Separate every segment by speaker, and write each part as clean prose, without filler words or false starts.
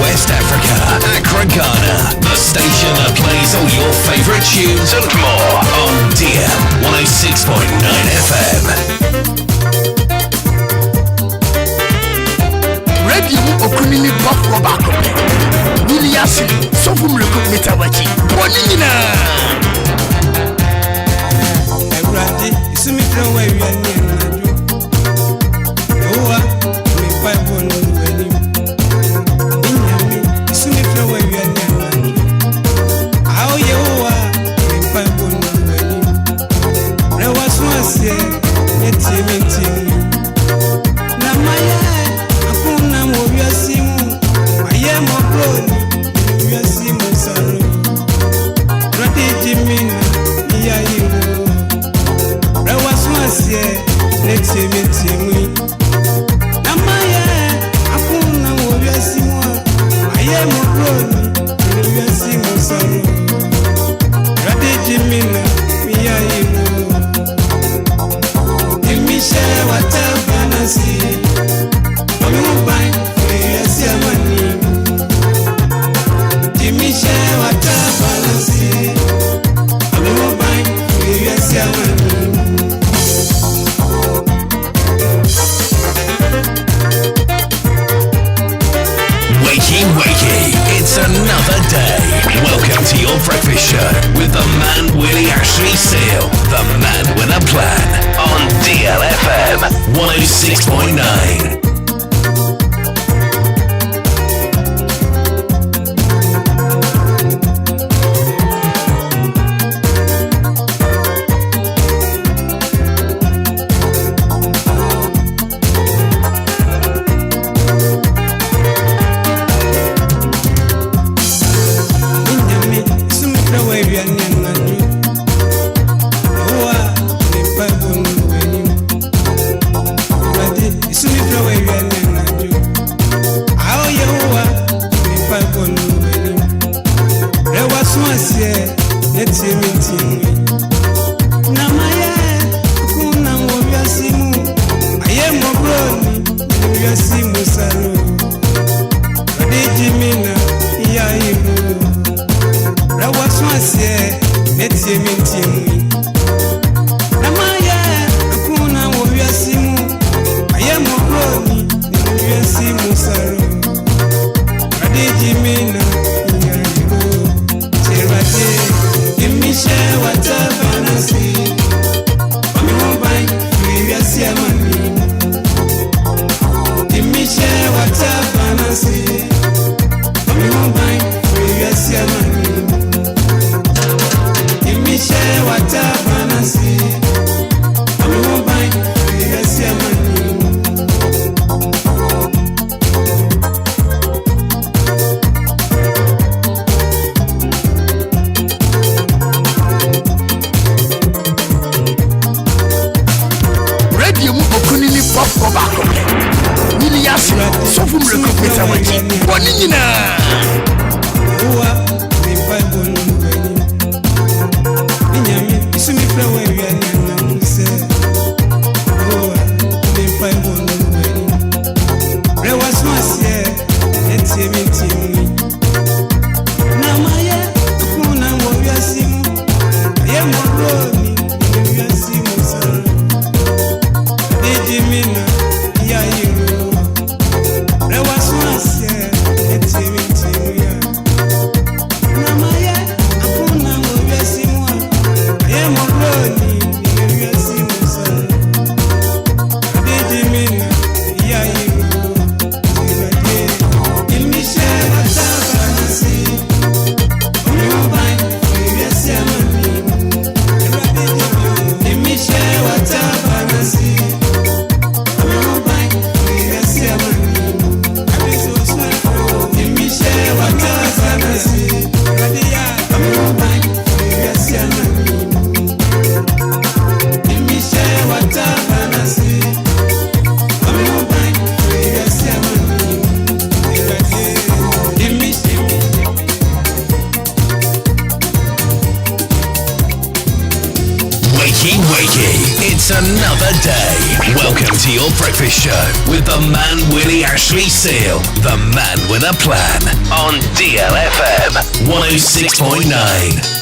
Speaker 1: West Africa, Accra, Ghana, the station that plays all your favorite tunes and more on DM 106.9 FM.
Speaker 2: Radio Okunini Buff Robert, Willy so from Metawachi, Bonina.
Speaker 3: Everybody, see me from where you are near.
Speaker 1: It's another day. Welcome to your breakfast show with the man Willy Seal, the man with a plan on DLFM 106.9.
Speaker 3: What
Speaker 1: It's another day. Welcome to your breakfast show with the man Willy Ashley Seal, the man with a plan on DLFM 106.9.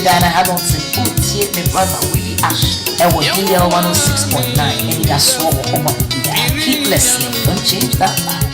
Speaker 4: Dana Hamilton, Obia, my brother Willy Ashley, and with DL 106.9, Anidaso Wɔhɔ. Keep listening, don't change that line.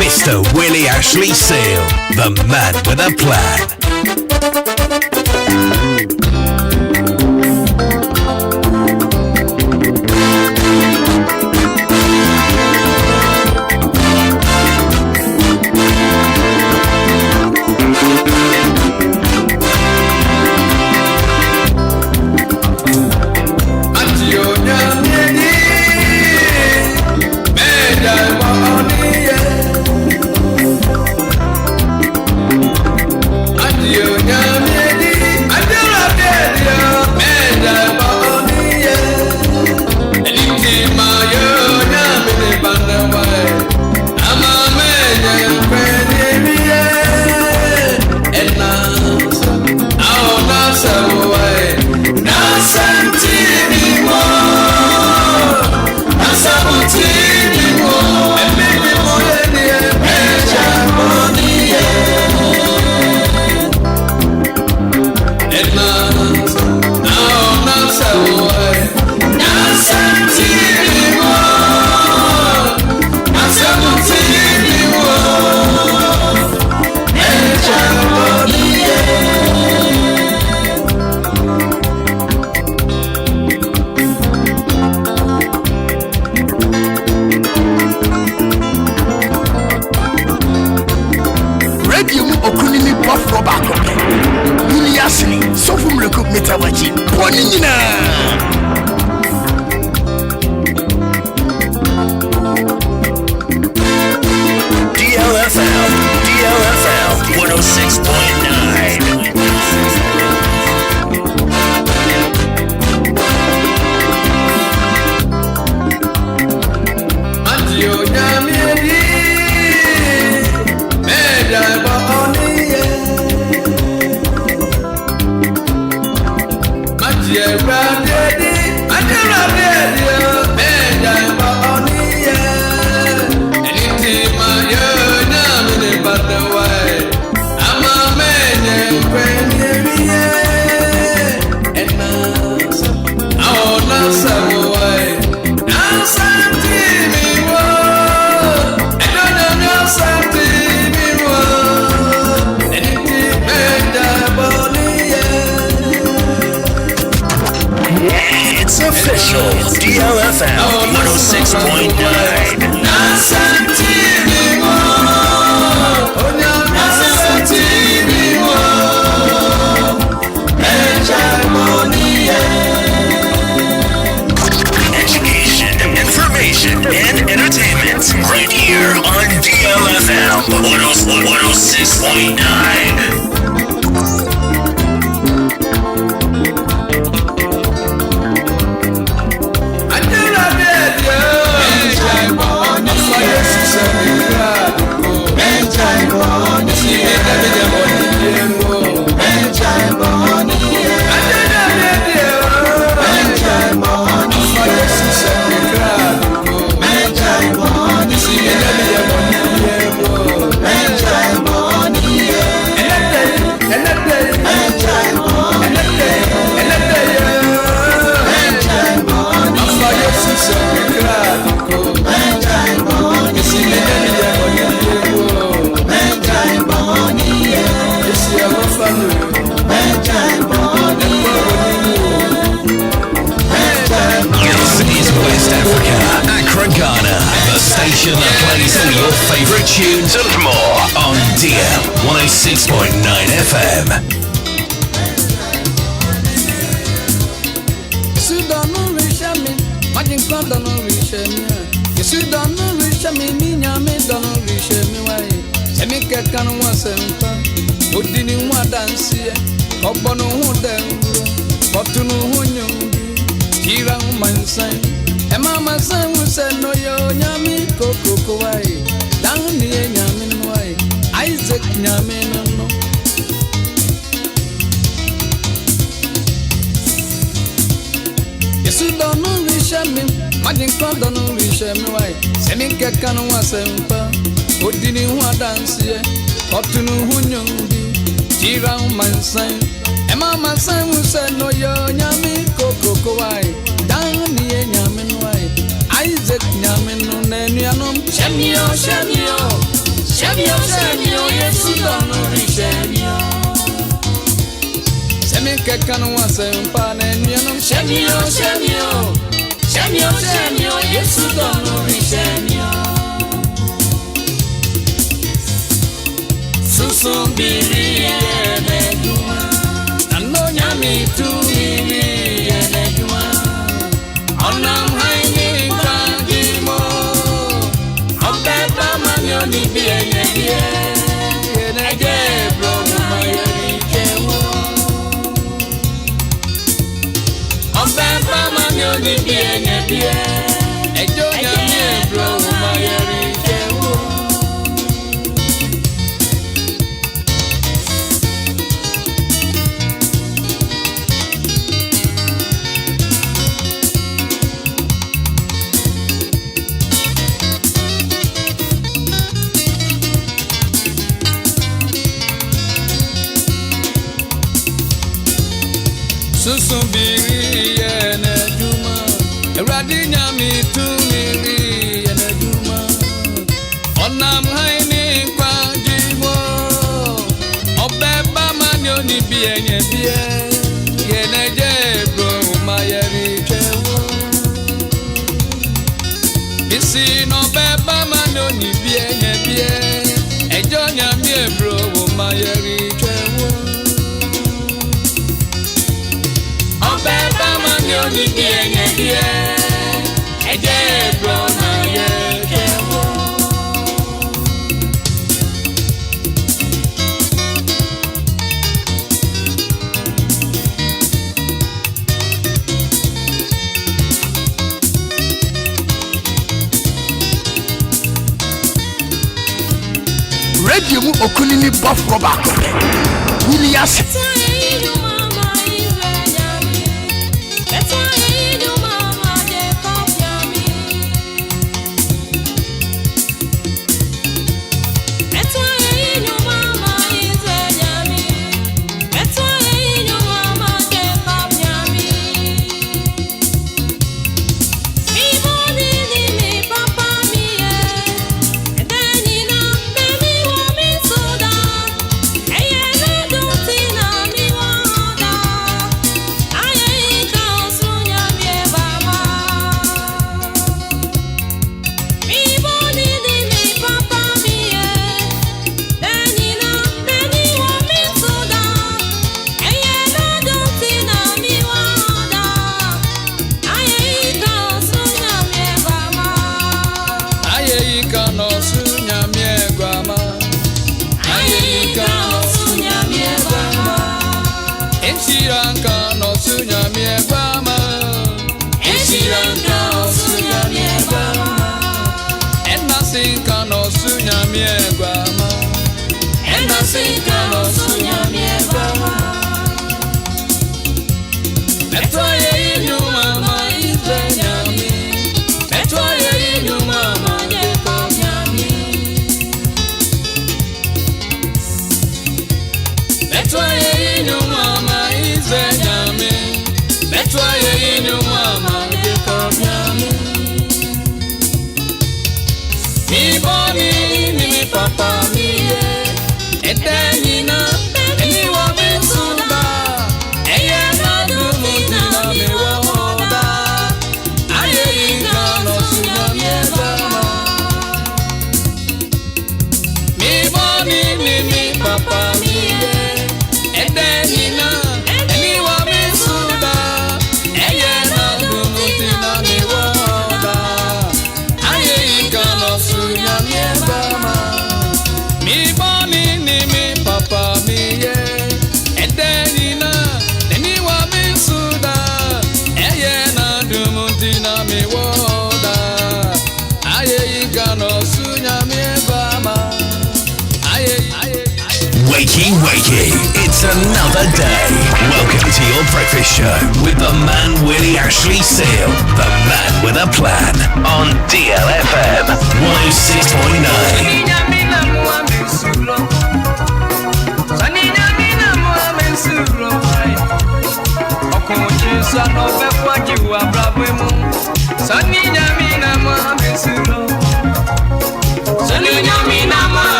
Speaker 1: Mr. Willy Ashley Seal, the man with a plan.
Speaker 5: I
Speaker 2: Bonina.
Speaker 1: DLFM 106.9. Official DLFM 106.9. Education, information, and entertainment right here on DLFM 106.9. Accra, Ghana, the station that plays all your favorite tunes and more on DL 106.9 FM.
Speaker 5: Mama san we say no yo nyami koko kowai dan ni nyami no ai Isaac nyami no Yesu don no wish me magin kwa don no wish me wai se mi keka no wasempa odini hu adanse otunu hu nyumbi tira mansan mama san we say no yo nyami koko kowai dan ni nyami no Isaac nyameno nenuanom Shemio Yesu dono rishemio Semi kekano wasempa nenuanom Shemio Yesu dono rishemio Susumbiri yeneduma Nano nyami tu mimi yeneduma Onam haini ni bien ege bro mayori kewo obe mama ni bien ejo ya mi bro mayori kewo Susumbiri yeneduma Radinya mitumiri yeneduma Onam haini kwa jimo Obeba manyo ni bienye bie Yeneje bro mayeri kewo Bisi no beba manyo ni bienye bie Ejo nyamie bro mayeri kewo
Speaker 2: Radio mu okunini buff rubber. Willy
Speaker 1: Wakey, it's another day. Welcome to your breakfast show with the man Willy Ashley Seal, the man with a plan, on DLFM 106.9.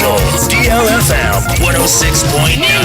Speaker 1: official DLFM 106.9.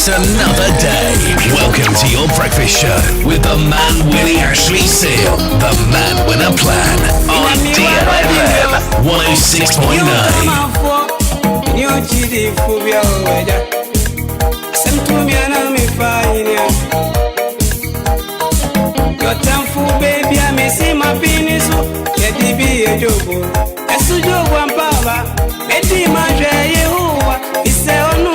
Speaker 1: It's another day. Welcome to your breakfast show with the man Willy Ashley Seal, the man with a plan on DLFM 106.9.
Speaker 3: jobo esu jobo ampaba edi maje yehowa ise onu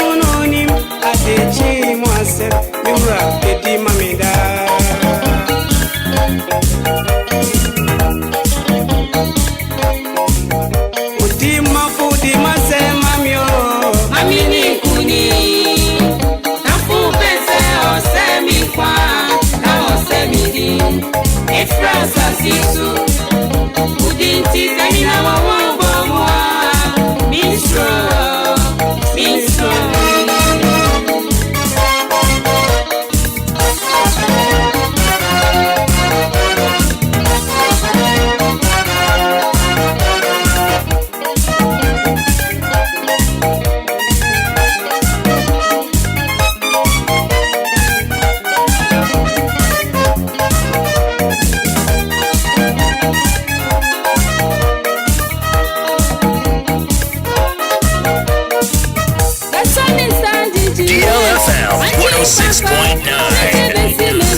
Speaker 3: nim adechi mu ase mura edi mamida odi mafudi masema mio
Speaker 6: mamini kuni nafu pese osemi kwa na osemi di efrasa sisu udinti semina wawombo mwa minstro
Speaker 1: DLFM 106.9.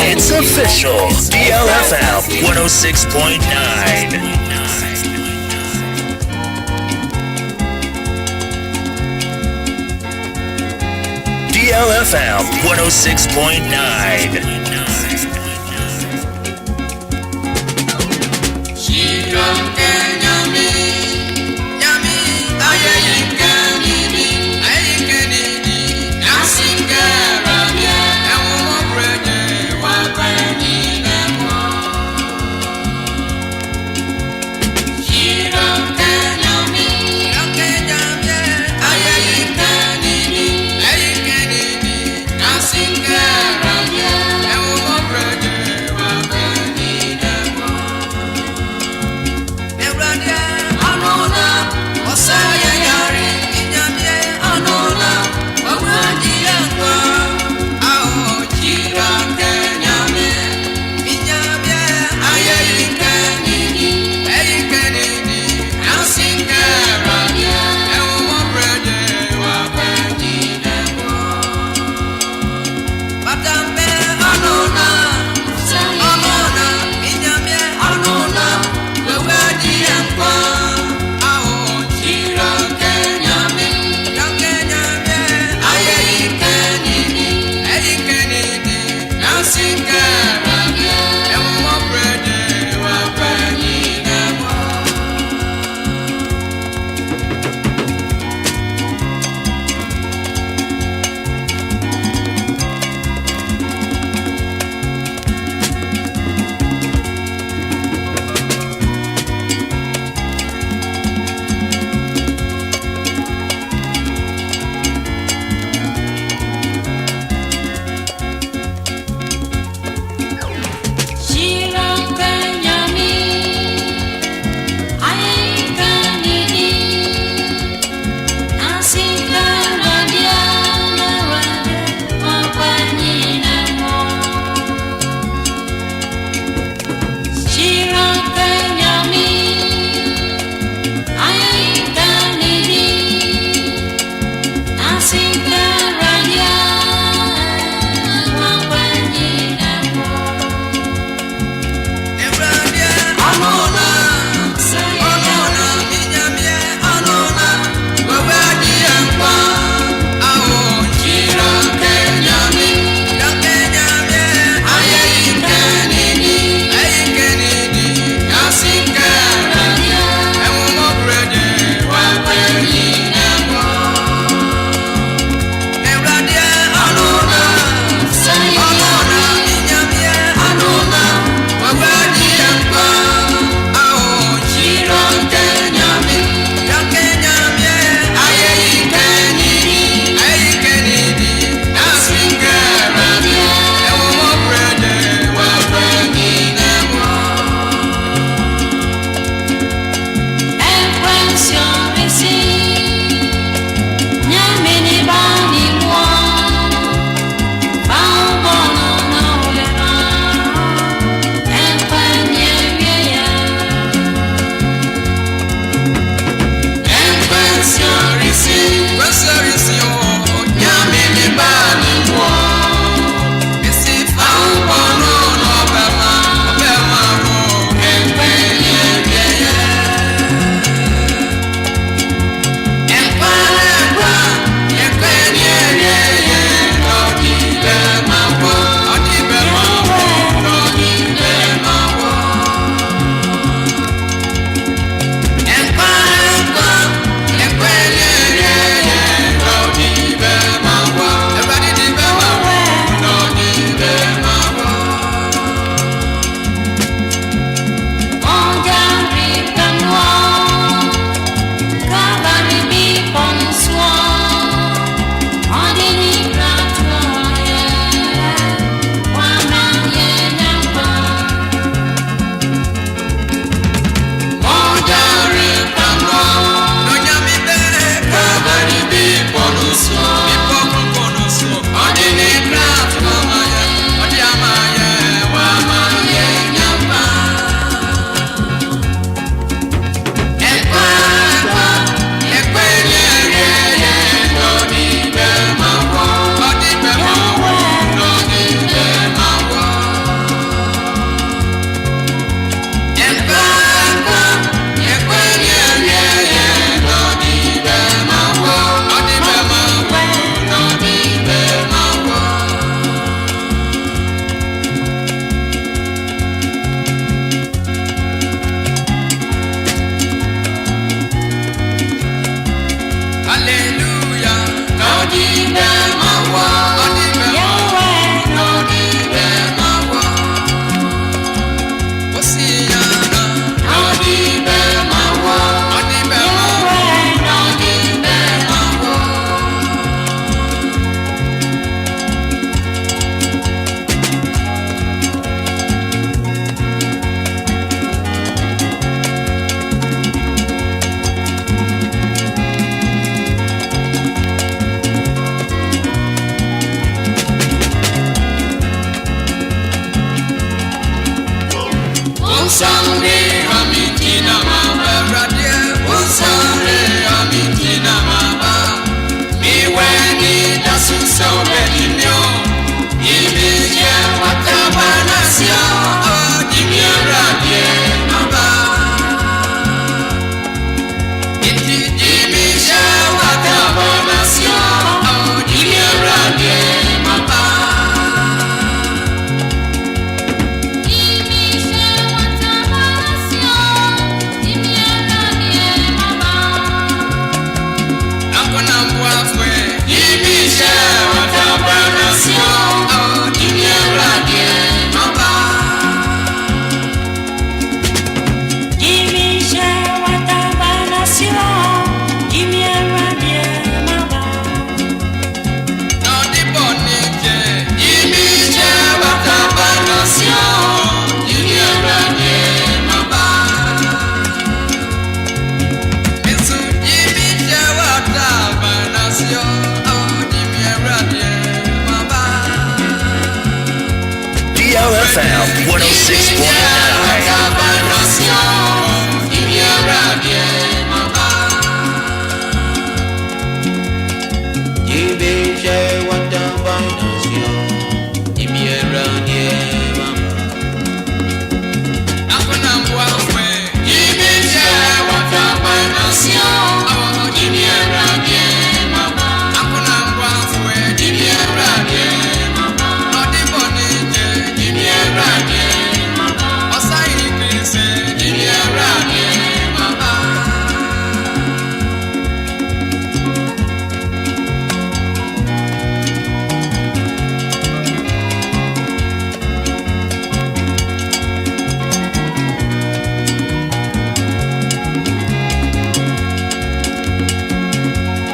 Speaker 1: It's official. DLFM 106.9. DLFM 106.9.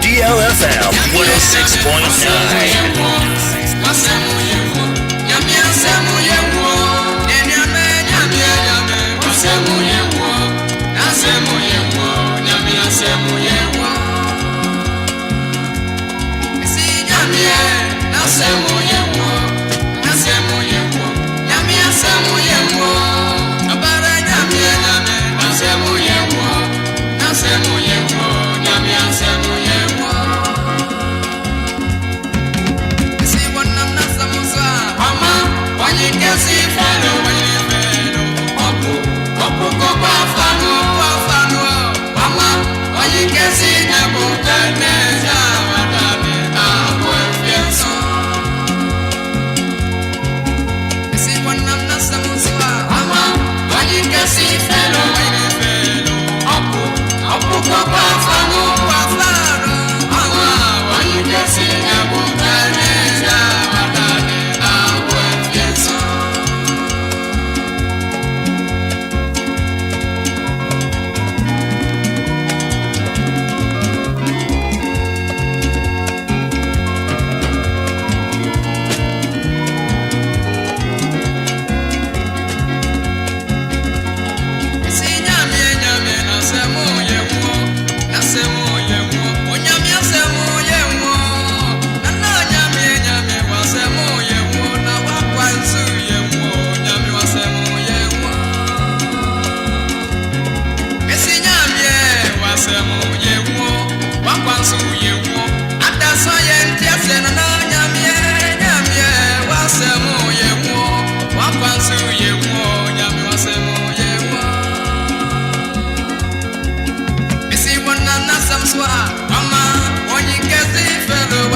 Speaker 1: DLFM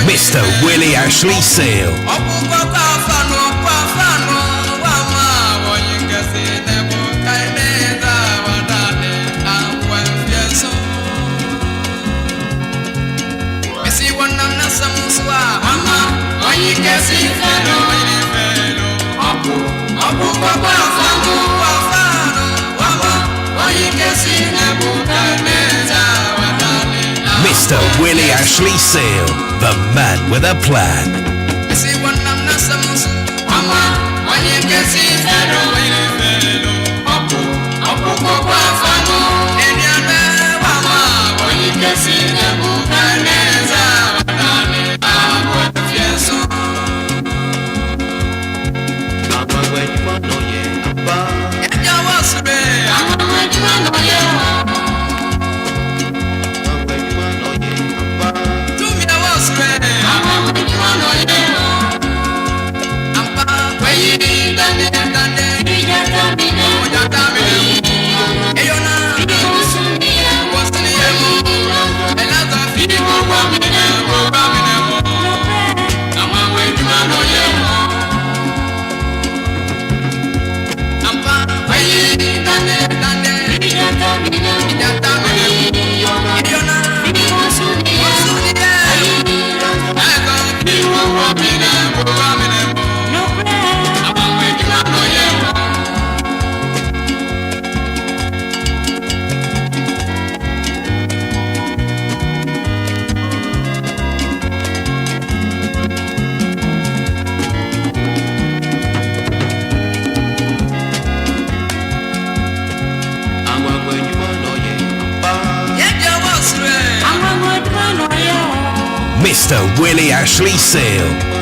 Speaker 1: 'Mr. Willy Ashley Seal. Mr. Willy Ashley Seal, the man with a plan. Mr. Willy Ashley Seal.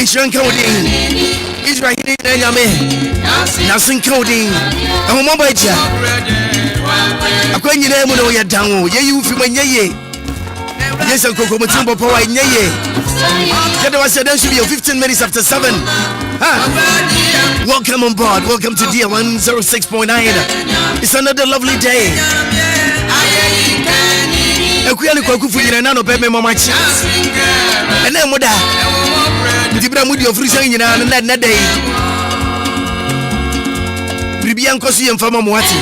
Speaker 2: Israel coding. Israel Yame. Nothing coding. I'm a mobile. I'm going to know you're down. You feel when ye. Yes, I'll go to Tumbo Power in ye. That was said, should be 15 minutes after 7. Welcome on board. Welcome to DL106.9. It's another lovely day. Ekuya kwa kufunyira nano peme mama chi ene moda ndibra mudi ofrisa nyina na dai bibia nkoso ye mfama mo wati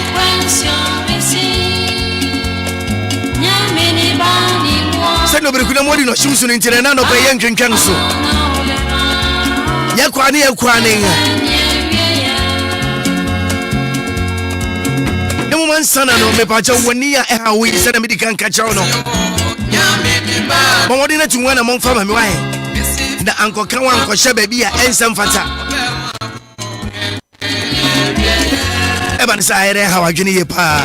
Speaker 2: se no berikuna modi no shimsu no ntire nano pe ye ntwentwan so yakwane man sana no me pacha woni ya e ha wi se na medical catch no mo wodi na tunwa na mo fama me wae na anko kan wan ko hye ba bia ensem fata e ban sa ere ha wadwene ye pa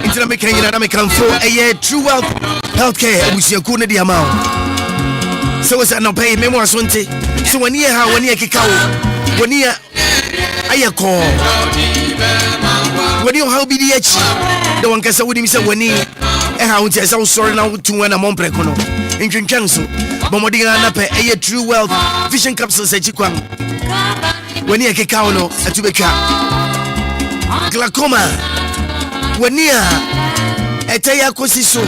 Speaker 2: intira me kan yina na me kan fo e true wealth healthcare abusiaku ne dia ma so was no pay me mo asonte so when you ha when you kikawo when you ayeko when you how be the echi the one kasa wodi mi say when you ha unti esa sorry na tunwa na mompreko no ntwentwan so bomodi na pe true wealth vision capsules echikwan when you kikawo no atubetwa glaucoma when you etaya kosiso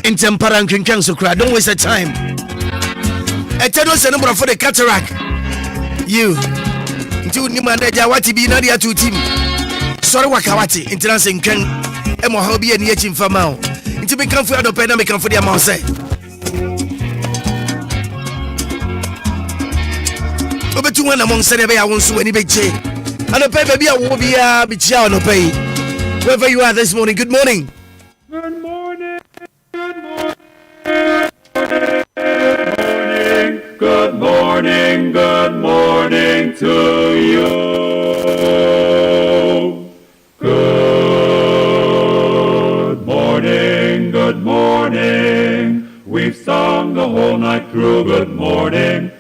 Speaker 2: in tempera and so cry. Don't waste the time. I tell you, number for the cataract. You, into Nimanda Jawati be not here to team. Sorry, Wakawati, international can Emo Hobby and Yachin Famao. Into become for the pen, become for the amount. Over 2 among Senebe, I won't sue any big chain. And a paper be a Obia, be chow no pay. Wherever you are this morning, good morning.
Speaker 7: Good morning. Good morning, good morning to you. Good morning, good morning. We've sung the whole night through. Good morning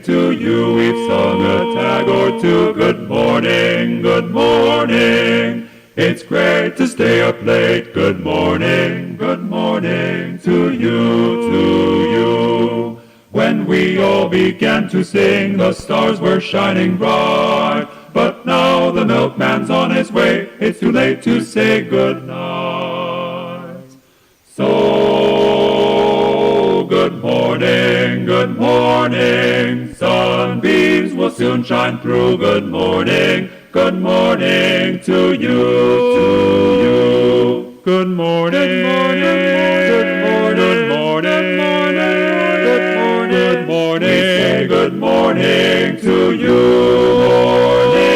Speaker 7: to you. We've sung a tag or two. Good morning, good morning. It's great to stay up late. Good morning to you. When we all began to sing, the stars were shining bright. But now the milkman's on his way. It's too late to say good night. So, good morning. Sunbeams will soon shine through. Good morning to you. Good morning. We say good morning to you.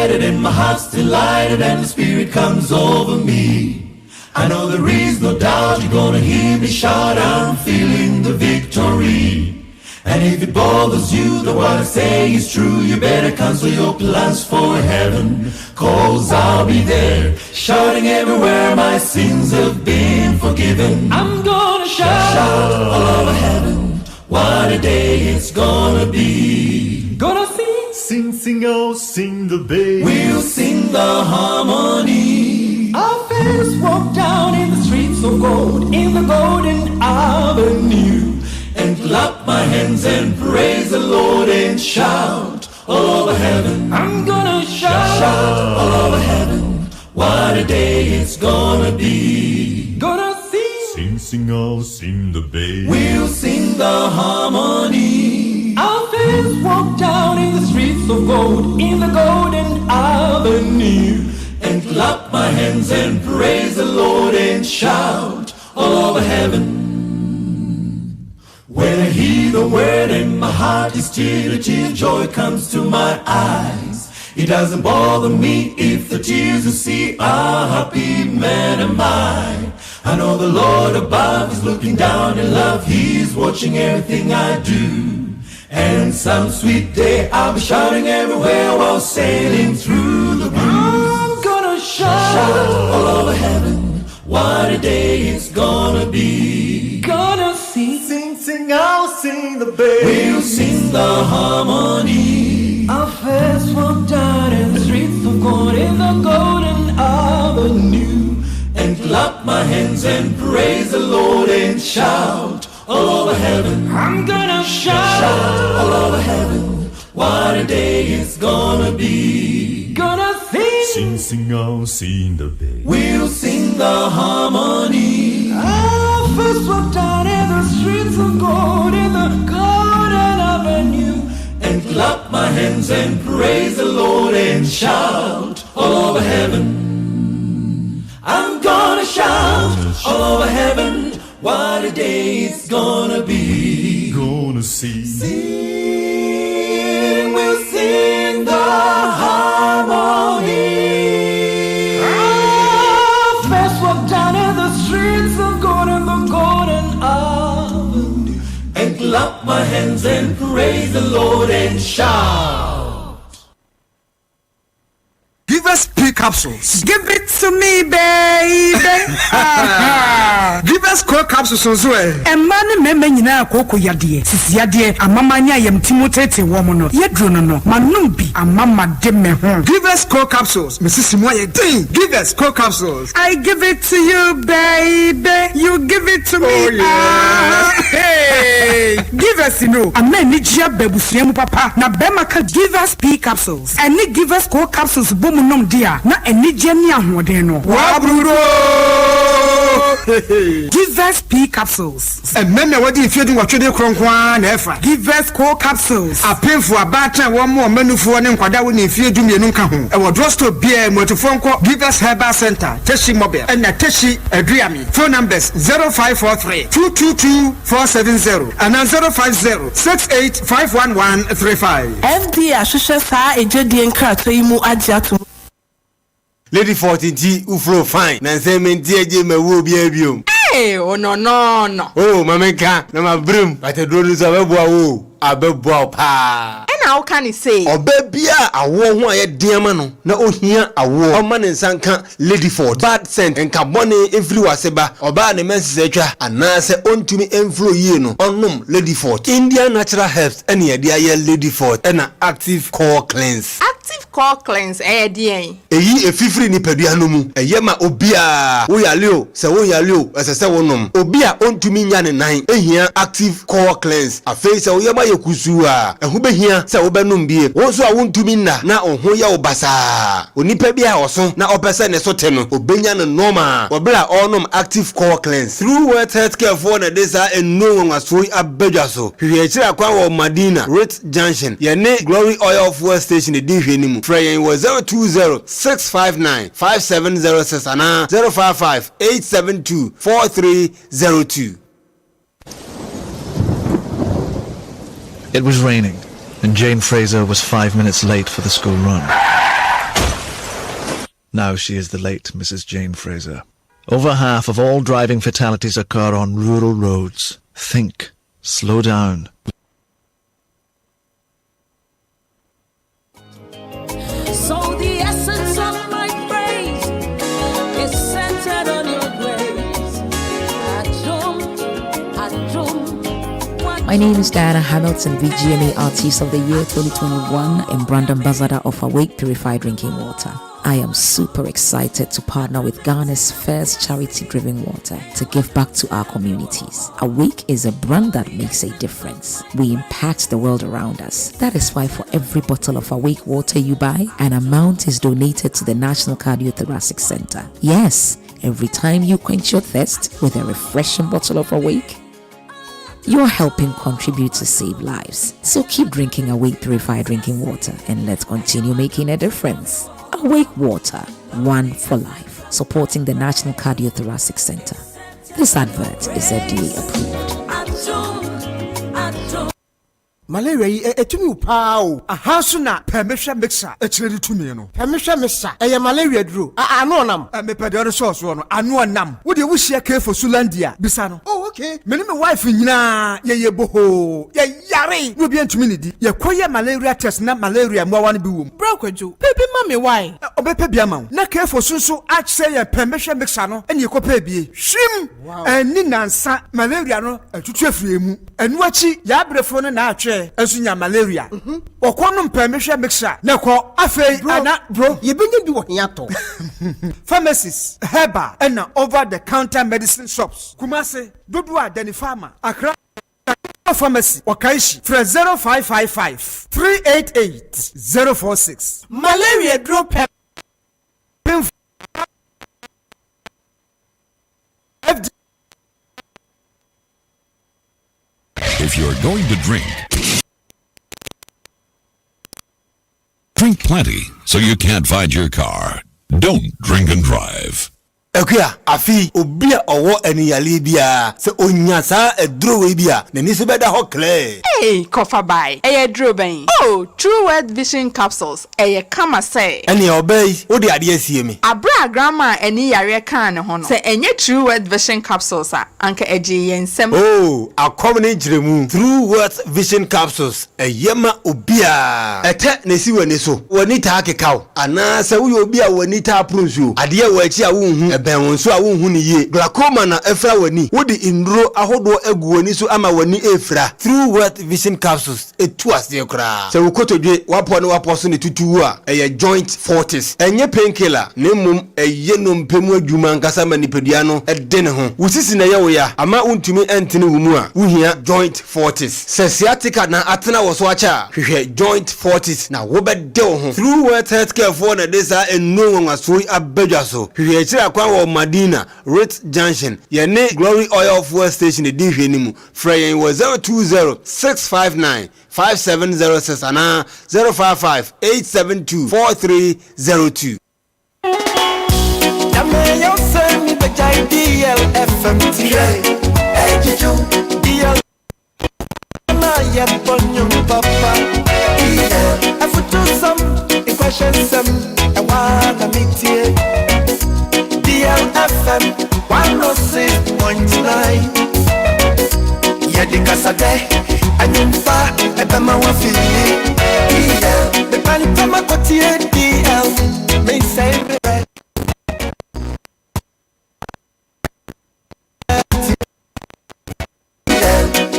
Speaker 8: excited and my heart's delighted and the Spirit comes over me. I know there is no doubt you're gonna hear me shout, I'm feeling the victory. And if it bothers you that what I say is true, you better cancel your plans for heaven, 'cause I'll be there, shouting everywhere my sins have been forgiven. I'm gonna shout all over heaven, what a day it's gonna be. Gonna sing, sing, oh, sing the bass. We'll sing the harmony. Our fears walk down in the streets of gold, in the golden avenue, and clap my hands and praise the Lord and shout all over heaven. I'm gonna shout all over heaven, what a day it's gonna be. Gonna sing, sing, oh, sing the bass. We'll sing the harmony. Our fears walk down in the streets of gold, in the golden avenue, and clap my hands and praise the Lord and shout all over heaven. When I hear the word and my heart is tear, joy comes to my eyes. It doesn't bother me if the tears you see are happy man am I know the Lord above is looking down in love. He's watching everything I do. And some sweet day I'll be shouting everywhere while sailing through the blue. I'm gonna shout all over heaven, what a day it's gonna be. Gonna sing, sing, I'll sing the bass. We'll sing the harmony. Our fears walk down in the streets of gold, in the golden avenue, and clap my hands and praise the Lord and shout all over heaven. I'm gonna shout all over heaven, what a day it's gonna be. Gonna sing, sing, I'll sing the bass. We'll sing the harmony. Our first walk down in the streets of gold, in the golden avenue, and clap my hands and praise the Lord and shout all over heaven. I'm gonna shout all over heaven, what a day it's gonna be. Gonna sing, we'll sing the harmony. Our first walk down in the streets of gold, in the golden avenue, and clap my hands and praise the Lord and shout.
Speaker 2: Give us P capsules.
Speaker 9: Give it to me, baby.
Speaker 2: Give us core capsules as well.
Speaker 9: And man, member nyina koko yade. Sisi yade amamanya yem timotete womono. Yedrono no. Manumbi amama deme ho.
Speaker 2: Give us core capsules. Mrs. Simoye ding. Give us core capsules.
Speaker 9: I give it to you, baby. You give it to me.
Speaker 2: Oh yeah.
Speaker 9: Hey. Give us amen ni jia bebusuemu papa. Na bema ka give us P capsules. And ni give us core capsules bomu nom dia. Na eni jeni ahoden no.
Speaker 2: Wa bruro.
Speaker 9: Give us P capsules.
Speaker 2: And men what if you do what you do kronkwa na efa.
Speaker 9: Give us core capsules.
Speaker 2: A painful abata one more menufu ne nkwada woni if you do me nka ho. E wo drugstore bia motofonko Give us Herbal Center, Teshi Mobile, and na Teshi Adriami. Phone numbers 0543 222 470 and 050 68
Speaker 10: MD Ashusha sa ejedi nkrato imu ajiatu.
Speaker 11: Lady 14T ufro fine. Na sementi eje mewo bi abiom.
Speaker 10: Oh no.
Speaker 11: Oh mamenka na mabrim. Bate drone so abeboa wo. Abeboa pa.
Speaker 10: Na how can he say?
Speaker 11: Obia awo ho aye diama no na ohia awo. O man nsanka Lady Ford. Bad scent enka bone every waseba. Oba ne mense atwa anase ontumi enflo yie no. Onum Lady Ford. Indian natural herbs ene ye dia ye Lady Ford. Ena active core cleanse.
Speaker 10: Active core cleanse dien.
Speaker 11: Eyi efifiri ni padua no mu. Eye ma obia wo yale o. Se wo yale o, esese wonum. Obia ontumi nya ne nan. Ehia active core cleanse. Afei se wo yema yekusu a. Ehu behia se wo benum bie. Wo so a wontumi na ohun ya obasa. Onipa bia oso na opese ne so te no. Obenya no normal. Obla onum active core cleanse. Through World Healthcare for na desa enu nwaso abedwa so. Hwe kira kwa wo Madina, Rich Junction. Ye ne Glory Oil Fuel Station di hwe ni mu. Frey was 020-659-5706 and 055-872-4302.
Speaker 12: It was raining, and Jane Fraser was 5 minutes late for the school run. Now she is the late Mrs. Jane Fraser. Over half of all driving fatalities occur on rural roads. Think. Slow down.
Speaker 13: So the essence of my praise is centered on your grace.
Speaker 14: My name is Diana Hamilton, VGMA Artist of the Year 2021 and brand ambassador of Awake Purified Drinking Water. I am super excited to partner with Ghana's first charity-driven water to give back to our communities. Awake is a brand that makes a difference. We impact the world around us. That is why for every bottle of Awake water you buy, an amount is donated to the National Cardiothoracic Center. Yes, every time you quench your thirst with a refreshing bottle of Awake, you're helping contribute to save lives. So keep drinking Awake Purified Drinking Water and let's continue making a difference. Awake Water, one for life, supporting the National Cardiothoracic Center. This advert is FDA approved.
Speaker 15: Malaria etumi pao ahaso na permission mixer echire tumi no permission mixer eye malaria duro ano nam me pede resource no ano nam wo de wo hia kefo sulandia bisa no oh okay me ne me wife nyina ye boho ye yare no bi antumi ne di ye koye malaria test na malaria mwa no bi wom bro kwadwo pepe ma me why obepe bia ma na kefo sunso ache ye permission mixer no ene ye kopa bie hwim ani nansa malaria no atutu afiri mu enu achi ya brefo no na atwe esunya malaria okono permission mixer na ko afei ana bro ye benye bi wo hiato pharmacies herba and over the counter medicine shops Kumase Dodua Deni Pharma Accra Pharmacy Wakaishi 0555 388 046 malaria drop
Speaker 16: If you're going to drink plenty so you can't find your car. Don't drink and drive.
Speaker 11: Ekuya afi obia owo eniyale bia se onya sa edro we bia na ni se beda ho clear.
Speaker 17: Hey, kofa bai. Eye dro ben. Oh, True World Vision capsules. Eye kama say.
Speaker 11: Eni obey, wo de ade asie me.
Speaker 17: Abra grandma eni yare kan ne ho no. Se enye True World Vision capsules a anka eje yensem.
Speaker 11: Oh, akomne jiremu. True World Vision capsules. Eyema obia. Ete na si wani so. Wani ta akekaw. Ana se wo obia wani ta prunsu. Ade wa chi a wo hu ben wonso a wo hu ni ye. Glaucoma na efra wani. Wo de indro ahodo egu wani so ama wani efra. True World Vision capsules etu ase kra. Se wo kotodwe wapo ne wapo so ne tutu a eye joint fortis. Enye painkiller ne mum eye no mpemu adwuma nkasa manipedua no ede ne ho. Wusisi na ye wo ya ama untumi entene wo mu a wo hia joint fortis. Se sciatica na atena wo so acha hwehwe joint fortis na wo bede wo ho. True World Healthcare for na desa enu nwaso abadwa so. Hwehwe kira kwa wo Madina Rich Junction ye ne Glory Oil Fuel Station e di hwe ni mu. Fra yen wo 020-659-5706 and 055-872-4302.
Speaker 8: DLFM papa DLFM 106.9 Yadikasade Anyumpa Ebama wafili DL The Pantama Kotie DL May say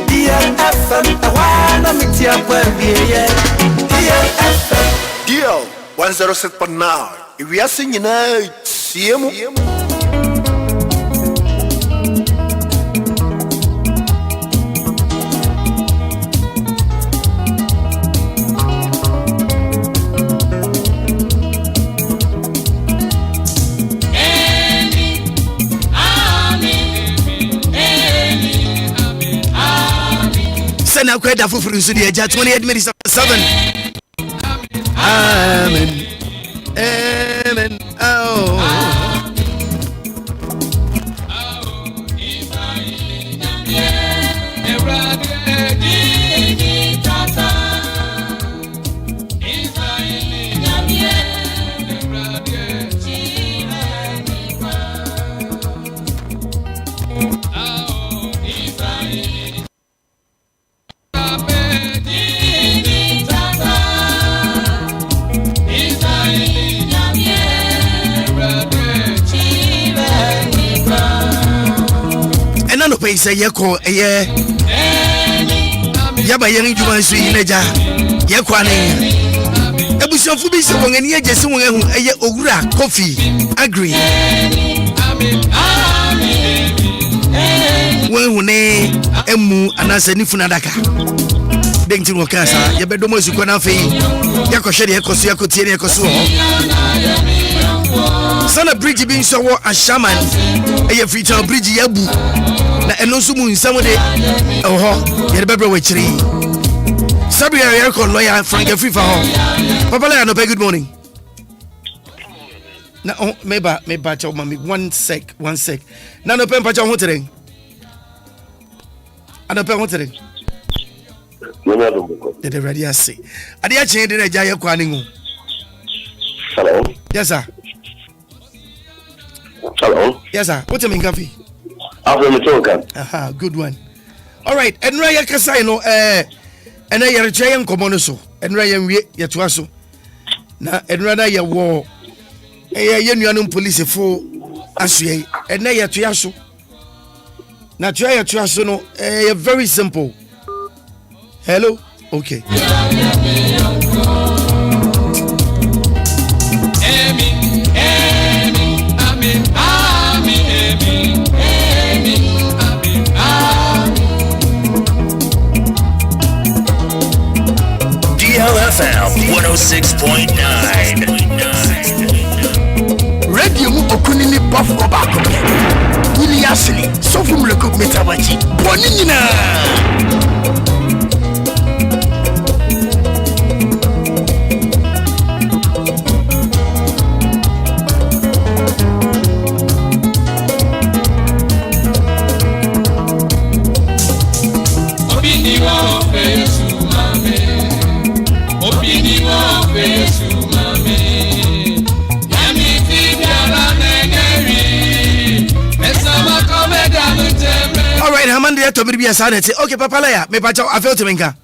Speaker 8: DLFM Awana mitia bwebie DLFM DL 106.9 We are singing out Siemu
Speaker 2: Now quite a full for 28 minutes of 7. Amen. Amen. Oh. na no pay say yeko yaba yen djuma so yi naja yeko ane ebusuafo bi se won ani agese won ehu owura coffee agree won hu ne emu anasa ni funadaka denti wo kasa ye bedo mo suko na fei yakohwe de yakoso yakotie ne yakoso sana bridge bi nso wo ashaman freetown bridge yabu na eno so mu nsam de oho ye de bebre we chiri sabi ya ko lawyer Frank Afrifa ho papa la no good morning na meba cha mami one sec na no pempa cha ho tere ana pe ho tere the ready as say ade a chen de na ja ye kwa ni hu.
Speaker 18: Hello.
Speaker 2: Yes sir.
Speaker 18: Hello.
Speaker 2: Yes sir. What am I coffee?
Speaker 18: After me talk.
Speaker 2: Aha, good one. All right, enra ya kasa no ena ya reche ya nkomo no so. Enra ya nwie ya toa so. Na enra na ya wo ye nuanom police fo asue. Ena ya toa so. Na toa so no very simple. Hello. Okay.
Speaker 1: DLFM 106.9.
Speaker 2: Radio mu okunini buff obako. Willy asli so fum le coup metabachi. Bonina. Okay, Papa Laya, me pacha I felt to menka.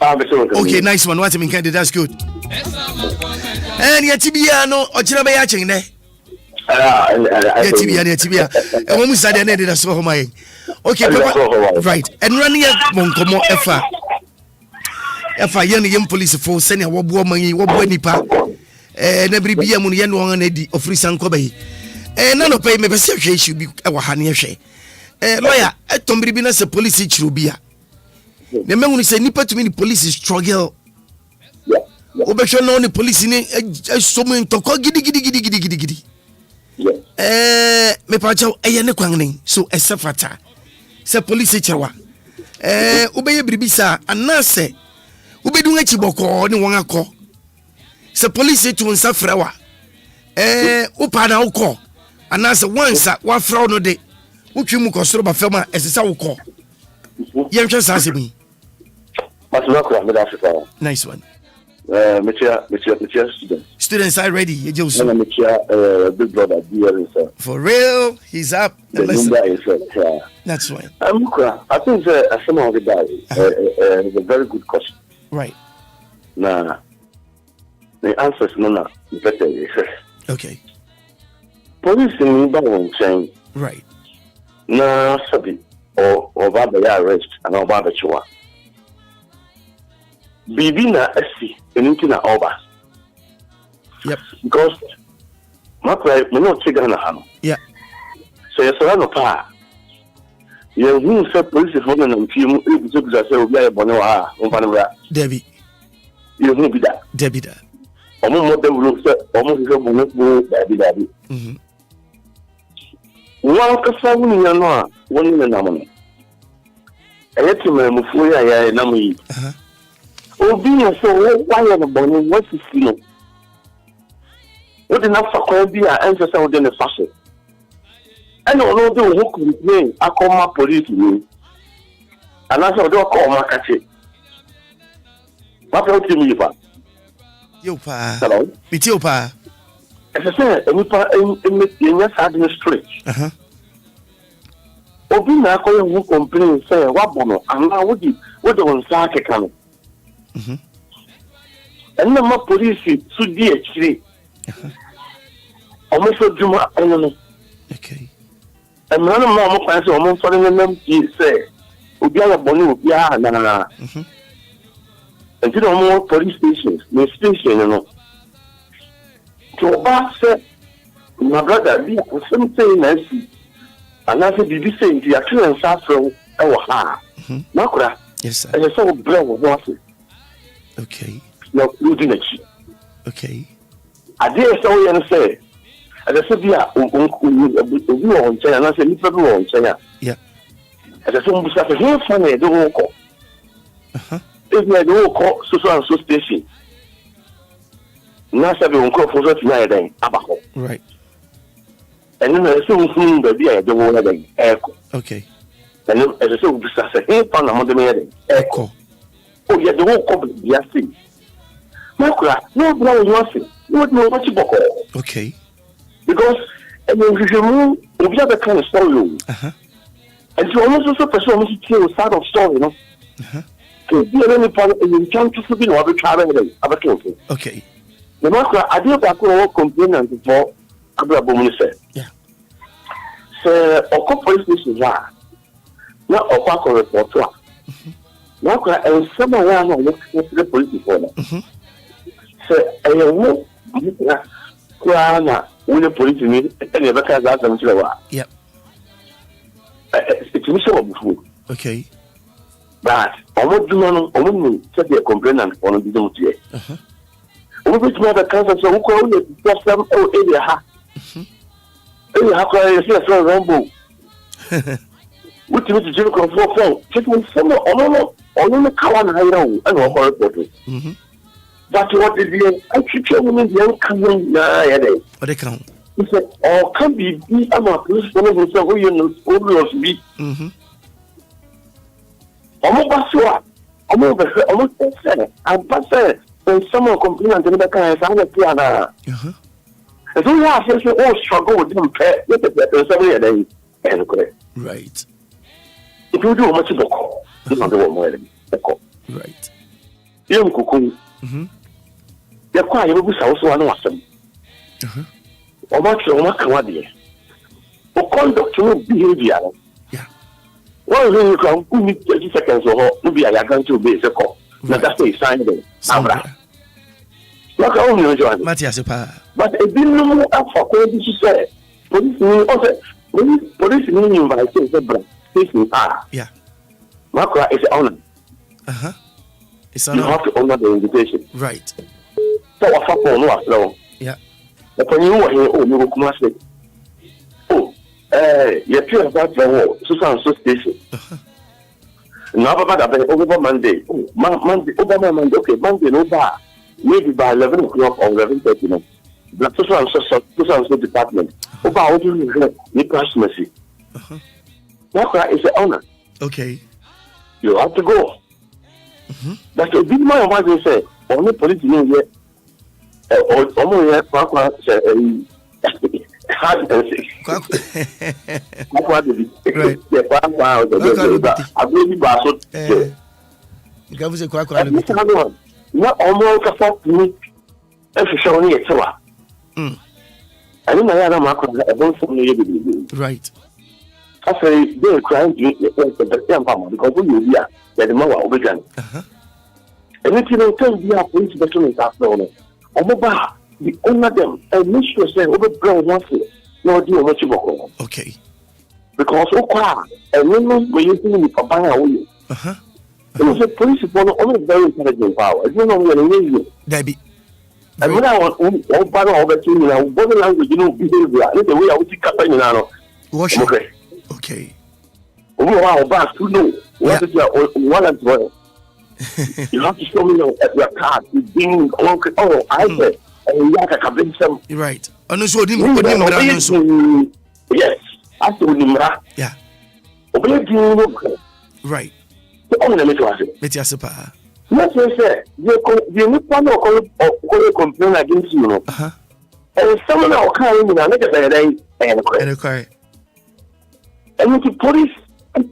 Speaker 2: Okay, nice one. What menka that's good. And yetibia no ochira be ya chen ne. Yetibia. E wo musa de na de so ho mai. Okay, Papa. Right. And run here monkomo efa ye ne police for senior wo bo man wo bo nipa. Na bribia mu ye no na di ofri sanko bai. Na no pay me be se hwe issue bi e wo ha ne hwe. Lawyer, Tombribi na se police chirubia. Ne mengu se nipa to me the police struggle. Obesho no ni police ni so mu ntoko gidi. Me pa chaw ne kwangne so esefata. Se police chewa. Ubeye bribi sa anase. Ubedu nchi boko ni won akọ. Se police to nsa frewa. Upa na ukọ. Anase wansa wa fraw no de. Uchi mu kosoro ba fema esesa wo ko ye hwe sa asemi
Speaker 18: Maakora me da Africa.
Speaker 2: Nice one. Students are ready. You just
Speaker 18: big brother DLFM.
Speaker 2: For real, he's up. That's right.
Speaker 18: I think some of the guys is a very good question.
Speaker 2: Right.
Speaker 18: Nah, the answer is no.
Speaker 2: Okay.
Speaker 18: Police in Legon saying
Speaker 2: right.
Speaker 18: Na sabi or baba ya arrest and or baba chua. Bibi na esi eninti na oba.
Speaker 2: Yep.
Speaker 18: Because Maakora me no chiga na hano.
Speaker 2: Yeah.
Speaker 18: So you saw no pa. You who say police for na ntimu e bi say Obia e bone wa ha on fa na
Speaker 2: Debbie.
Speaker 18: You who be that?
Speaker 2: Debbie da.
Speaker 18: Omo mo dem lo say omo se mo Debbie.
Speaker 2: Mhm.
Speaker 18: One kasabuni ya no woni na namu. Ayeti me mufu ya namu yi. Obi no so why no bone what is no. What enough for ko bi a ense say we dey fashion. And no do who complain akoma police ni. And I say do call makache. What about you pa?
Speaker 2: Yo pa.
Speaker 18: Hello.
Speaker 2: Biti yo pa.
Speaker 18: As I say, in your administration. Obi na ko who complain say what bono and now what the on sake kan. And no more police to di actually. Almost juma eno.
Speaker 2: Okay.
Speaker 18: And none of my plans are almost following them. He said, Obia Bonnie, Obia, na. And you know more police stations, the station, you know. To Oba said, my brother, be something Nancy. And I said, did you say the actual saffron? Oh, Maakora.
Speaker 2: Yes, sir.
Speaker 18: And I saw bread of water.
Speaker 2: Okay.
Speaker 18: No, you didn't.
Speaker 2: Okay.
Speaker 18: I dare so and say, as I said, yeah, we on China, and I said, you on China.
Speaker 2: Yeah.
Speaker 18: As I said, we started here from the local. It's my local so station. Now, we won't call for that night, Abajo.
Speaker 2: Right.
Speaker 18: And then I soon the idea the one echo.
Speaker 2: Okay.
Speaker 18: And then as I said, we started here from the meeting, echo. Oh, yeah, the whole couple, yes, see. Maakora, no, no, nothing. No, what you book.
Speaker 2: Okay.
Speaker 18: Because, and then you move, we have a kind of story. And so almost also person to tell a side of story, you know. To be any part and you can't just be over traveling about killing.
Speaker 2: Okay.
Speaker 18: The Maakora, I did that all complainant before Agbogba said.
Speaker 2: Yeah.
Speaker 18: So, a police station are not a park report. Maakora, and some around the police before that. So, I know, when the police need any other kind of answer.
Speaker 2: Yep.
Speaker 18: It's a mission of food.
Speaker 2: Okay.
Speaker 18: But almost do set a complainant on the don't yet. Which mother cancer so who call it just some area. How can I see a small rumble? Which is the general for taking some on the Kawan Hiro and all reporters. But what did the actual women young coming?
Speaker 2: But they can't.
Speaker 18: He said, oh, can be I'm a police one of who you know, almost be. Almost said, I'm passing when someone complained to the kind of other piano. And so, yeah, since we all struggle with them, somebody a day.
Speaker 2: Right.
Speaker 18: If you do much of the call, you don't do more than the call.
Speaker 2: Right.
Speaker 18: You cuckoo. You're quite a little house one awesome. Or much or much one day. Or conduct to behavior.
Speaker 2: Yeah.
Speaker 18: One thing you can give me 30 seconds or maybe I can to be a call. Not that they signed it. Samra. Not only enjoy
Speaker 2: Matthias.
Speaker 18: But it didn't know up for what you said. Police meaning by saying the station are.
Speaker 2: Yeah.
Speaker 18: Maakora is honor.
Speaker 2: It's
Speaker 18: you have to honor the invitation.
Speaker 2: Right.
Speaker 18: So what happened was long.
Speaker 2: Yeah.
Speaker 18: But when you were here, oh, you will come and say, oh, you're pure about the war, so station. Now, about that, over Monday. Oh, Monday, over Monday, okay, Monday, no bar. Maybe by 11 o'clock or 11:30, no. But so department. Over how do you have the Christmas? Maakora is an honor.
Speaker 2: Okay.
Speaker 18: You have to go. That's a big man. What they say, only police know yet. Only yet, Maakora say, hard and sick. What did it? Right. The I believe Basso.
Speaker 2: You can say, Quack,
Speaker 18: not almost a fuck me. If you show me a tour. I don't know Maakora, I don't know.
Speaker 2: Right.
Speaker 18: I say, they're crying the same family because we will be at the Mawa Obegan. And if you don't tell me, I police veterans after all. Oba, we honor them and make sure say, over brown once no do much of
Speaker 2: okay.
Speaker 18: Because Okwa, and when you think you can buy away. It was a police only very intelligent power. You know, when you
Speaker 2: Debbie.
Speaker 18: And when I want all battle over to me, now, body language, you know, behavior, and the way I would see Captain, you know.
Speaker 2: Wash
Speaker 18: okay.
Speaker 2: Okay.
Speaker 18: Oh, back to know what is your one as well. You have to show me your card. You bring oh, I said, and you can bring some.
Speaker 2: Right. And so,
Speaker 18: yes, I told him,
Speaker 2: yeah. Right.
Speaker 18: I'm going to make
Speaker 2: it. Yes, sir.
Speaker 18: Let's say, you need one or complain against you. And someone will come in and make a day and cry. And with the police,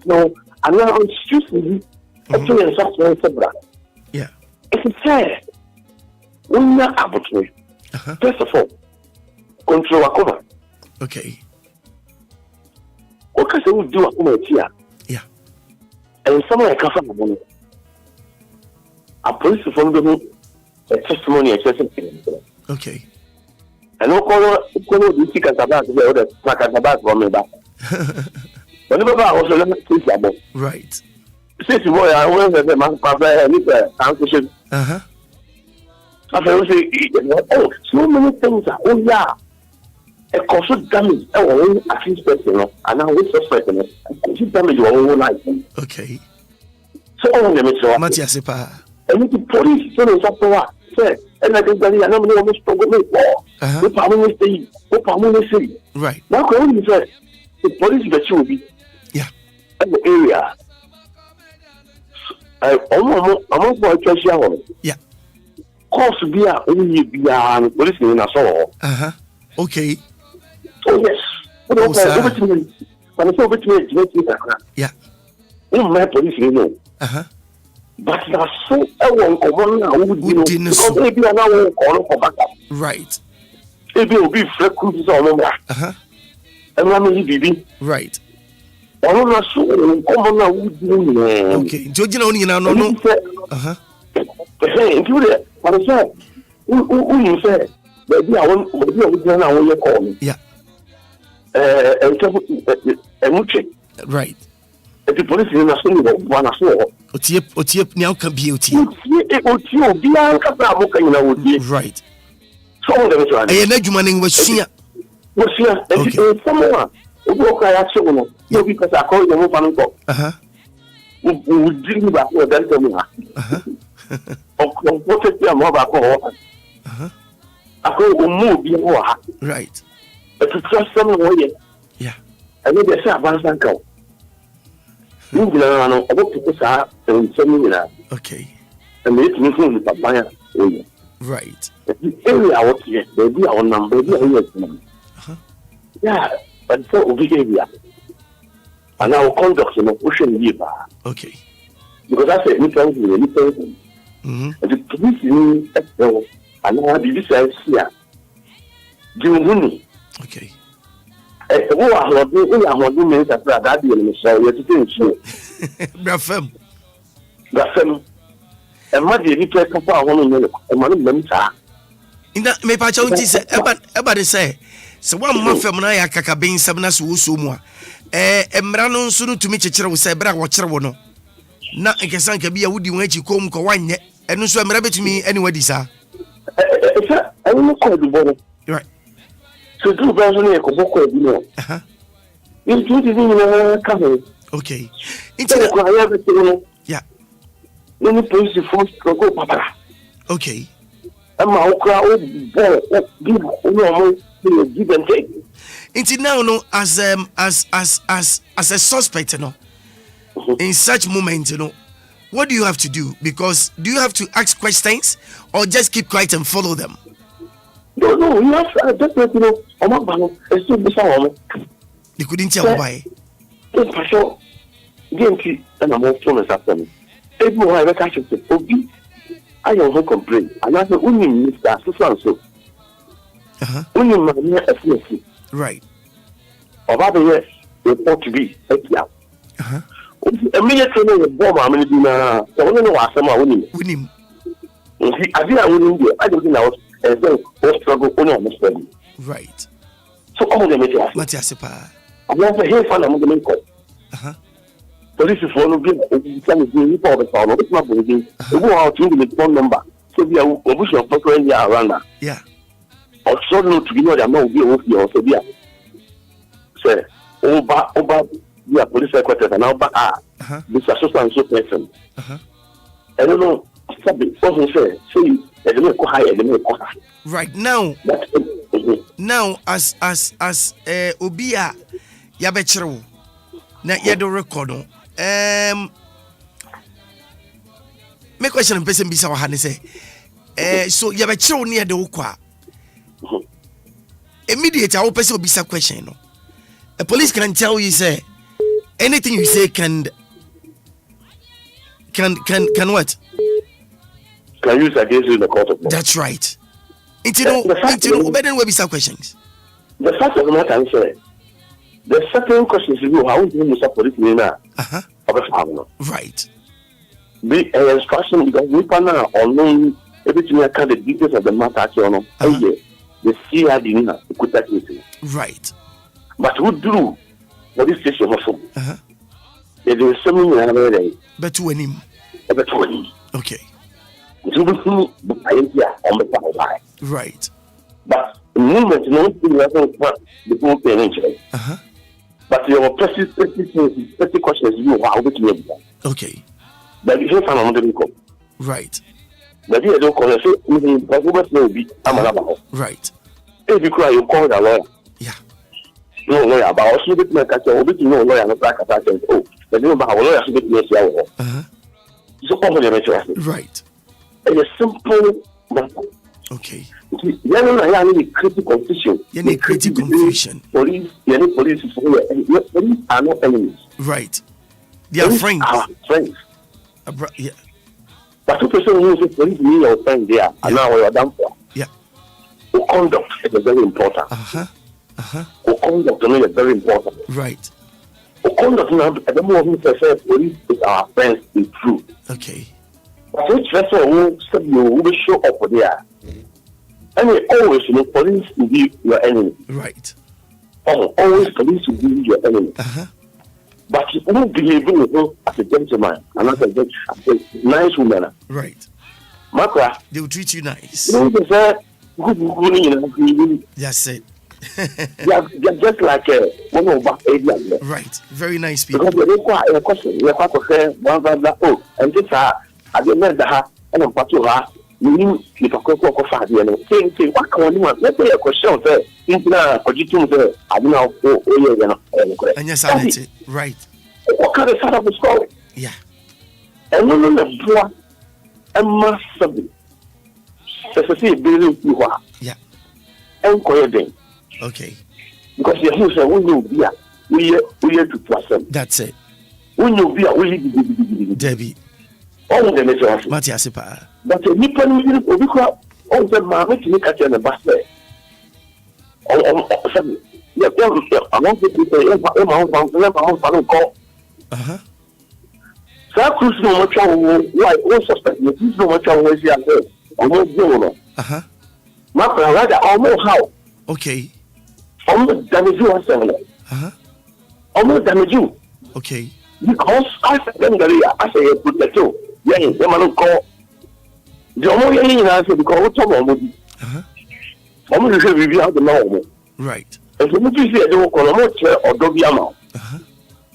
Speaker 18: no, and now excuse me, actually, such a
Speaker 2: yeah.
Speaker 18: It's fair. We're not able to. First of all, control our cover.
Speaker 2: Okay.
Speaker 18: because they would do a woman here.
Speaker 2: Yeah.
Speaker 18: And someone can find a woman. A police from the testimony and
Speaker 2: okay.
Speaker 18: And no color, the tickets about the other packets about from me back. Whenever I was a little about.
Speaker 2: Right.
Speaker 18: Since you were, I was a man, Papa, and it's a after say, oh, so many things are, oh yeah. A cause of damage, oh, I think personal, and now we suspect it. Cause of damage your own life.
Speaker 2: Okay.
Speaker 18: So all of them is
Speaker 2: Matthias Sepa.
Speaker 18: And the police so is up to what? Say, and I think that I know almost struggle with war. The family stay, the family say.
Speaker 2: Right.
Speaker 18: Now, can you say the police that you will be?
Speaker 2: Yeah.
Speaker 18: In the area. I'm going to tell you.
Speaker 2: Yeah.
Speaker 18: Course be a only be a police in a soul.
Speaker 2: Okay.
Speaker 18: Oh yes.
Speaker 2: Oh, sir.
Speaker 18: But it's over to me.
Speaker 2: Yeah.
Speaker 18: My police, you know. But that's so common now. Because maybe an hour call for backup.
Speaker 2: Right.
Speaker 18: Maybe will be frequent on and I'm a baby.
Speaker 2: Right.
Speaker 18: I don't know so common now.
Speaker 2: Okay. George, you know, no.
Speaker 18: Hey, include it. But I said, who you say? Maybe I want to call me.
Speaker 2: Yeah.
Speaker 18: And
Speaker 2: right.
Speaker 18: The police in a single one as well.
Speaker 2: Otiep now can be right.
Speaker 18: So there is one.
Speaker 2: I know was here.
Speaker 18: Was here. And someone who broke I actually know because I call them open up. Who didn't back with them. What is your mother? I call move you.
Speaker 2: Right.
Speaker 18: But to trust someone,
Speaker 2: yeah.
Speaker 18: I need to say advance uncle.
Speaker 2: Okay.
Speaker 18: And it's missing the papaya.
Speaker 2: Right.
Speaker 18: The area out here, maybe our number, yeah, but so behavior. And our conduct, pushing you.
Speaker 2: Okay.
Speaker 18: Because I said, anything. And the police in Excel, and now the say here. Jimmy.
Speaker 2: Okay.
Speaker 18: Who are doing minutes after that? You're to show.
Speaker 2: Brafem.
Speaker 18: And what did you take up our woman? And one
Speaker 2: in that may patch out is everybody say. So one more feminine Kakabin Sabnas Wusumwa. Emrano soon to meet each other with Sabra Watcher. Not a Casan can be a woody when you come Kawane, and no swim rabbit to me anywhere, sir.
Speaker 18: I will call the bottle.
Speaker 2: Right.
Speaker 18: So do Brazzoni a Koboko, you know. It's in coming.
Speaker 2: Okay. Yeah.
Speaker 18: Many police force to go, Papa.
Speaker 2: Okay.
Speaker 18: And Maakora give and take.
Speaker 2: Until now, no, as a suspect, you know, in such moments, you know, what do you have to do? Because do you have to ask questions or just keep quiet and follow them?
Speaker 18: No, you have definitely know. I'm not bad. It's still bizarre.
Speaker 2: They couldn't tell why.
Speaker 18: It's for sure. Game and I'm all full after me. Everyone I catch it. Obi, I don't complain. And I said, only Mr. So. Only my near ethnicity.
Speaker 2: Right.
Speaker 18: About the years, report to be out. A minute to know bomb. I'm going to do now. I want to know what someone winning. I think I wouldn't do. I don't think I was. And so, struggle only on the
Speaker 2: right.
Speaker 18: So, all the materials.
Speaker 2: Matthias,
Speaker 18: I'm not here for them. Police is one of them. It's not the phone. It's not the game. We go out to the phone number. So, we are obviously a photo in the around.
Speaker 2: Yeah.
Speaker 18: Or so not to be know that no be with you also be. Say, Oba, we are police secretary and Oba this assistant so person. I don't know. Something say
Speaker 2: right now, as Obia Yabechero, na yedo record. My question in person bisa wahane say, so Yabechero near the Ukwa. Immediately, I will person bisa question. No, a police can tell you say anything you say can what?
Speaker 18: Can use against you in the court of law.
Speaker 2: That's right. Until better will be some questions.
Speaker 18: The fact of the matter is, The second question is, how do you support it now?
Speaker 2: Right.
Speaker 18: Be an instruction because we can now alone everything I can the details of the matter. The CID to put that meeting.
Speaker 2: Right.
Speaker 18: But who do what is this also? There is something another day.
Speaker 2: But to him. Okay. Right.
Speaker 18: But the movement no the people pay attention. But your specific question is you how to make that.
Speaker 2: Okay.
Speaker 18: But if you find another income.
Speaker 2: Right.
Speaker 18: But you don't call it
Speaker 2: right.
Speaker 18: If you cry, you call the lawyer.
Speaker 2: Yeah.
Speaker 18: No lawyer, but also bit like I said, no lawyer, no black attack. Oh, but you know how lawyers bit yes, so
Speaker 2: right.
Speaker 18: It's a simple matter.
Speaker 2: Okay.
Speaker 18: You need critical confusion.
Speaker 2: You need critical confusion.
Speaker 18: Police are not enemies.
Speaker 2: Right. They are friends.
Speaker 18: Friends.
Speaker 2: Yeah.
Speaker 18: But two person who say police mean your friend there, and now you're done for.
Speaker 2: Yeah.
Speaker 18: The conduct is very important. The conduct is very important.
Speaker 2: Right.
Speaker 18: The conduct now, at the moment, police is our friends, is true.
Speaker 2: Okay.
Speaker 18: But which vessel will show up there? And we always, police will be your enemy.
Speaker 2: Right.
Speaker 18: Always police will be your enemy. But you won't behave as a gentleman and as a nice woman.
Speaker 2: Right.
Speaker 18: Maakora,
Speaker 2: they will treat you nice. That's it.
Speaker 18: They're just like one of our area.
Speaker 2: Right. Very nice people.
Speaker 18: Because they require a question. They require to say, oh, and this are at the end of the and I'm part of her. You need to go for 5 years. Say, what can you want? Let's say a question. Say, I don't know.
Speaker 2: And yes, I it. Right.
Speaker 18: What kind of sort of story?
Speaker 2: Yeah.
Speaker 18: And no, a massive.
Speaker 2: Yeah.
Speaker 18: And quiet.
Speaker 2: Okay.
Speaker 18: Because the house will know beer. We are to person.
Speaker 2: That's it.
Speaker 18: We know beer. We
Speaker 2: Debbie.
Speaker 18: All the messages.
Speaker 2: Matiasipa.
Speaker 18: But the Nippon will be called all the market to make at the basket. I want to say, call. So, cruise no much why all suspect you no much always here. Almost zero. Maakora, rather, almost how?
Speaker 2: Okay.
Speaker 18: Almost damage you are saying. Almost damage you.
Speaker 2: Okay.
Speaker 18: Because I said, I say, put the two. Yeah, the man call. The only answer because what's wrong with you? Almost a review of the normal.
Speaker 2: Right.
Speaker 18: And so, you say, I don't call a motor or doggy amount.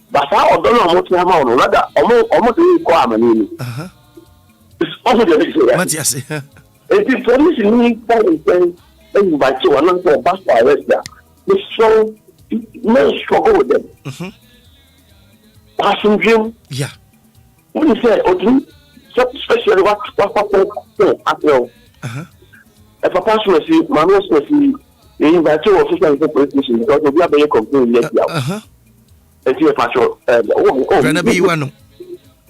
Speaker 18: But I don't know what you have on, rather, almost a requirement. It's also the issue. If the police need to invite you and not bus for arrest there, the strong men struggle with them. Passing dream.
Speaker 2: Yeah.
Speaker 18: When you say, okay, especially what after if a person will see, man will see, they invite you official in the police station because they are very complaining. And see a patrol.
Speaker 2: Ranabi, you want to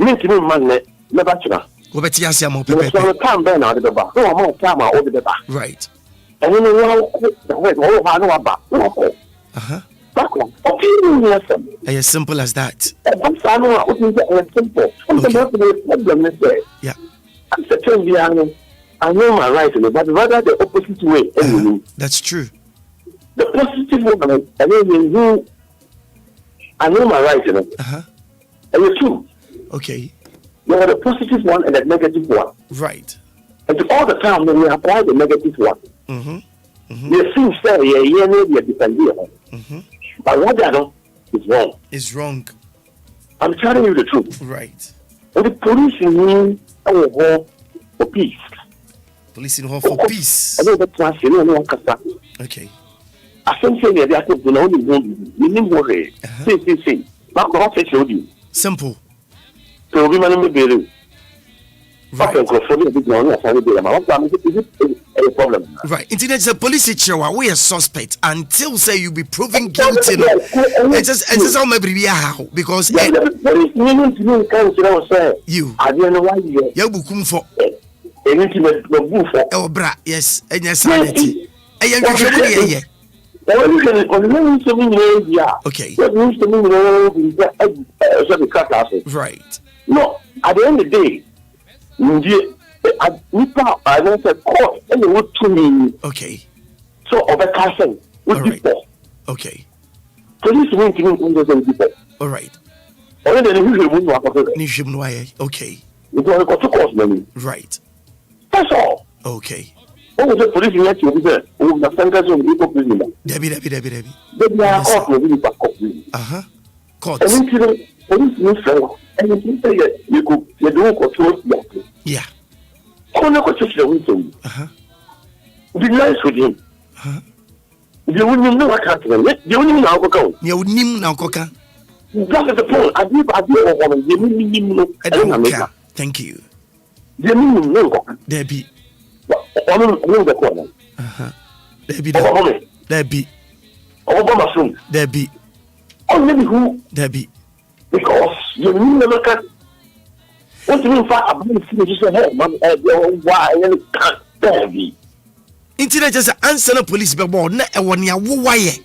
Speaker 18: mean to me, man, never to right. And you know
Speaker 2: how as simple as that.
Speaker 18: Simple.
Speaker 2: Yeah.
Speaker 18: I know my right, but rather the opposite way.
Speaker 2: That's true.
Speaker 18: The positive one, I know my right, and the two.
Speaker 2: Okay.
Speaker 18: You have a positive one and a negative one.
Speaker 2: Right.
Speaker 18: And all the time when we apply the negative one, the things say, yeah, depend. But what they do is wrong.
Speaker 2: It's wrong.
Speaker 18: I'm telling you the truth.
Speaker 2: Right.
Speaker 18: And the police in for peace.
Speaker 2: Police in for peace.
Speaker 18: I know that's why you know
Speaker 2: okay.
Speaker 18: I think say they are to know you need more. See. Maakora face you.
Speaker 2: Simple.
Speaker 18: So we manage to
Speaker 2: right. Right. Internet is a police issue. We are suspect until say you be proven guilty. It's just how maybe how because you. I don't know why you bukum for. Oh bra yes. And yes sanity. Right.
Speaker 18: No, at the end of the day, I said court and they would to me.
Speaker 2: Okay.
Speaker 18: So over casting would be poor.
Speaker 2: Okay.
Speaker 18: Police won't give me people.
Speaker 2: All right.
Speaker 18: Only the
Speaker 2: okay.
Speaker 18: It was got to cost money.
Speaker 2: Right.
Speaker 18: That's all.
Speaker 2: Okay.
Speaker 18: What was the police in that you said? Oh, the centers of people prison.
Speaker 2: Debbie.
Speaker 18: They are court will be back up.
Speaker 2: Court.
Speaker 18: And then police will fail. And you say you could you don't control that.
Speaker 2: Yeah.
Speaker 18: Corner could just the window. Be nice with him. You wouldn't know what happened. You wouldn't know how to go.
Speaker 2: You wouldn't know how to go.
Speaker 18: That is the point. I do.
Speaker 2: Thank you.
Speaker 18: Debbie.
Speaker 2: Debbie.
Speaker 18: Only who?
Speaker 2: Debbie.
Speaker 18: Because you never can. What do you mean? You say, why? Debbie.
Speaker 2: Internet just answer the police, but more. One year, why?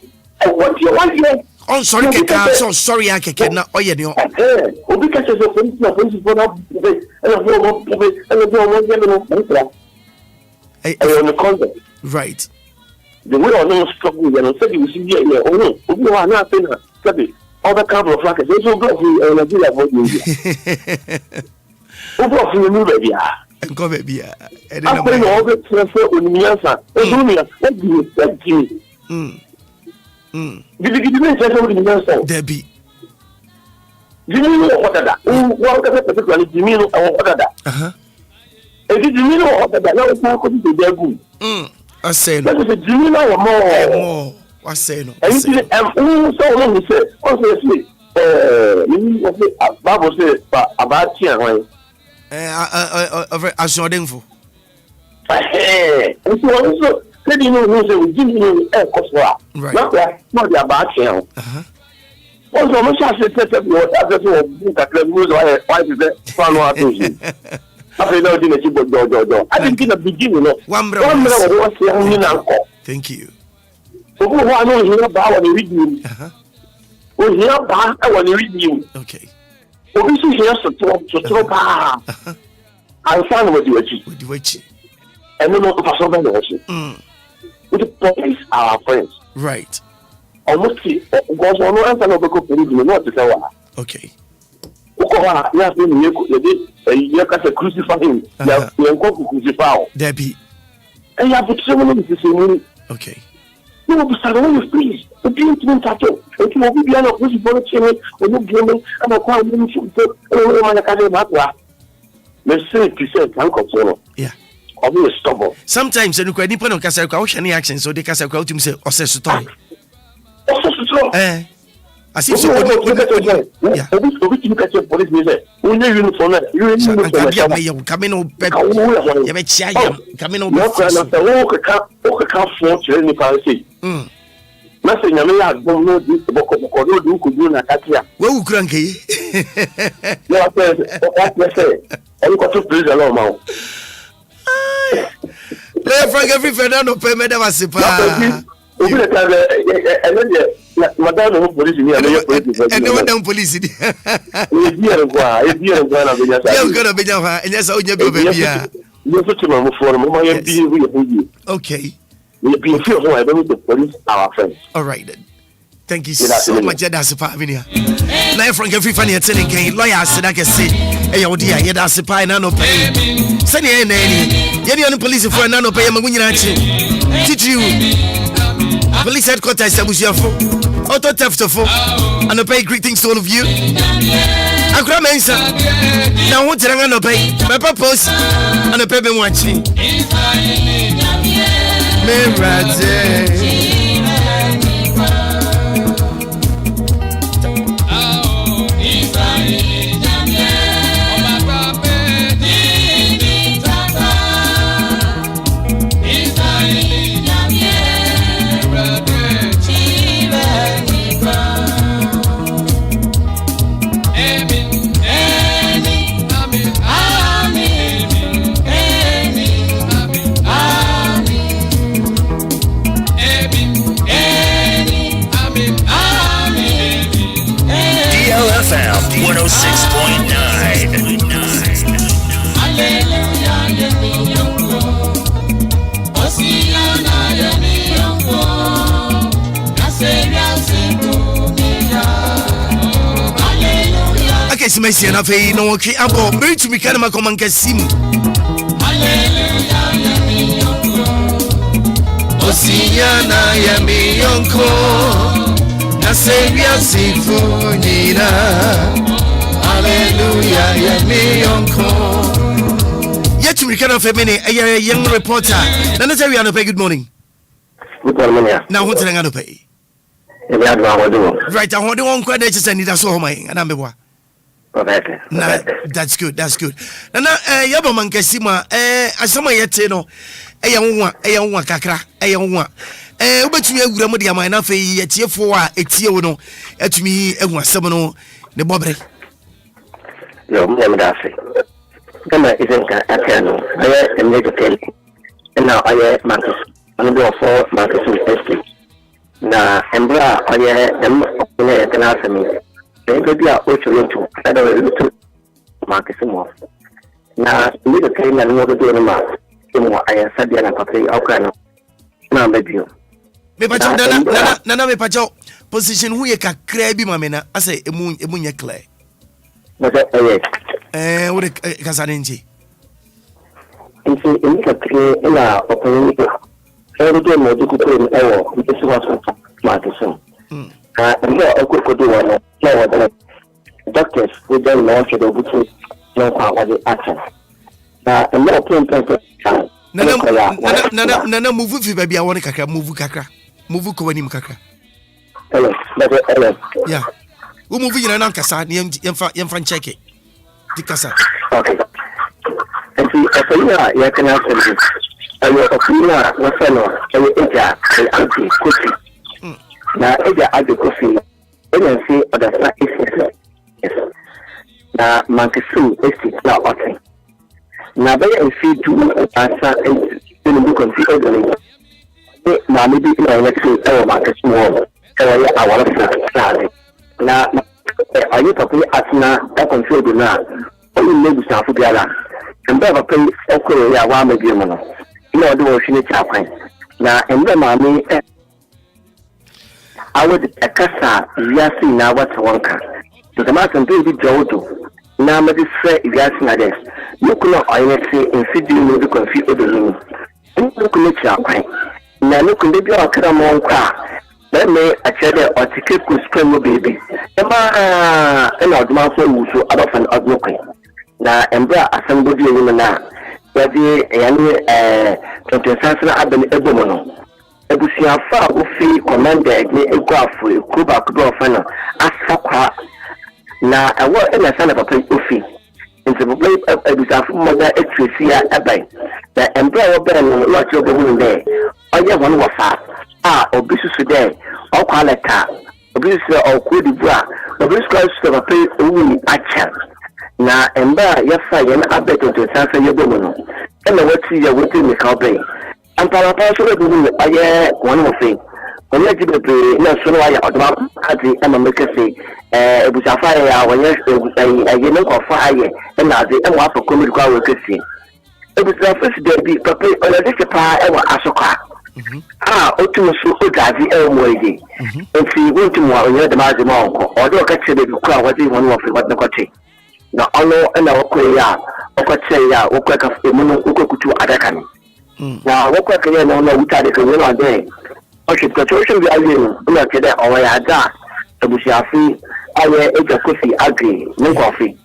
Speaker 18: What you want?
Speaker 2: Oh, sorry, I'm so sorry. I can't. Oh, yeah, no.
Speaker 18: Because there's a police, no police for that, and the content.
Speaker 2: Right.
Speaker 18: The way I know struggle, and said you see here, oh no, you are not saying that. Other couple of rackets, they so go for Nigeria for you. Over for the new baby.
Speaker 2: And go baby.
Speaker 18: I'm going all the transfer on the answer. What do you?
Speaker 2: Debbie.
Speaker 18: You know what that? What particularly Jimmy or what that? If you know what that, now it's not going to be good.
Speaker 2: I say
Speaker 18: no. That is a Jimmy or more.
Speaker 2: I say no.
Speaker 18: And so long he said, also say, Bible says about here, right?
Speaker 2: I saw them for.
Speaker 18: And so also. You know, we give you a cost. Right. Not the about here. Also, I'm sure I said that what I just want why is that follow up to you. I know didn't I didn't get a beginning of one
Speaker 2: thank you.
Speaker 18: So I know here about the reading. We hear about our reading.
Speaker 2: Okay.
Speaker 18: So this is here to talk. I'm fine with you. And no for something else. With the police are our friends.
Speaker 2: Right.
Speaker 18: Almost because one answer no go police no what to say.
Speaker 2: Okay.
Speaker 18: Yes, you can crucify him. You can crucify.
Speaker 2: Debbie.
Speaker 18: And you have to say one to say.
Speaker 2: Okay.
Speaker 18: No, but suddenly please. The people touch it. If you will be an opposition for the chimney, or you gaming, and a crowd in the let's say percent can control.
Speaker 2: Yeah.
Speaker 18: Sometimes
Speaker 2: you can depend on Casacao action, so they Casacao to say, or says to as if so. Yeah.
Speaker 18: Police music. We know uniform.
Speaker 2: You come in, coming over.
Speaker 18: Nothing, I mean, I don't know this book of Kodo could do na Katia.
Speaker 2: Well, cranky.
Speaker 18: No, I say, I got to please alone now.
Speaker 2: Play Frank every Fernando Pemeda was a pa.
Speaker 18: Madame police in here,
Speaker 2: and no one down police. You're gonna be down, and that's all you're baby.
Speaker 18: You're such a mama for my
Speaker 2: okay.
Speaker 18: We have feel who I don't the police our friends.
Speaker 2: All right then. Thank you so much. That's a part of here. Now from every funny telling can lawyer said I can say, hey, oh dear, yeah, that's a pie no pay. Send you any. You're the only police for no pay. I'm going to teach you. Police headquarters was your phone. Auto theft of phone. And I pay great things to all of you. I grab my answer. Now what's I'm going to pay? My purpose and a baby watching.
Speaker 1: DLFM 106.9.
Speaker 2: Okay, so my son, I know what I'm going to be kind of a common cassim. Osiana yami yonko Nasebia sifunira Hallelujah yami yonko. Yet to return of a minute, a young reporter. Nana tell you pay good morning.
Speaker 18: Good morning.
Speaker 2: Now what's the to pay? Right, I want to one credit to send it as all my and I'm a that's good. Nana yaba man kasima asama yete no eya kakra obetumi agura mo dia man na fe yetiefo a etie wo no atumi ehu asem no ne bobre
Speaker 18: yo mo da fe kama izenka akano aya emnego tel na aya marcus anu do for marcus estate na embra aya dem ne kana sami ebe bia ochoronto ada lutu marcus mo na emnego tel na no do no ma mo aya sadia na papai akano na mbebio
Speaker 2: me pacho nana me pacho position hu ye kakra bi mamena ase emu nye clear what kasane nji
Speaker 18: nti emika kre na oponi ero do mo duku ko ewo nti was marketing ndio okokodo wana na wadana doctors we don't know what to do no kwa wadi action na emo plan
Speaker 2: nana move fi baby awon kakra move ko wani kakra yeah we move yina na kasa yemfa check it dikasa
Speaker 18: okay and afina ya kana service ayo afina na fano ayo eja anti kofi na eja ade kofi ena si odasa is na mankesu esti na otin na baye enfi du asa enu bu konfi odani na maybe ina yake ewo mankesu wo ewo ya awara sa na ayi papi asna da control do na only maybe safu biara mbe papi okoro ya wa mabie mo no ina ode wo hwene chakwan na mbe maami awodi ekasa wiase na wata wanka to the matter be jodo na madi fre wiase na des nukuno ayete infidi no do konfi odoni nukuno chakwan na nukuno bi akara mo nkwa let me actually article could scream baby. Emma and Odman for Wusu out of an Odnoke. Now, Embra assembled you na. Yadi Tontasana Aben Ebomono. Ebusia fa ufi commander Egne Eguafu, Kuba Kuba Fana, Asakwa. Na a word in a son of a place ufi. In the place of Ebusafu mother Etrisia Abai. The Embra Ben, what you're doing there. Oh, yeah, one was obisu sude o kwaleta obisu o kodibua obisu kwasu to pay owu acha na emba yafa yen abeto to sansa yebomo no ena wati ya woti ni ka obey ampara pa so be ni aye won mo fe onye ji bebe na so no ya odma ati ema mekese ebusa fa ya wonye aye no ko fa aye ena ade ema afọ komiri kwa wekese ebusa fa si de bi papa ona de pa ewa asokwa otumusu ogazi elmoide nti wontumu onye de mazi monko odo ka chebe ku a wadi won wo fe wadna kwache na ono na wokwe ya okwache ya wokwe ka emunu okokutu adaka ni na wokwe ka ya na wuta de ka wona de o shi ka chosho bi ayen na kede o ya da ebusi afi aye eja kofi agri ni kofi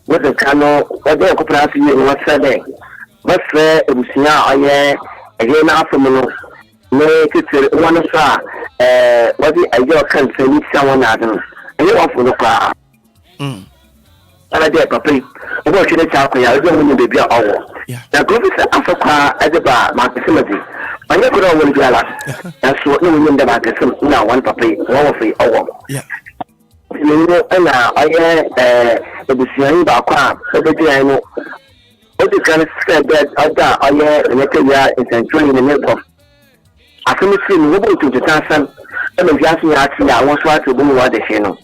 Speaker 18: wode kano wode ko prasi ni wasade basre ebusi ya aye ege na afumuno ne tete wani sa wadi ayo kan sani sawa na dan ayi wa fu kwa ala de papi o shi ne ta ko ya o mun bebi a owo na go bisa afakwa adeba ma kesemadi anya ko ro woni biala na so ne mun da ba kesem na wan papi wo fi owo ne ana aye ebusian ba kwa o be dia no o de kan se bed ada aye ne ke ya intention ne ne afemi si ni wo bo to tasan e me fiase ya ti ya won so ati bo mu wa de she no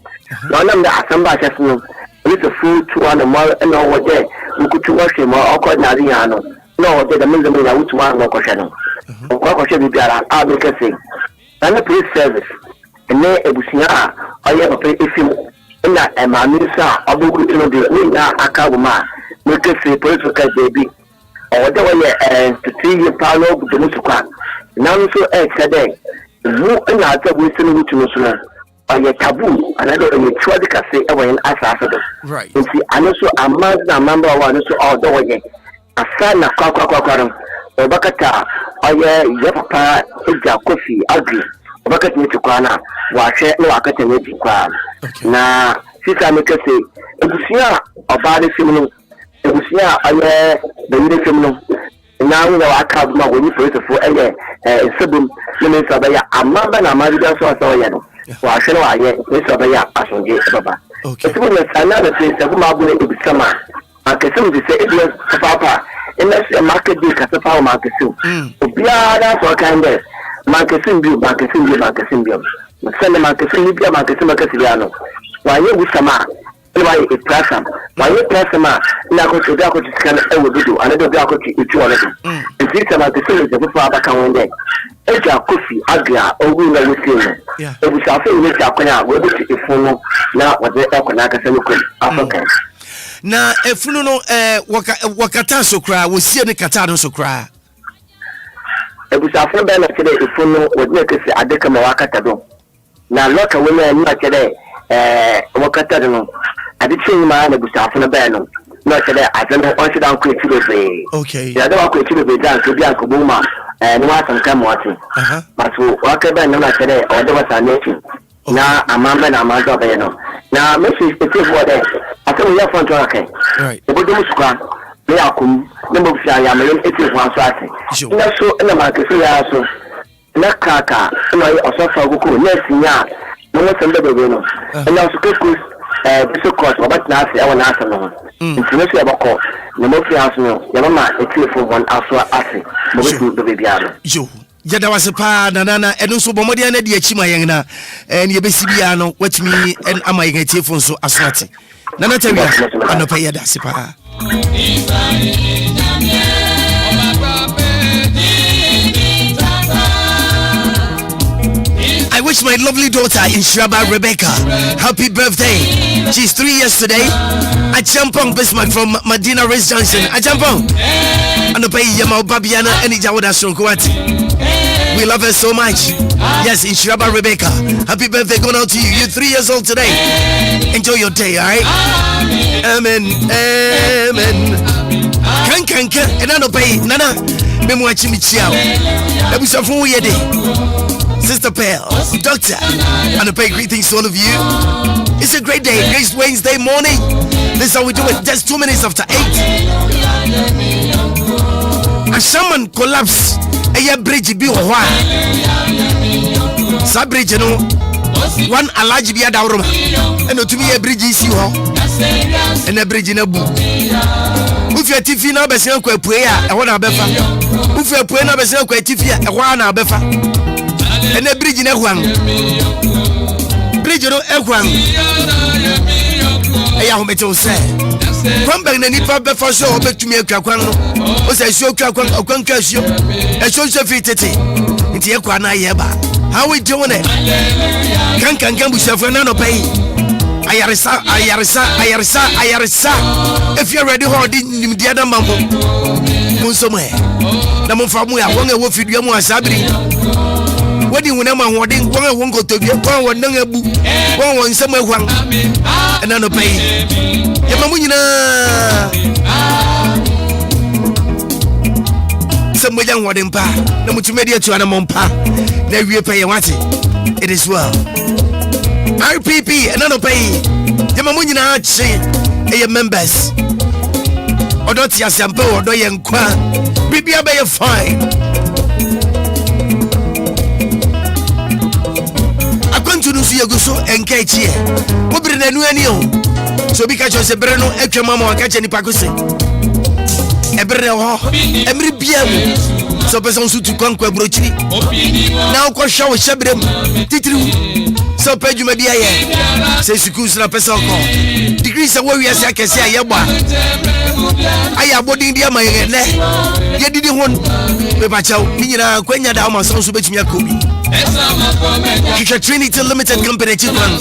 Speaker 18: na nam da asamba chef no it's a full 2 more and over there we could wash him or call Nadiano no the minimum that would want no question or question biara a make say and the police service and ne ebusia oye papa efim na emanisa obugu tino de na akabuma make say police ka baby or the way to see you palo the musukwa now so today who na ta we sinu wutu musuna oye taboo another oye chwadi ka say e wen asasa do
Speaker 2: right
Speaker 18: nti anoso amazna member wa no so all the way asana kwa obakata oye yapa eja kofi agri obakata ni tukwana wa hwe no akata ni tukwa na sisa me kase ebusia obade fimno ebusia oye beyire fimno na wo wa aka ma woni professor eye sebum ne so ya amamba na amadi so ya no wa hwe no aye ne so ya asonje baba sebum na sana na se sebum abu ebisama akasem de se ebiya papa ina market day ka papa market Obia da so kind of market bi send market bi market no wa ye busama wa ye prasam wa ye prasama na ko da ko tikana e wo bidu ana da ko ti wala do nti market de papa ba kan wonde e ja kofi agra ogu na wuti no e bu safe ni ta kwanya wo bi ti funu na wo de e ko na ka semi ko african
Speaker 2: na efunu no wakata so kra wo sie ne kata no so kra
Speaker 18: ebusafo be na kede efunu wo de kese adeka ma wakata do na loka wo na ni kede wakata do no adichi ma na ebusafo no be no na kede adeno on shi dan ko etire
Speaker 2: okay
Speaker 18: ya da ko etire be dan so bi an ko buma ni wa san kan mo ati maso wakaba na kede o de wasa na echi na amamba na amando be no na message specific for there akan ya fon to akai
Speaker 2: right
Speaker 18: e bodo musukwa me akum ne mo fia ya me eti fo aso ase na so na ma ke so ya so na kaka na yi osofa gugu na sinya no mo sembe be no na so keku biso court obat na ase e wona ase no ntino so ya bako ne mo fia aso no ya ma eti fo won aso ase mo be be biaro
Speaker 2: yo yada wase pa na eno so bomode na de akima yen na en ye besi bia no watimi en ama yen atiefo so aswate nana tawia anopa yada se pa I wish my lovely daughter Inshaba Rebecca happy birthday. She's 3 years today. I jump on Bismarck from Medina Race Junction. I jump on. Anopa yama babiana eni jawoda shonkwati. We love her so much. Yes, Inshaba Rebecca. Happy birthday going out to you. You're 3 years old today. Enjoy your day, alright? Amen. Amen. Kan. And I don't pay. Nana. Memu achimichiao. Ebusafu yede. Sister Pearl, Doctor, and I pay greetings to all of you. It's a great day. Great Wednesday morning. This is how we do it. Just 2 minutes after 8. A shaman collapse. A bridge be a Sub bridge, you know. One a large be a down. And to me, a bridge is you. And a bridge in a book. If you're Tiffy now, be saying, I want a befa. If you're playing up, be saying, Tiffy, I want a befa. And a bridge in a one. Bridge in a one. I am better say. Come back and nip up before show back to me a crackwan. Was I show crackwan or concussion? A social fitty. It's a quana yeba. How we doing it? Can we suffer none of pay? Ayarisa. If you're ready, holding the other mambo. Musome. Namu famu ya wonga wo fidu mu asabri. Wodi wona ma hodin wonga wongo tobie won won nan abu won won nsam ahwan. Ena no pay. Yema mu nyina. Samoja hodin pa. Na mutumedi atu ana mompa. Na wie pay wati. It is well. RPP ena no pay. Yema mu nyina achi. Eye members. Odo ti asempe odo ye nkwa. Bibia be fine. Akwantu no so yeguso enkaechie. Obire nanu ani o. So bi ka chose bere no atwa mama waka che nipa kose. Ebere ho. Emri bia mu. So person su to kwankwa brochiri na ko hwa wo hyebrem titiri so page ma bia ye say schools na person ko degree say wo wiase akese aye gba aya bodin dia ma ye ne ye didi hon me ba chaw ni nyina kwanya da ma so betumi akobi Kisha Trinity Limited Company Chitwan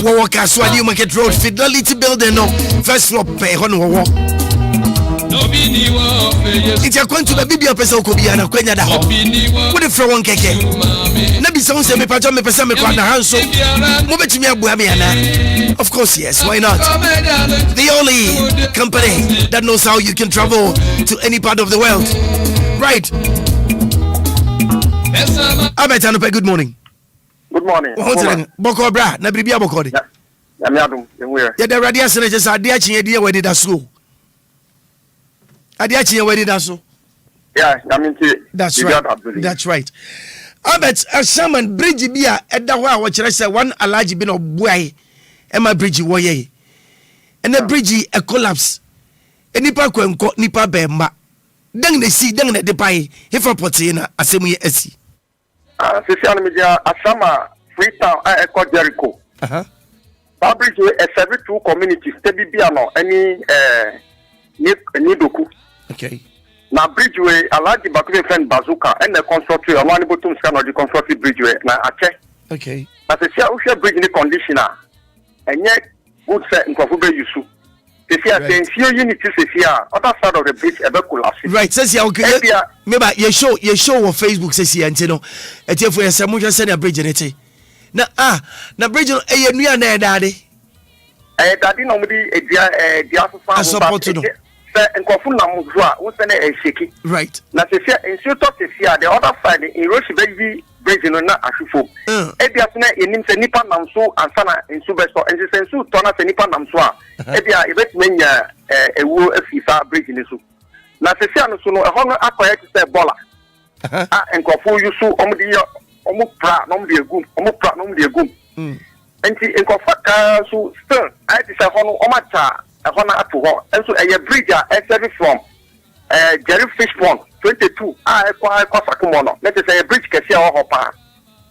Speaker 2: wo kaso adi market road Fidelity Building no first floor pay hono wo it's a going to the Bibia person could be an Aquenya da home. What if one keke? Nabi sound say me pacha me pesa me kwa na hanso. Mo betimi abuamiana. Of course yes, why not? The only company that knows how you can travel to any part of the world. Right. Abetanope, good morning.
Speaker 19: Good morning.
Speaker 2: Boko bra, na bibia boko de.
Speaker 19: Ya me adum, enwe.
Speaker 2: Ya de radio sene je sa de achi de we da so. Adiachi ya wedi da so.
Speaker 19: Yeah, I mean
Speaker 2: that's right. That's right. Abet a shaman bridge bia eda ho a wo kire say one alaji bi no boai e ma bridge wo ye. And the bridge a collapse. Enipa kwenko nipa be ma. Dang na si dang na de pai he for poti na asemu ye asi.
Speaker 19: Social media asama Freetown e Jericho. That bridge is service to communities te bia no any ni doku.
Speaker 2: Okay.
Speaker 19: Na bridge way alaji bakube friend bazooka and the constructor one bottom scan of the constructed bridge way na ache.
Speaker 2: Okay.
Speaker 19: But the share bridge in the conditioner and yet good set in Kofuba Yusu. The fear unit is here other side of the bridge ever collapse.
Speaker 2: Right, says ya okay. Maybe you show on Facebook says here and you know et if we are some send a bridge in it. Na bridge no e nua na daddy.
Speaker 19: Daddy normally dia
Speaker 2: support no.
Speaker 19: Nkofu na muzwa won say sheki
Speaker 2: right
Speaker 19: na se instructor se the other side in Roshi baby bridge no na afifo e bia so na enim se nipa nam so ansa na nsu be so ense se nsu to na se nipa nam so a e bia e betmenya ewu afifa bridge ni so na se sia no so no e ho no akoye ti se bola nkofu yusu omu pra no mde egum enti nkofa ka so still I ti se ho no omacha Hona Apuho, and so a bridge service from Jerry Fish Pond 22. I Sakumono. Let us say a bridge can see our hopper.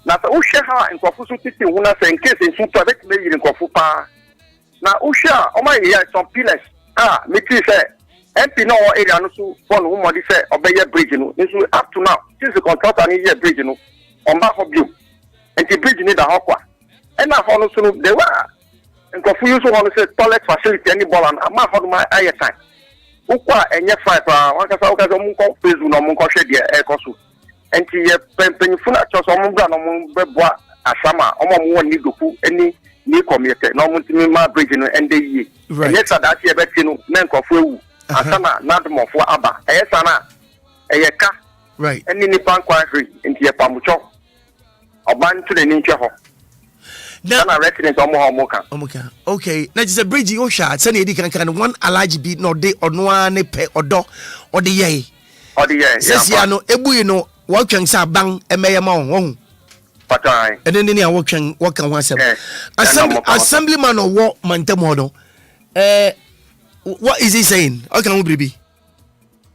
Speaker 19: Now, Usha and Kofusu City, Wuna say in case in Super maybe in Kofupa. Now, Usha, oh my, some pillars. Miki say, MP no area no so one woman say obey a bridge no. So up to now, since the contract and a bridge no, on back of you. And the bridge need a hopper. And I follow soon, they were. And confuse one say toilet facility any ball and ma for my air time. Ukwa enye 5 one kasa okazo mun ko Facebook no mun ko hwe de e ko so. Enti ye penpenfu na cho so mun bra no mun beboa asama omo mun woni doku eni ni community no mun timi ma bridge no ende yi. Enye sadati e beti no na nkofo ewu. Asama na admofo aba. Eye sana eye ka.
Speaker 2: Right.
Speaker 19: Eni ni pan kwa free enti ye pamucho. Oban to the ninche ho.
Speaker 2: Now,
Speaker 19: Omuka.
Speaker 2: Okay. Now just a bridge you shot. Send you can one alaji beat no day or no one pay or do or the yay.
Speaker 19: Or the yay.
Speaker 2: Says ya no ebu you know what can sa bang and may among.
Speaker 19: But I
Speaker 2: and then I work on myself. Assemblyman or what mantemodo. What is he saying? How can we be?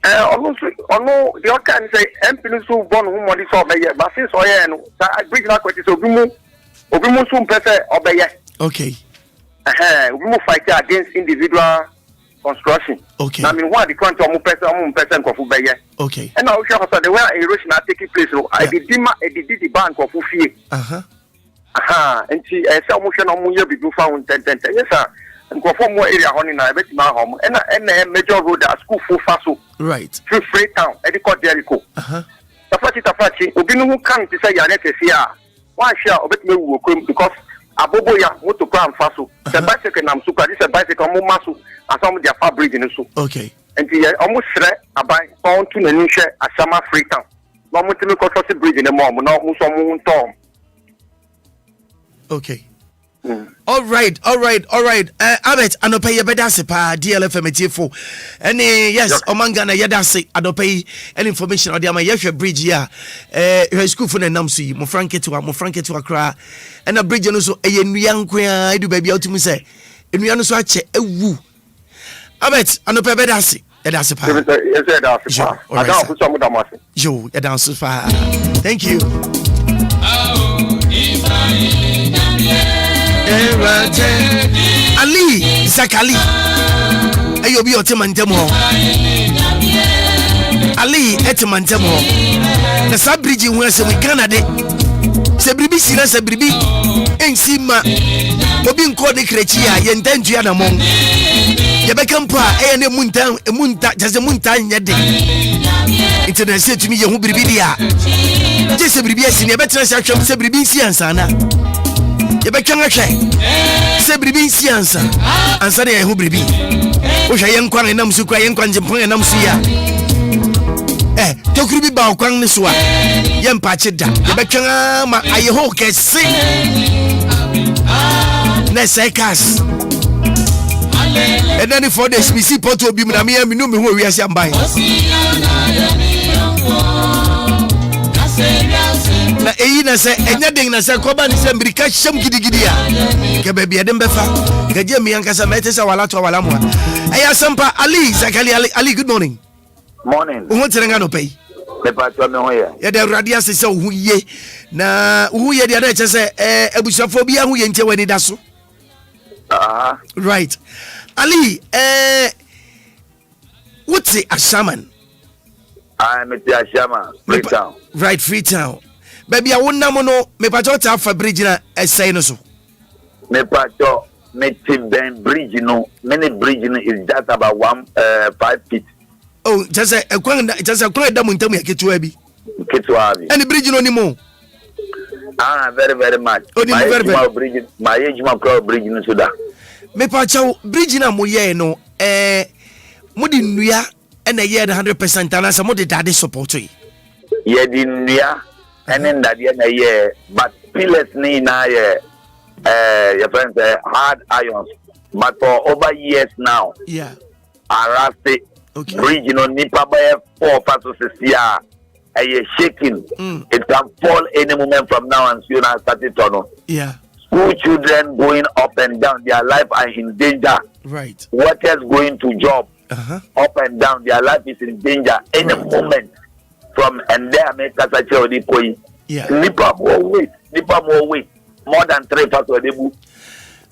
Speaker 19: Almost no, the can say Empinu born whom what is all by but since I bring that question so Obimusum pese obeye.
Speaker 2: Okay.
Speaker 19: We fight against individual construction.
Speaker 2: Okay.
Speaker 19: I mean, what the country pese nkofu beye.
Speaker 2: Okay.
Speaker 19: And now sure the way erosion are taking place, I did the bank of fee. And see a motion on muye be found 10. Yes, sir. And go for more area on I bet my home and a major road at school for Faso.
Speaker 2: Right.
Speaker 19: Through Freetown, Edicot Jericho. Tafachi, Obinu come to say Yanete here. One share of it may work because Aboboya motor car faso. The bicycle nam suka this a bicycle mumasu and some of their fabric in the soup.
Speaker 2: Okay.
Speaker 19: And the almost about on to the share a summer Freetown. No multi constructed bridge in the mom, no musomun tom.
Speaker 2: Okay. All right. Abet anope yebedase pa DLFM etifo. Any yes, omanga na yedase adope any information odi ama yehwe bridge ya. Her school for nam so yi mo franke to Accra. And a bridge no so eye nua nkoa edu ba bia otumi se. Enua no so ache ewu. Abet anope yebedase. that's a
Speaker 18: Yes, that's a I don't put some of them.
Speaker 2: Yo, that's a thank you. Ali Zakali. Ayo bi otemantemo. Ali etemantemo. Na sabriji hu asem Canada. Sebribi sina sebribi ensima obi nko de krechi a ye ntantua na mon. Ye bekampo a eye ne munta jaze munta nyede. Internet say to me ye hu bribi dia. Je sebribi asini ye betra se atwam sebribi si ansana. Ye betwan ahwe. Sebribi si ansa. Ansa ne ye hu bribi. Wo hwa ye nkwan enam su kwa ye nkwan jempon enam su ya. Tokuru bi ba okwan ne so a ye mpache da ye betwan ma aye ho kese na sekas and then for this we see poto bi na me no me ho wiase amban na eyi na se enya den na se koba ni se mbirika hyam gidigidi a ke ba bia dem befa gaje me yankasa mete se wala to wala mo aya sampa Ali Zakali Ali good morning.
Speaker 20: Morning.
Speaker 2: Who terenga no pay?
Speaker 20: Pepa to me hoya.
Speaker 2: Ya de radia se se hu ye. Na hu ye de na che se ebusafo bia hu ye nche wani da so. Right. Ali, what's a shaman?
Speaker 20: I'm a shaman. Freetown.
Speaker 2: Right, Freetown. Baby, I won't know me pato for bridge na say no so.
Speaker 20: Me pato me ben bridge no. Many bridge is just about 5 feet.
Speaker 2: Oh, just a quang damuntamu ketuabi.
Speaker 20: Ketuabi.
Speaker 2: And the bridge no anymore.
Speaker 20: Very, very much.
Speaker 2: Oh, very
Speaker 20: bridge. My age, my bridge in Sudan.
Speaker 2: Me pacho bridge na moye no. Mudi nuya and a year 100% and as a modi daddy support you.
Speaker 20: Yeah, the nuya and then that year, but pillars ni na your friends hard irons. But for over years now,
Speaker 2: yeah,
Speaker 20: Araste.
Speaker 2: Okay.
Speaker 20: Bridge no nipa by 4 passes here. Shaking. It can fall any moment from now and soon as started to.
Speaker 2: Yeah.
Speaker 20: School children going up and down, their life are in danger.
Speaker 2: Right.
Speaker 20: Workers going to job up and down, their life is in danger any moment from and there make us a child.
Speaker 2: Yeah.
Speaker 20: Nipa more weight, more than 3 passes.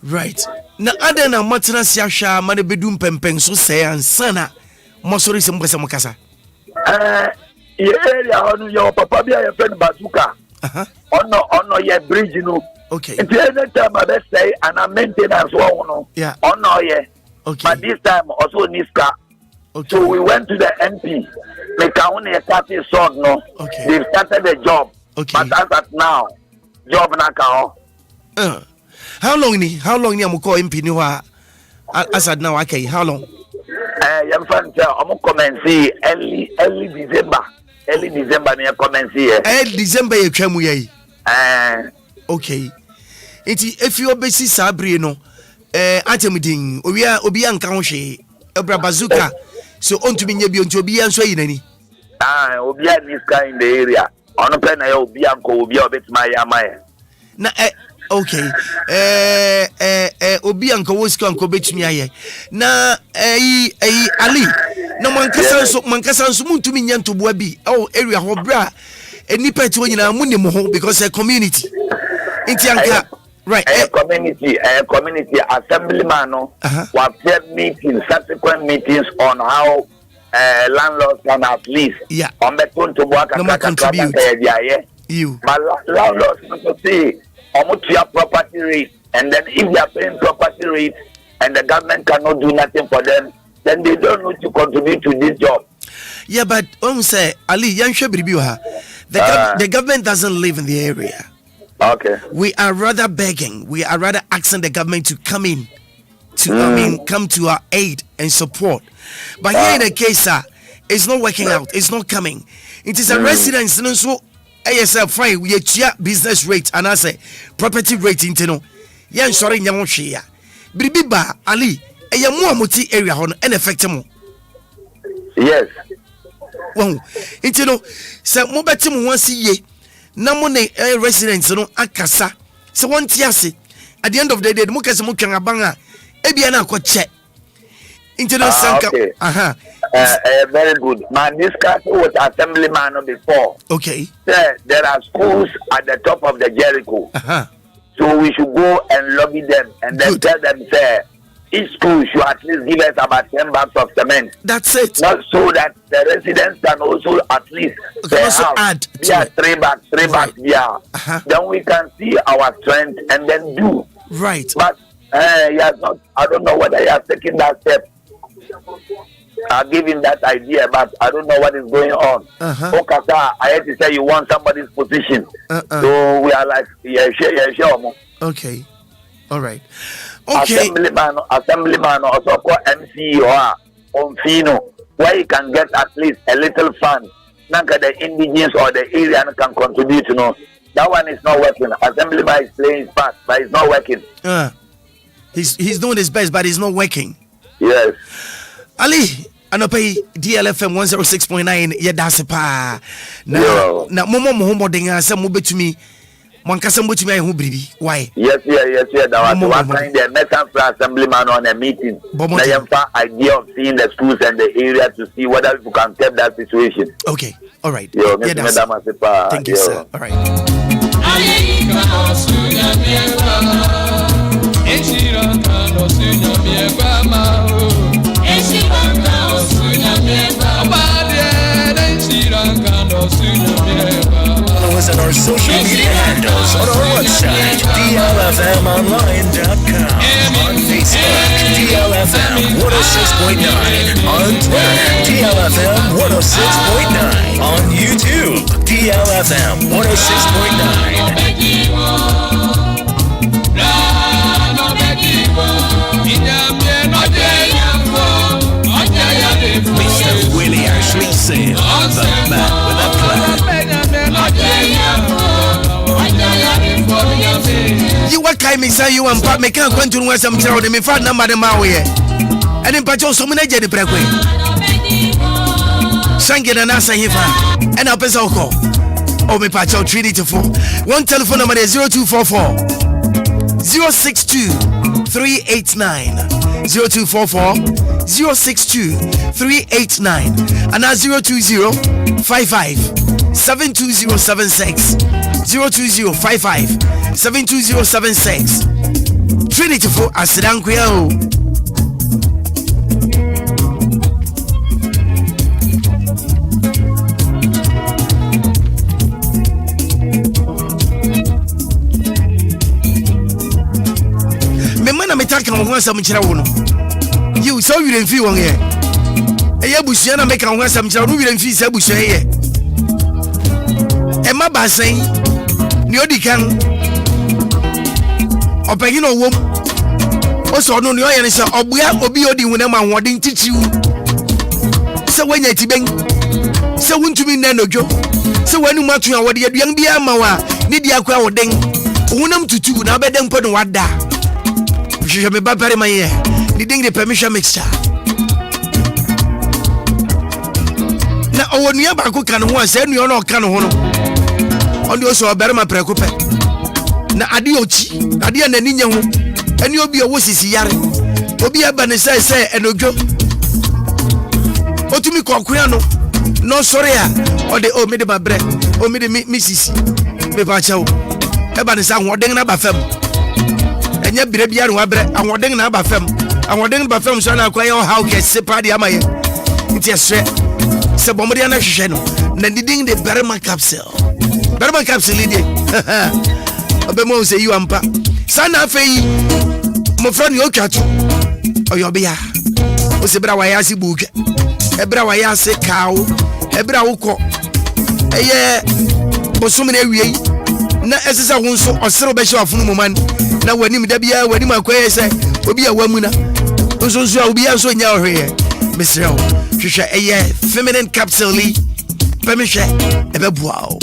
Speaker 2: Right. Na ada na matena siasha mane bedum pempeng so say ansana. Mosori se mbese mukasa.
Speaker 20: Yeah, your papa be your friend Bazooka. Ono ye bridge no.
Speaker 2: Okay.
Speaker 20: If any time I say and a maintenance one no.
Speaker 2: Yeah.
Speaker 20: Ono ye.
Speaker 2: Okay.
Speaker 20: But this time also Niska.
Speaker 2: Okay.
Speaker 20: So we went to the MP. Make only a party sword no.
Speaker 2: Okay.
Speaker 20: They started the job.
Speaker 2: Okay.
Speaker 20: But as at now, job na ka.
Speaker 2: How long ni amuko MP ni wa as at now okay, how long?
Speaker 20: Young friend, I'm commencing early December. Early December, near commencing.
Speaker 2: December, you came with okay. If you obey Sabri, no, Atemiding, Obia and Counchy, Obra Bazooka, so on to be near to be and sway in any.
Speaker 20: Obia this guy in the area. On a pen, Obia and Obia, bit my Yamaya.
Speaker 2: Okay. Obi anko wosko anko betumi aye. Na Ali. Na mankasa nso muntumi nya ntoboa bi. Oh area ho bra. Enipa ti wonyina mu ne mo ho because a community. Inti anka right.
Speaker 20: Community assemblyman no. Was had meetings, subsequent meetings on how landlords can at least on the to contribute. You. But landlords must say your property rate, and then if they are paying property rate and the government cannot do nothing for them, then they don't need to contribute to this job.
Speaker 2: Yeah, but say Ali, the government doesn't live in the area.
Speaker 20: Okay.
Speaker 2: We are rather begging. We are rather asking the government to come in, to come to our aid and support. But here in the case, it's not working out. It's not coming. It is a residence, and so. ASL fine we business rate and I say property rate intino yan sorry nyamo hwea bribiba Ali mu amoti area ho no en effect mo
Speaker 20: yes
Speaker 2: won intino se mo beti mo wansi ye na mo ne residents no akasa se won ti ase at the end of the day mo kase mo twan aban a ebia na akọ che intino sanka
Speaker 20: very good. Man, discussed with assemblyman before.
Speaker 2: Okay.
Speaker 20: There are schools at the top of the Jericho. So we should go and lobby them and then tell them, say, each school should at least give us about 10 bags of cement.
Speaker 2: That's it.
Speaker 20: Not so that the residents can also at least
Speaker 2: add.
Speaker 20: Yeah, 3 bags. Yeah. Then we can see our strength and then do.
Speaker 2: Right.
Speaker 20: But he has not. I don't know whether he has taken that step. I give him that idea, but I don't know what is going on. Okasa, I had to say you want somebody's position. So we are like, sure.
Speaker 2: Okay. All right. Okay.
Speaker 20: Assemblyman also called MC or Onfino, where you can get at least a little fund. Nanka the indigenous or the area can contribute, That one is not working. Assemblyman is playing his part, but it's not working.
Speaker 2: He's doing his best, but it's not working.
Speaker 20: Yes.
Speaker 2: Ali, Anope DLFM 106.9 yedase pa. Na momo mo denga se mo betumi. Monkasa mo betumi ahu bribi. Why?
Speaker 20: Yes. That was one time the Metan Assemblyman on a meeting. They have an idea of seeing the schools and the area to see whether we can keep that situation.
Speaker 2: Okay. All right.
Speaker 20: Thank
Speaker 2: you, sir. All right.
Speaker 1: Follow us on our social media handles on our website, DLFMonline.com, on Facebook, DLFM 106.9, on Twitter, DLFM 106.9, on YouTube, DLFM 106.9. Mr. Willy Ashley Sale, the man with a plan.
Speaker 2: You what kind of say you and Pat make can't continue with some child and me find number the Maui. And in Pacho so many Jenny Breakway. Shankin and Asa Hiva and up as Oko. Oh, me Pacho 384. One telephone number is 0244 062 389 0244 062 389 and now 020 55 72076 020 55 72076 Trinity for Asidanquio. Me talking on some children. You saw you didn't feel on here. A yabusiana make on some children who didn't feel Sabusia here. Emma Bassay, Neodican, or Pagino Wom. Also, no, you are so Obia Obiodi when I'm wanting to teach you. So when you're Tibeng, so won't you mean Nanojo? So when you match what the young Biamawa, Nidia Kwa Deng, Unam to two, now bed them put what da. Je me bats par ma ear. Needing the permission mixture. Na o nua ba ko kan ho ase nua no kan ho no. Ondi o so berma prekope. Na ade ochi, ade na ni nya ho. Ani obi o sisi yare. Obi aba ne se enodwo. Otumi kokua no. No sorry a. O de o me de babre. O me de mi sisi. Me ba cha o. Eba ne sa ho den na ba fam. Enya bire bia no abre ahoden na aba fam ahoden ba fam so na akwa ye how ke sepa de amaye nti esre se bomode na hwehwe no na diding de berma capsule de obemo se you ampa sana afei mo fra ni otwato oyobia o se bra wa ya se buke e bra wa ya se kawo e bra wo ko eye bosum na awie na esesa ho nso osere be hye afunu moman na wanim da bia wanim akoye se obi a wamuna nso obi a so nya ohwe mesrel hwehwe eye feminine capsule permission ebe buao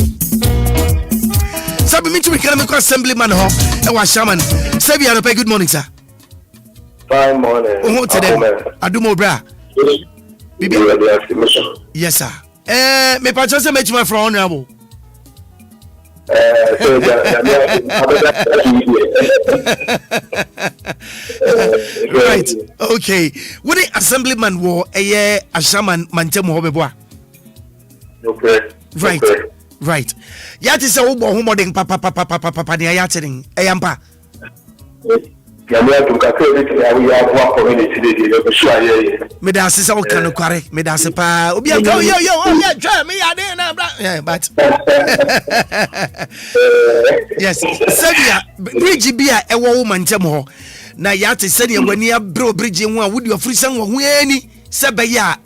Speaker 2: sabi mi tumi kana me ko assemblyman ho e wa shaman sabi ya no pay good morning sir.
Speaker 18: Fine morning.
Speaker 2: Oh today adumo bra bibi yes sir me pa chose me tuma from honorable Right. Okay. When the assemblyman war a year a shaman mantemo hobeboa.
Speaker 18: Okay.
Speaker 2: Right. Right. Yat is a homo ding papa near yatting. Ayampa. Medas is all kind of quarry. Medas pa. Obia go yo. Oh yeah, try me. I didn't. Yeah, but yes. Sevia bridge bia e wo mantemo. Na yate said you when you bro bridge one would your free son when any Sabaya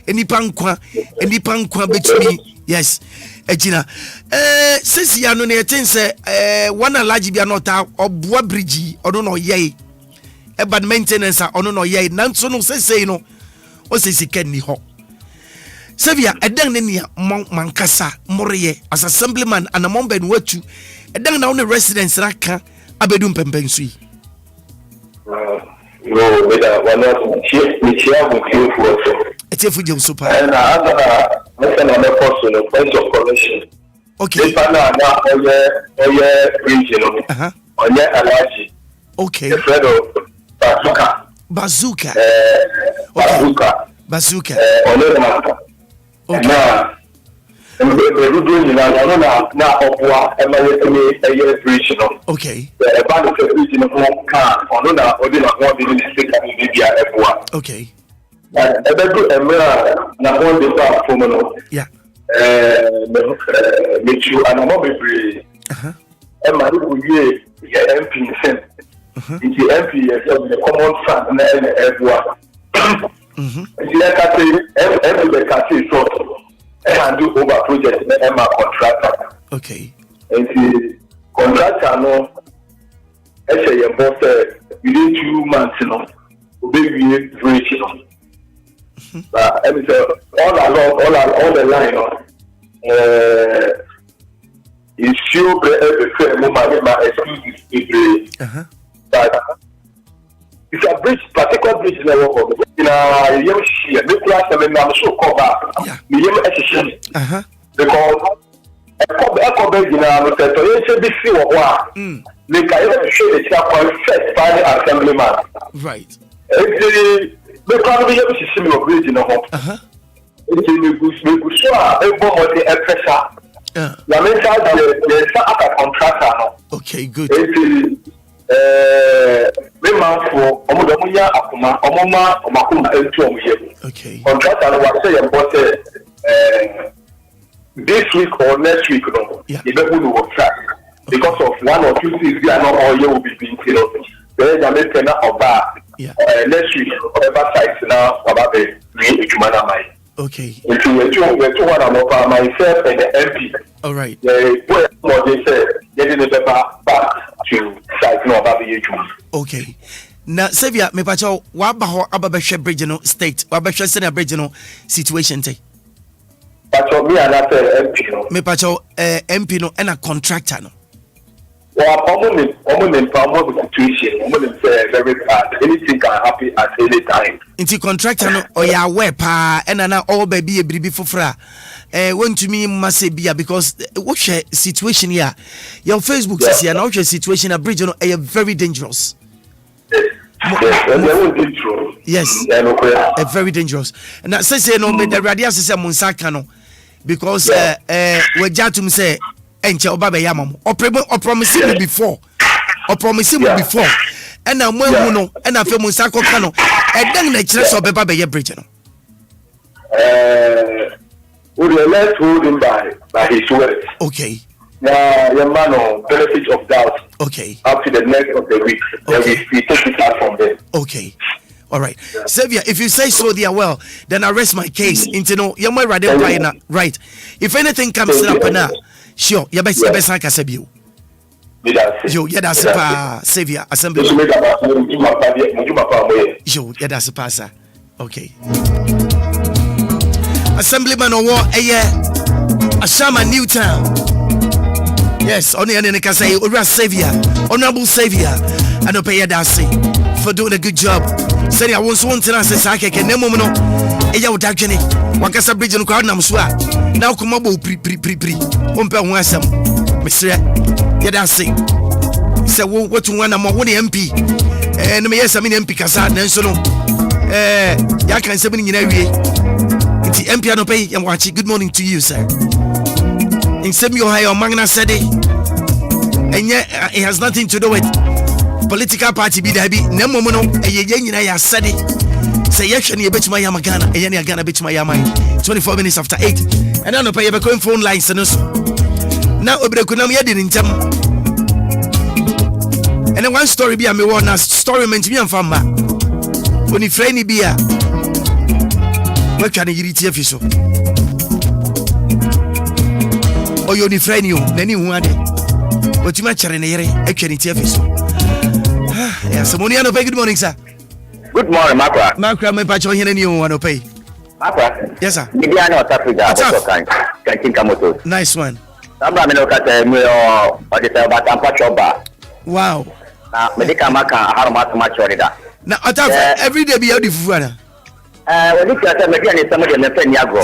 Speaker 2: any pankwa between yes. Ejina since ya no na tin say one large bia not obwa bridge or no ye e bad maintenance or no ye nanso no say no o say siken ni ho Sevia edan ne nia mankasa moreye as assemblyman and among ben watu edan na on residents raka abedum pempensui
Speaker 18: no whether one of me chia go kill for
Speaker 2: Etefu je super.
Speaker 18: And another person, a point of correction.
Speaker 2: Okay.
Speaker 18: Regional. On your allergy.
Speaker 2: Okay.
Speaker 18: The friend of
Speaker 2: Bazooka. Bazooka.
Speaker 18: On the matter. Okay. Now, regional.
Speaker 2: Okay. Okay.
Speaker 18: Yeah. You and I'm MP. MP the common fund and everyone. And do over project contractor.
Speaker 2: Okay.
Speaker 18: And the contractor no within 2 months, baby regional. All the line is still but it's a bridge, particular bridge level in a young shear, nuclear I'm so cover because assemblyman.
Speaker 2: Right.
Speaker 18: The economy is similar bridge in the home. It's a pressure. Contractor.
Speaker 2: Okay, good. Okay.
Speaker 18: Contractor this week or next week, you don't will track because of 1 or 2 things we are not all you will be being killed. Then I make of that. Next week, whatever sites now about the mind.
Speaker 2: Okay.
Speaker 18: Myself and the MP.
Speaker 2: All right.
Speaker 18: They say getting the paper back to site no about the
Speaker 2: okay. Now, Sevia, me pacho wabaho ababeshe regional state, wabeshe senior regional situation te.
Speaker 18: Pacho me and that MP no.
Speaker 2: Me pacho MP no and a contractor no.
Speaker 18: Well, common situation, very bad. Anything can happen at any time.
Speaker 2: Into contractor no or ya aware pa and na all baby a bribi fofra. Want to me must be because what's your situation here? Your Facebook says here now your situation a bridge no very dangerous. Yes, very dangerous. And that says no me the radio says Monsaka no because we jatum say enche obabe yamam or promising me before and now when no and I feel Monsaka kano and then the church of Baba bridge no.
Speaker 18: Let's hold him by his words.
Speaker 2: Okay.
Speaker 18: Now, your man on benefit of doubt.
Speaker 2: Okay.
Speaker 18: Up to the next of the week. Okay. We take it out from there.
Speaker 2: Okay. All right. Yeah. Xavier, if you say so, dear, well, then I rest my case. Into no, you're my right. If anything comes up now, sure, you're best you. Yo, yeah, that's a Xavier Assembly. Yo, yeah, that's a passer. Okay. Assemblyman or war a year, a shaman Newtown. Yes, only an can say, Savior, Honorable Savior, and a pay that say for doing a good job. Say, I was one to answer Sake and Nemono, a yaw Dagini, Wakasa Bridge and Crowd Namswa. Now come up, pre, Umpa Wassam, Mr. Yadasi. Say what one am one MP. And me yes I mean MP kasa na nso no. Ya kan se me nyina wie. Nti MP no pay yam wachi. Good morning to you, sir. In same you high on Magna said it. And yet it has nothing to do with political party be there be no mono e ye nyina ya said it. Say action ye bet my yamagana e ye na Ghana bet my yamai 24 minutes after 8 and then no pay be going phone lines no so now obrekunam ye din ntem and then one story be am one story meant me am famba oni freni be a we kan yiri tie fi so oyo ni freni o nani hu ade otima chere ne yere atwa ni tie fi so yes morning no pay. Good morning, sir.
Speaker 20: Good morning, Maakora.
Speaker 2: Maakora, my patch on here and you want to pay.
Speaker 20: Maakora.
Speaker 2: Yes, sir.
Speaker 20: Media no Africa. Nice
Speaker 2: one.
Speaker 20: Samba me no kata me o de ta ba tampa choba.
Speaker 2: Wow.
Speaker 20: Na me de ka maka harma tuma chorida.
Speaker 2: Na ataf every day be how the fufu na.
Speaker 20: When you kata me dia ne samo de me pen yago.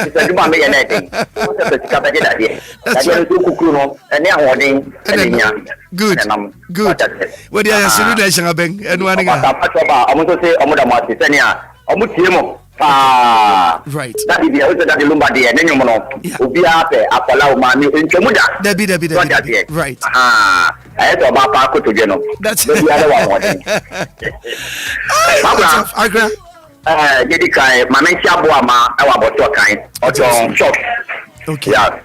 Speaker 20: It's duma me ye na tin. O se ka ba de da dia. Da dia so kukuru no ene ahoden ene nya.
Speaker 2: Good. Good. What do you say to the bank? And one again. Right.
Speaker 20: That is the that the lumba there. Then you know, Obia pe akola umami enchomuda.
Speaker 2: Debi. Right.
Speaker 20: I had to ba ko to geno.
Speaker 2: That's
Speaker 20: the other one.
Speaker 2: Accra.
Speaker 20: Dedi kai mamentia boama e wa boto kan. Ojo shop.
Speaker 2: Okay.
Speaker 20: Yeah.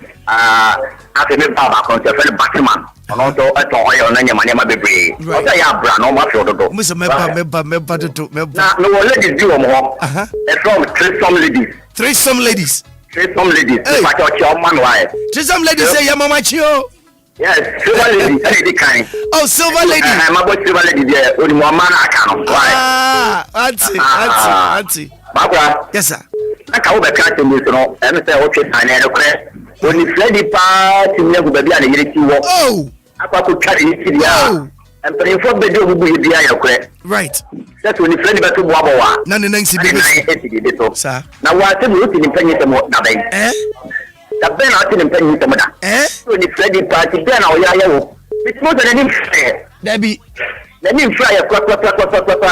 Speaker 20: After me baba concept for the Batman. Also at oil na nyama nyama bebre. O say ya bra no ma fi ododo.
Speaker 2: Musa meba to.
Speaker 20: Na no ladies do mo. From threesome ladies.
Speaker 2: Threesome ladies.
Speaker 20: But your man why?
Speaker 2: Threesome ladies say ya mama chio.
Speaker 20: Yes, silver lady. Any kind.
Speaker 2: Oh, silver lady.
Speaker 20: I'm about silver lady there. Only one man account. Why?
Speaker 2: Auntie.
Speaker 20: Maakora.
Speaker 2: Yes, sir.
Speaker 20: Na ka wo be ka temi so no. Em say o twe tan na kre. Oni Freddy party me go baby and yiri ti wo.
Speaker 2: Oh.
Speaker 20: Akwa ko tware ni ti dia. Em pray for be do bubu yidi ya kre.
Speaker 2: Right.
Speaker 20: That when Freddy be to bo abo wa.
Speaker 2: Na ne nansi be.
Speaker 20: Sir. Na wa te mo ti ni panyi te mo na ben. Da ben na ti ni panyi te mo da. Oni Freddy party be na o ya wo. It mo than any fair.
Speaker 2: Debi.
Speaker 20: Let me fly a kwa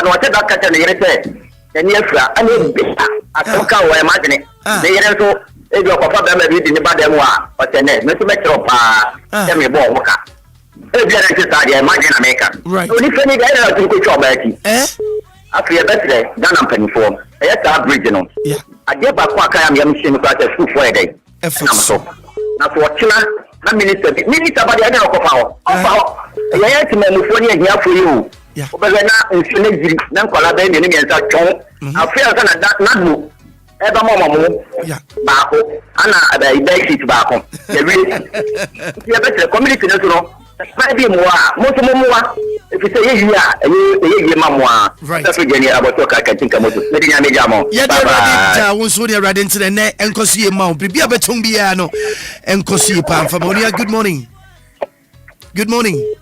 Speaker 20: no te da ka te ne yere te. Eni afra ani be. Atoka wo imagine. Ne yere so e do papa be ma bi di ni ba dem wa o te ne me so me tro pa. Te me bo wo ka. E bi na ti sa dia imagine America.
Speaker 2: Right.
Speaker 20: Oni feni ga ina to ko cho ba ti. Afia betre Ghana mpanifo. E ya ta bridge no.
Speaker 2: Yeah.
Speaker 20: Ade ba kwa aka ya me machine ko ata school for e dey. Na so. Na so china na minister ba dia na ko fa ho. Ya ti me mu fo ni ehia fo yi o. Obele na nsune giri na nkwala ba ni nsa twon. Afia ka na du. Eba mo.
Speaker 2: Yeah.
Speaker 20: Ba ko ana aba ibai fit ba ko. E wi. Ya betre community no so no. Ba bi mo a mo so mo wa. If you say ye mamwa.
Speaker 2: Right.
Speaker 20: That's what you about to katinka moto. Me dinya me jamo.
Speaker 2: Yeah, they ready. Ja won so dey ready into ne enkosu ye ma. Bibia beton bia no. Enkosu pa Famonia. Good morning. Good morning.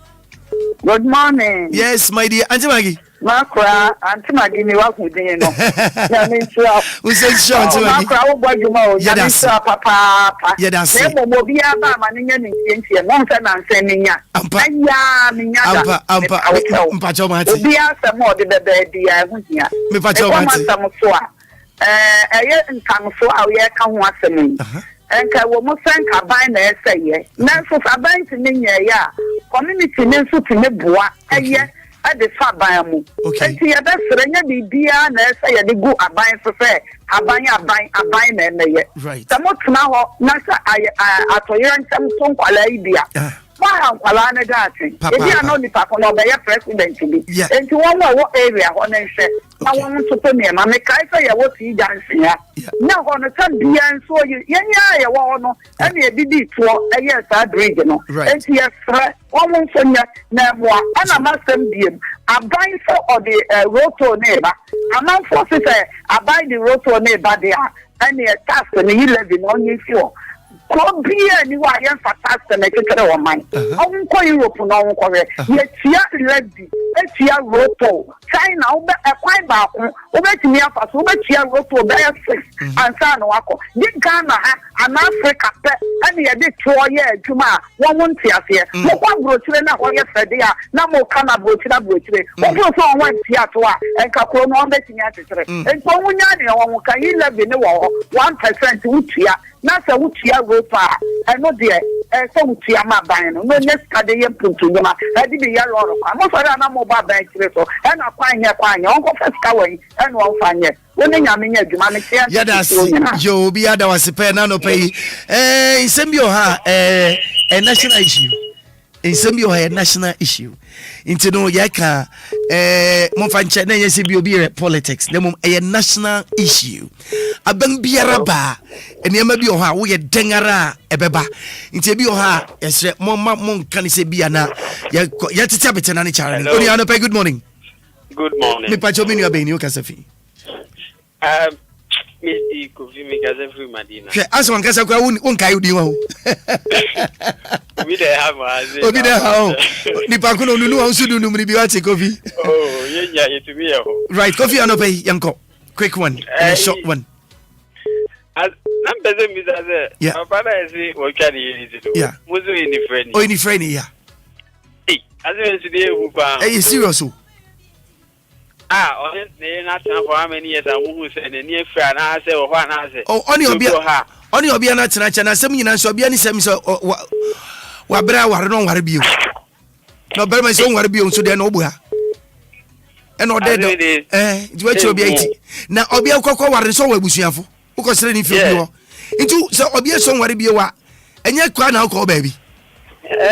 Speaker 21: Good morning.
Speaker 2: Yes, my dear Auntie Maggie.
Speaker 21: Maakora, Auntie Maggie ni wa kudin no. Ya me sure.
Speaker 2: We say sure Auntie Maggie.
Speaker 21: Maakora wo gbajuma o. Ya me sure papa.
Speaker 2: Yeah, that's
Speaker 21: it. Mo bia ba ma nya ni ntie no nse na nse ni nya. Aya mi nya da.
Speaker 2: Ampa chomati.
Speaker 21: Bia se mo de bebe dia hu hia.
Speaker 2: Me pa chomati.
Speaker 21: Eye ntanso a ye ka ho asem. Enka wo mo sanka ban na eseye. Na so saban ti ni nya ya. Community ni nso ti ne boa. Eye ade fa ban mu. Enti ye be srenya bibia na eseye de gu aban so se aban na emeye. Samo tuna ho na sa atoyere ntem to nkwala ibia. Wa nkwala na dati. Ebi ano ni pa kono be ye president bi. Enti won wo area ho na hwe. Na won to to me ma me kai se ye wo ti jansin ya. Na ho no tan bia nso ye nya ye wo no. Ene e bidi to eye sa bridge no. Enti ye fra won so nya na mo ana masem biem. Aban so or the roto neighbor. Aman for say aban the roto neighbor there. Ene e task ni 11 on you sure. Kobia ni wa yen fantastic na kekere wo man. Onko Europe na onko re. Ye tia lady, tia roto. China obe ekwan ba ko, obe timi afa so obe tia roto obe 6 ansa no akọ. Di Ghana ha an Africa pe ani ye de to ye adwuma wo wonti ase. Mo kwa brochire na ho ye fede a na mo kana brochire. Obi so won tia to a enka ko no obe timi atesere. Enko wunya de wo kan yi lebe ne wo 1% utia. Na se utia ropa eno de so utia ma ban no next ka de ye puntu nyama e di ya loro kwa mo so na mo ba ban kire so e na kwanye onko fesika wen e no onfanye woni nyame nya adwuma me tia
Speaker 2: ya da yo bi ada wasepe na no pay nsembio ha a national issue nsembio ha a national issue into no yaka mo fanche na yesi bi obi politics na mo a national issue aban biara ba enema bi o ha wo ye dengara ebeba nti bi o ha yesre mo nkan se bia na ya tete abetena ne chare ni oni anope good morning me pacho me nua be ni o kasafi
Speaker 4: Mr. Kofi me kasafi madina
Speaker 2: aso wan kasa kwa won kai udi wa ho
Speaker 4: obi de
Speaker 2: ha ni pa kuno nunu wa sudu numri bi wa te Kofi
Speaker 4: yenya yetumi ye ho
Speaker 2: right Kofi anope yanko quick one and a short one
Speaker 4: I'm better with that. Yeah, Papa is what can you do?
Speaker 2: Yeah,
Speaker 4: was any friend?
Speaker 2: Oh, any friend, yeah.
Speaker 4: Hey, as I today,
Speaker 2: hey, serious?
Speaker 4: Honestly, not for how many years I who said a near friend. I say, or one I say,
Speaker 2: oh, only Obia not and I some you know, so be any same so what bra war no war be. No, better my son war be on so there no boy. And no dead, it's what you'll be 80. Now, Obia Coco war so we busiafo. Because any feel into so Obia somewhere be wa and yet kwa na call baby.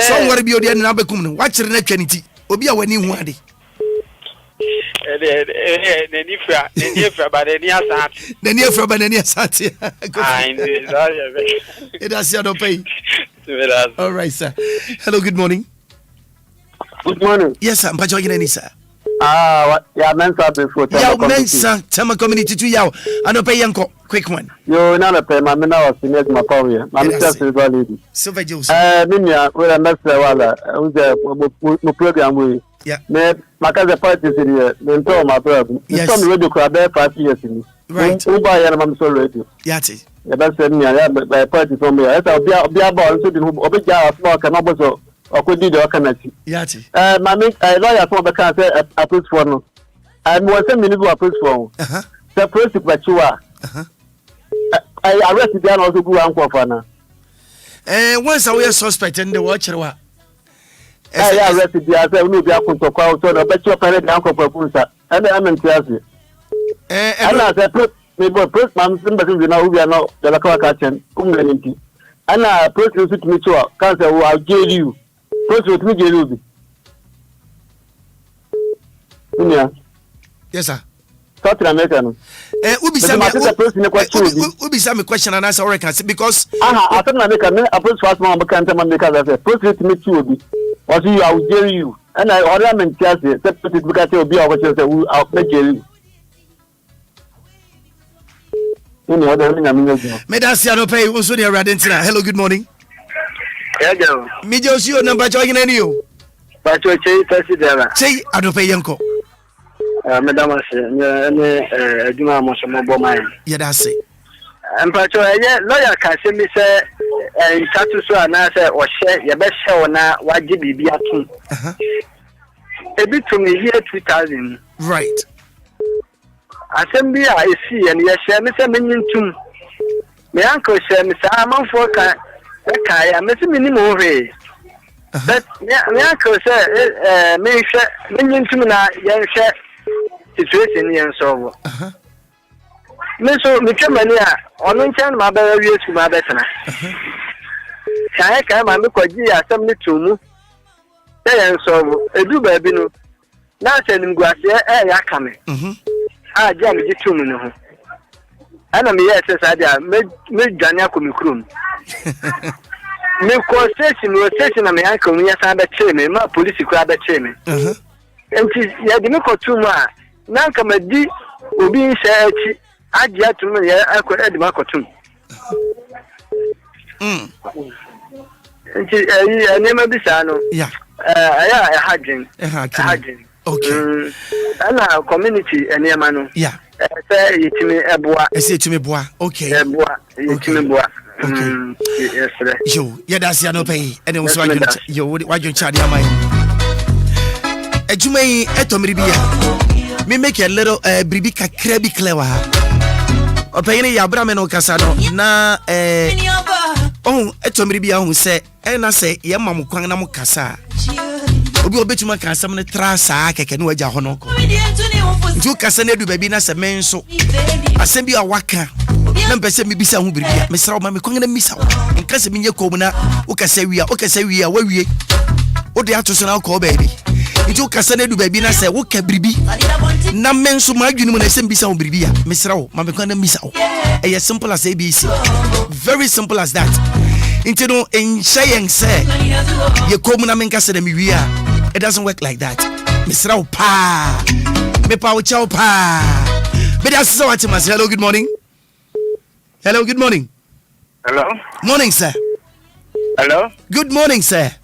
Speaker 2: Somewhere be the na bekum watch the neternity. Obia when you want it. The near from any sat. It has your pay. All right, sir. Hello, good morning.
Speaker 22: Good morning.
Speaker 2: Yes, sir. I'm Pajoy any sir.
Speaker 22: What? Yeah, Mensa before.
Speaker 2: Yeah, Mensa, Tama community to Yao. I don't pay Yanko. Quick one.
Speaker 22: You not a pay my men was in my power. My Mr. Silver
Speaker 2: Silver Juice.
Speaker 22: Minya, where I met the program we.
Speaker 2: Yeah.
Speaker 22: My cousin parties in here, then told my brother. Yes. Some radio crowd there 5 years in me.
Speaker 2: Right.
Speaker 22: Uber and I'm so radio.
Speaker 2: Yati.
Speaker 22: Yeah, that's me. I have party from me. I'll be about so the Obia smoke and also. Or could do the Okanati.
Speaker 2: Yati.
Speaker 22: My lawyer from the cancer approach for no. I was a minute to approach for. The first but you are. I arrested them also go uncle for now.
Speaker 2: Once I was suspect in the watcher.
Speaker 22: I arrested the other no be uncle to call so no bet your parent uncle for Punsa. And I'm in Chelsea. And I said, me boy, first man, somebody you know we are now the Lacroix catching. And I approach you to me to cancer who I'll jail you. First with me, Jerubi.
Speaker 2: Yes, sir.
Speaker 22: Talk to American.
Speaker 2: Ubi some question and answer or because
Speaker 22: I thought I make a approach fast man because I said, first with me to or see I will jail you. And I order them in Chelsea, except because they will be over Chelsea who I'll make jail you.
Speaker 2: Medasiano pay also near Radentina. Hello, good morning.
Speaker 22: Hello.
Speaker 2: Mijos your number joining any you.
Speaker 22: But you
Speaker 2: say, I don't pay Yanko.
Speaker 22: Madam, Juma Mosamo mine.
Speaker 2: Yeah, that's it.
Speaker 22: And Pacho, lawyer can say me say, and status and answer or share your best show now, what did be a king? A bit to me here 2000.
Speaker 2: Right.
Speaker 22: Assembly I see and yes, Mr. Minion too. My uncle said, Mr. Amon for okay, I'm missing minimum way. But my uncle said, Minion to me now, young share situation here and so. Miss Michamania, on one time, my baby is my better. I can't make a assembly to move. Then so, a do baby no. Now sending grass here, I coming. Ah, jam is 2 minutes. And I'm here, says I made Dania Kumikrum. Me call station, and my uncle, yes, I bet me, my police crab at me. And she's Yadimico 2 more. Now come a D, Ubi said, I get to me, I could add Marco too. nti nneɛma bi saa no ɛyɛ ɛhadwen
Speaker 2: okay
Speaker 22: ana community nneɛma no sɛ yɛtumi ɛboa
Speaker 2: ɛsɛ yɛtumi boa okay
Speaker 22: ɛboa yɛtumi boa yes sir
Speaker 2: yo yɛdaase anɔpɛ ɛne wo so wadwen kyade ama yi adwuma yi ɛtɔmmere bi a me make a little bribi kakra bi clear wa ɔpɛyene yɛ abra me no kasa no na ɛtɔmmere bi a hu sɛ ɛna sɛ yɛma mo kwan na mo kasa obi obetuma ka asɛm ne tra saa kɛkɛ ne wagya hɔ no kɔ nti wo kasa ne adu baabi na sɛ me nso asɛm bi a waka na mpɛ sɛ mebisa ho biribia mesrɛ wo ma me kwan na misa wo nka sɛ menyɛ kɔm na wokasa wie a wawie wode ato so na wokɔ baabi nti wo kasa ne adu baabi na sɛ woka biribi na me nso maadwene mu na sɛ mbisa wo biribia mesrɛ wo ma me kwan na misa wo ɛyɛ simple as ABC very simple as that nti no nhyɛ yɛn sɛ yɛkɔm na menka sɛ na mewie a it doesn't work like that. Mr. Pa, me pa ucha pa. But that's so what you must. Hello, good morning. Hello, good morning.
Speaker 4: Hello.
Speaker 2: Morning, sir.
Speaker 4: Hello.
Speaker 2: Good morning, sir.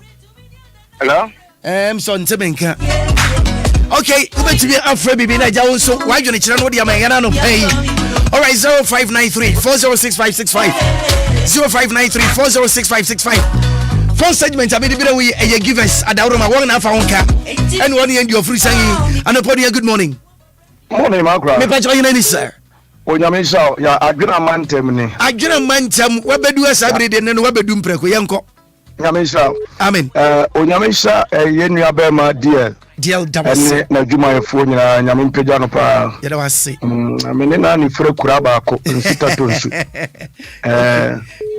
Speaker 4: Hello.
Speaker 2: Son Temenka. Okay, we bet to be afraid baby na jawo so. Why you need to know the man no pay. All right, 0593 406565. 0593 406565. Phone segment abi dibira we give us adawroma won na fa wonka and one end your free saying and upon good morning
Speaker 3: Maakora
Speaker 2: me pa join any sir
Speaker 3: onyame sha ya adwena mantem ni
Speaker 2: wabedu asabre de no wabedu mpreko yenko
Speaker 3: nyame sha
Speaker 2: amen
Speaker 3: onyame sha yenua be ma
Speaker 2: DL double
Speaker 3: na dwumayefo nyina nyame mpagya no pa
Speaker 2: yeda wase
Speaker 3: amene na ni frɛ kura baako nsita tonsu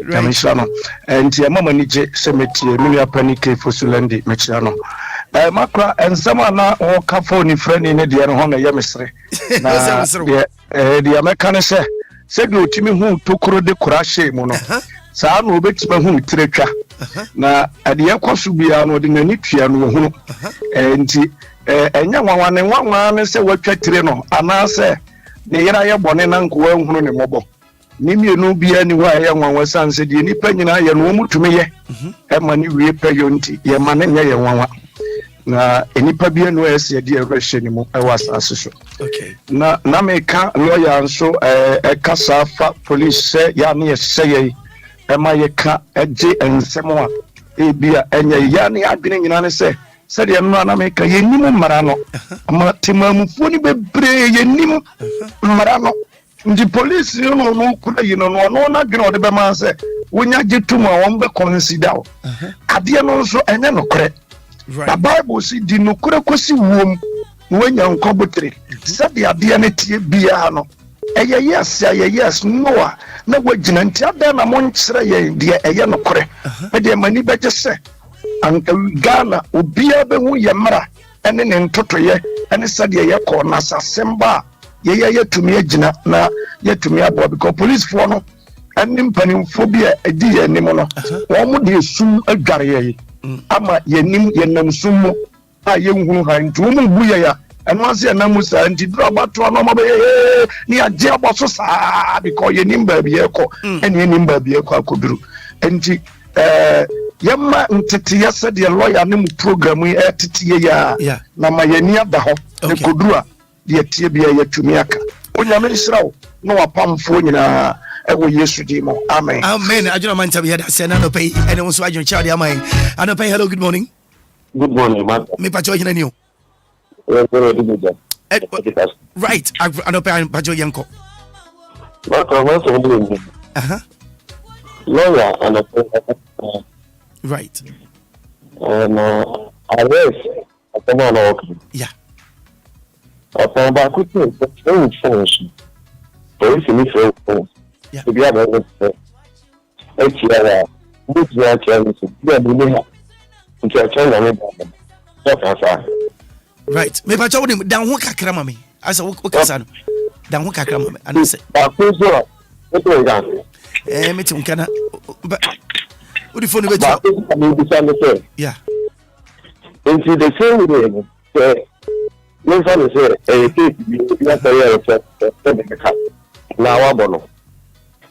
Speaker 3: nyame sha no enti mama ni je semetie menua panike fosulandi mechira no Maakora ensama na o kafo ni frɛ ni ne de no ho na yemesre na de ameka ne sɛ de otimi hu tokoro de kura hye mu no saa no obetima hu tiretwa na ade yakoso bia no de nani tua no hu enti enya nwanwa ne se watwa tire no anase ne yera ye bone na nko ahunu ne mobo ni mienu bia ni wa ye nwanwa sanse de nipa nyina ye no mutumi ye ma ni wie peyo nti ye ma ne nye ye nwanwa na enipa bia no ese de ehwehye ni mu asase so
Speaker 2: okay
Speaker 3: na meka lawyer nso kasa fa police ya ne ye seye ema yeka eje ensemo a ebia enya ya ne adwene nyina ne se de no na meka yenim mara no ama temamufuo ni bebre yenim mara no ndi police no kura yi no na dwene ode be ma se wonya getum a won be consider ade no nso enye no kore the bible say di no kore kosi wom wonya nkobotre se de ade ne tie bia no eye yes no na wagina nti ada na mon kyerɛ ye de eye no kore e de mani beje se anka Ghana Obia be hu ye mara ene ne ntotoye ene sade ye kɔ na sasemba ye tumi agina na ye tumi abo because police for no ene mpanimfo bia edi ye nim no wo mo de sum adware ye ama ye nim ye nam sum mo a ye hunu ha nti wo mo bu ye ya eno ase na musa nti drobato no mo be ni agye aboso saa because ye nim ba bia ekɔ ene ye nim ba bia ekɔ akoduru nti yamma ntete yasa de lawyer ne mu program yi etete ya na ma yani ada ho ne koduru de tie bia ya tumi aka onyame nsirawo no wapamfo nyina ewo Yesu di mo amen
Speaker 2: ajuna manta bia da se na no pay ene so ajun child amen ano pay hello good morning
Speaker 18: man
Speaker 2: me pa jo hina ni o right ano pay pa jo yanko
Speaker 18: lawyer and
Speaker 2: right
Speaker 18: arrest upon okay
Speaker 2: yeah
Speaker 18: upon back to function police ni for yeah to be able to HRA which you are trying to be able to
Speaker 2: right me pa chawo dem dan ho kakra mame asa wo kasa no dan ho kakra mame anase
Speaker 18: ba ko so o gan
Speaker 2: meti unkana udi phone be yeah
Speaker 18: into the same way no fan say you are say now abono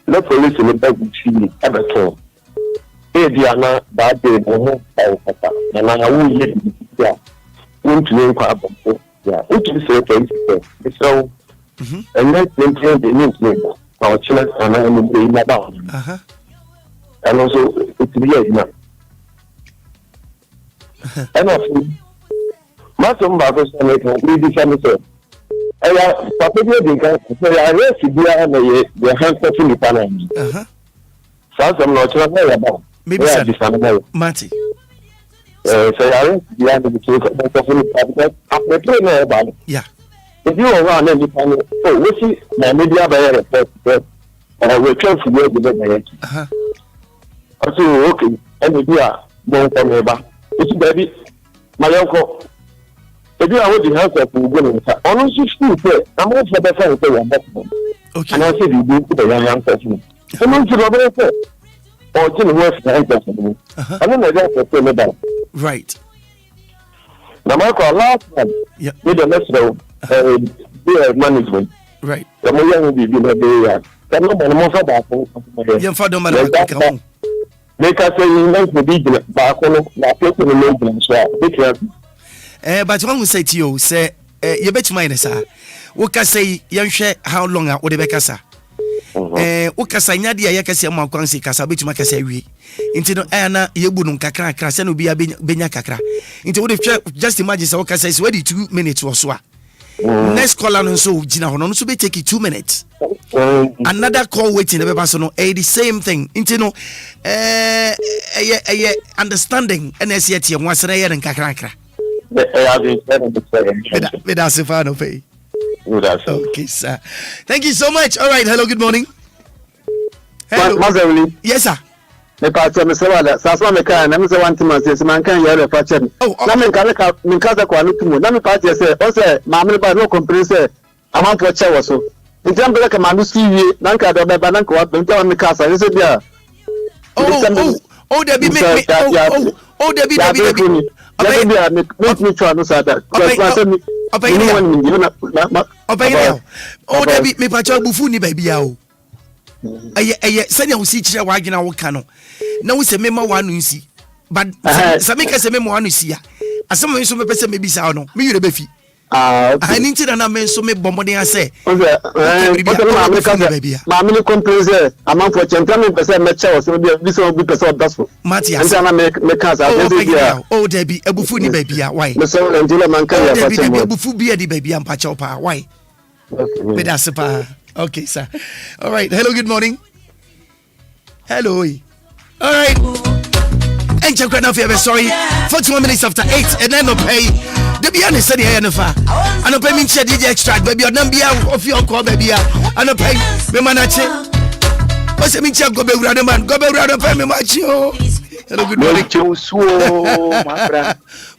Speaker 18: no police in the back with you ever Ediana, that day, no, and I will yet, yeah, won't you inquire? Yeah, what you say, so, and then the news later, our children and I will be about. And also, it's weird now. And also, Masom Babos and we decided to say, Papa, I rest to be the hands of the panel. I'm not sure about. Maybe
Speaker 2: Marty.
Speaker 18: So I rest behind the panel about it.
Speaker 2: Yeah.
Speaker 18: If you are around any panel, oh, we see my media by report, we're trying to work with the so, okay, and if you are going for me back, it's baby, my uncle. If you are with the house of the on 16, I'm not for the phone to your okay. And I said, you do the young person. Someone to the or to the worst person. I don't know that about.
Speaker 2: Right.
Speaker 18: Now, Maakora, last time, with the next management.
Speaker 2: Right.
Speaker 18: The more young will be in the area. The more about
Speaker 2: young father,
Speaker 18: they can say you want to be back on the people in the
Speaker 2: but one will say to you, say, you bet mine, sir. What can say, young share how long I would be cassa? What can say, Nadia, Yakasi, Makansi, Casa, which Macassi, we into Anna, Yabun, Kakra, Crassen will be a Benyakakra. Into what if just imagine, so Oka says, ready 2 minutes or so. Next call and so Gina Honon so be take you 2 minutes. Another call waiting the person the same thing. Into no understanding and as yet once a year and Kakra. Okay, sir. Thank you so much. All right, hello, good morning.
Speaker 5: Hello.
Speaker 2: Yes, sir.
Speaker 5: Me pacha me sewala sasa me kan na me se wanti man se man kan yare pacha na me kaza kwa nutumu na me pacha se o se ma me ba no complain se aman po che wo so ntam bele ka ma no siwie na nka do be ba na nka wa ntam me kasa se bia
Speaker 2: there be me there be
Speaker 5: me try no sa da
Speaker 2: there be me pacha bufu ni ba bia o sanya wo si kire wa agena wo ka no na wo se mema wa no nsi but samika se mema wa no si ya asem me so me pese me bisa no me yure be fi ani nti na me so me bomode ase
Speaker 5: ma me complain say amam for chenta me pese me che wo so bi so bi pese odaso
Speaker 2: mati
Speaker 5: ase na me kasa
Speaker 2: there be abufu ni ba bia why
Speaker 5: me so ndile man kan ya
Speaker 2: there be abufu bia di ba bia mpa che pa why be da se pa. Okay, sir. All right. Hello, good morning. Hello. All right. And check right now for sorry. 41 minutes after 8. And then no pay. The beyond is study here. I don't pay me DJ extract, baby. I don't be out of your call, baby. I don't pay me manache. What's the mean? Go be rather man. Go be rather pay me much. Hello, good morning.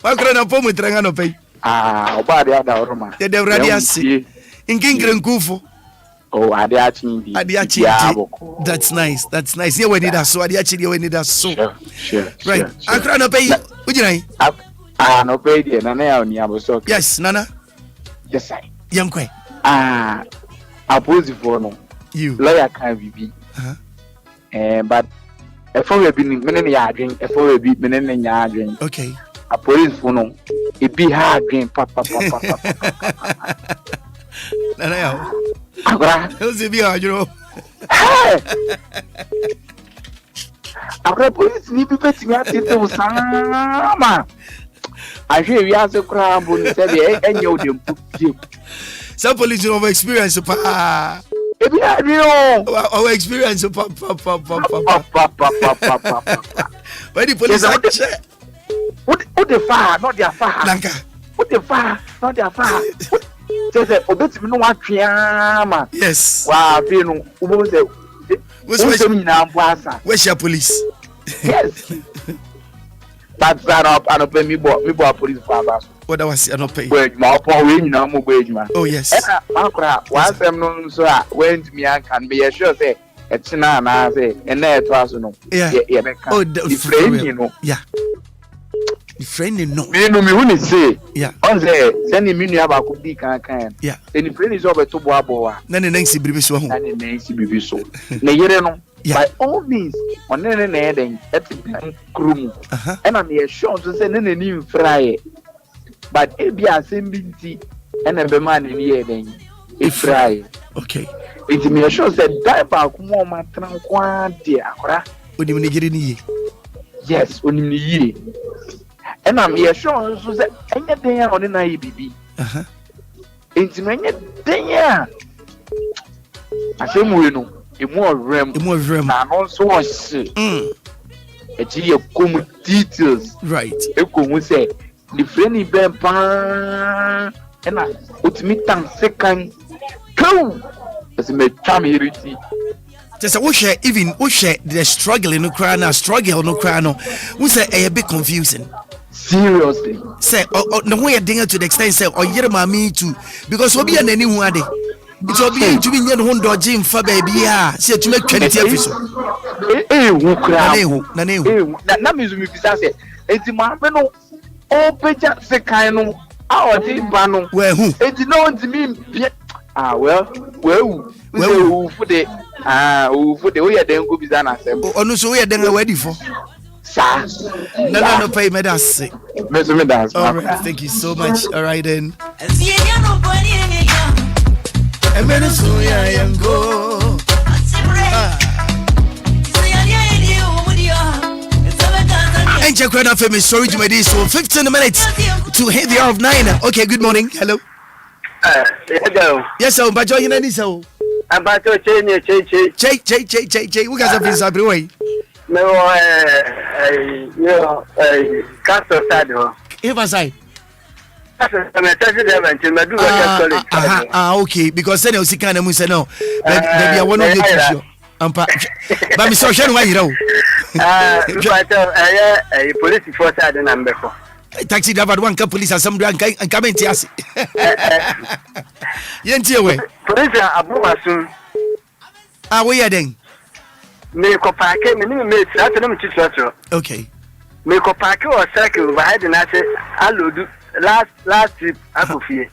Speaker 2: Maakora na pomo tranga no pay.
Speaker 5: Obia ada oroma.
Speaker 2: The radiasi. In King Kufo.
Speaker 5: Oh, Adiachi.
Speaker 2: That's nice. That's nice. Yeah, we need that so. Adiachi, we need that so.
Speaker 5: Sure.
Speaker 2: Right. Accra no pay. Would you know?
Speaker 5: No pay. Nana ni aboso.
Speaker 2: Yes, Nana.
Speaker 5: Yes, I.
Speaker 2: Young kwe.
Speaker 5: Oppose for no.
Speaker 2: You.
Speaker 5: Lawyer can be. But if we be menen ya drink, if we be menen ya drink.
Speaker 2: Okay.
Speaker 5: Oppose for no. It be hard drink. Papa.
Speaker 2: Nana ya.
Speaker 5: Agora,
Speaker 2: eu sei bem, Juro.
Speaker 5: Agora por isso nem pipete me atento sama. Acho que ia ser crambo, não sabe? É meu tempo.
Speaker 2: Some police over experience pa. Our experience pa. When the police
Speaker 5: what the fire, not their fire.
Speaker 2: Lanka.
Speaker 5: What the fire, not their fire. Say obeti no wa twa
Speaker 2: yes
Speaker 5: wa be no ubo say what's me na ambasa
Speaker 2: where's your police
Speaker 5: yes that's that up and pay me bo police for ambasa
Speaker 2: what that was not pay
Speaker 5: wait ma pon we nyina mo bo ejuma
Speaker 2: oh yes
Speaker 5: Maakora wa sem no so a went me an can be sure say etina na say ena eto aso no
Speaker 2: yeah
Speaker 5: be kan the friend you know
Speaker 2: yeah friend no
Speaker 5: me no me who say
Speaker 2: yeah
Speaker 5: on say send me nua ba ko di kan
Speaker 2: yeah
Speaker 5: any friend is over to bo abo wa
Speaker 2: na ne nansi bibi so ho
Speaker 5: na ne nansi bibi so ne yere no
Speaker 6: by all means on any then krum and I'm sure to say name fry but ebi asembinti and a man in here then if fry
Speaker 2: okay
Speaker 6: it me sure said die back more matran kwante akora
Speaker 2: onim nigiri ni
Speaker 6: yes onim ni ye and I'm sure to say anything on na bibi enti menye den asemu no emu rem na no so was e come details
Speaker 2: right
Speaker 6: e come say the friend ben pan and I utimi tan second go as me tam iriti
Speaker 2: just we share even we share the struggle no cry na struggle no cry no we say a bit confusing
Speaker 6: seriously
Speaker 2: say no way dey to the extent say oyere mami too because obi an ani hu ade it's obi to be nyen ho ndogye mfa ba bia say to make 20 episode
Speaker 6: hu kra
Speaker 2: na nehu
Speaker 6: na mizumi bisa say enti ma me no o peja se kan no a o ti ba no
Speaker 2: we hu
Speaker 6: enti no enti mi well fu de we ya den go bisa na sem
Speaker 2: onu so we ya den ready for
Speaker 6: sa
Speaker 2: no pay me that sick
Speaker 6: me that
Speaker 2: all right thank you so much all right then and check right now for me sorry to my day so 15 minutes to hit the hour of 9 okay good morning hello
Speaker 22: hello
Speaker 2: yes sir but you need so
Speaker 22: about to
Speaker 2: che we got something sabre way
Speaker 22: no castle side
Speaker 2: if I say okay because then you see kind of say no maybe I want to get you ampa but me so share why you know
Speaker 22: police force side na mbeko
Speaker 2: taxi driver one ka police assembly and come in tiasi yentie we
Speaker 22: police abumasun
Speaker 2: we are then
Speaker 22: me ko park me ni me traffic na me titro
Speaker 2: okay
Speaker 22: me ko park o circle by the na say alodu last trip akofie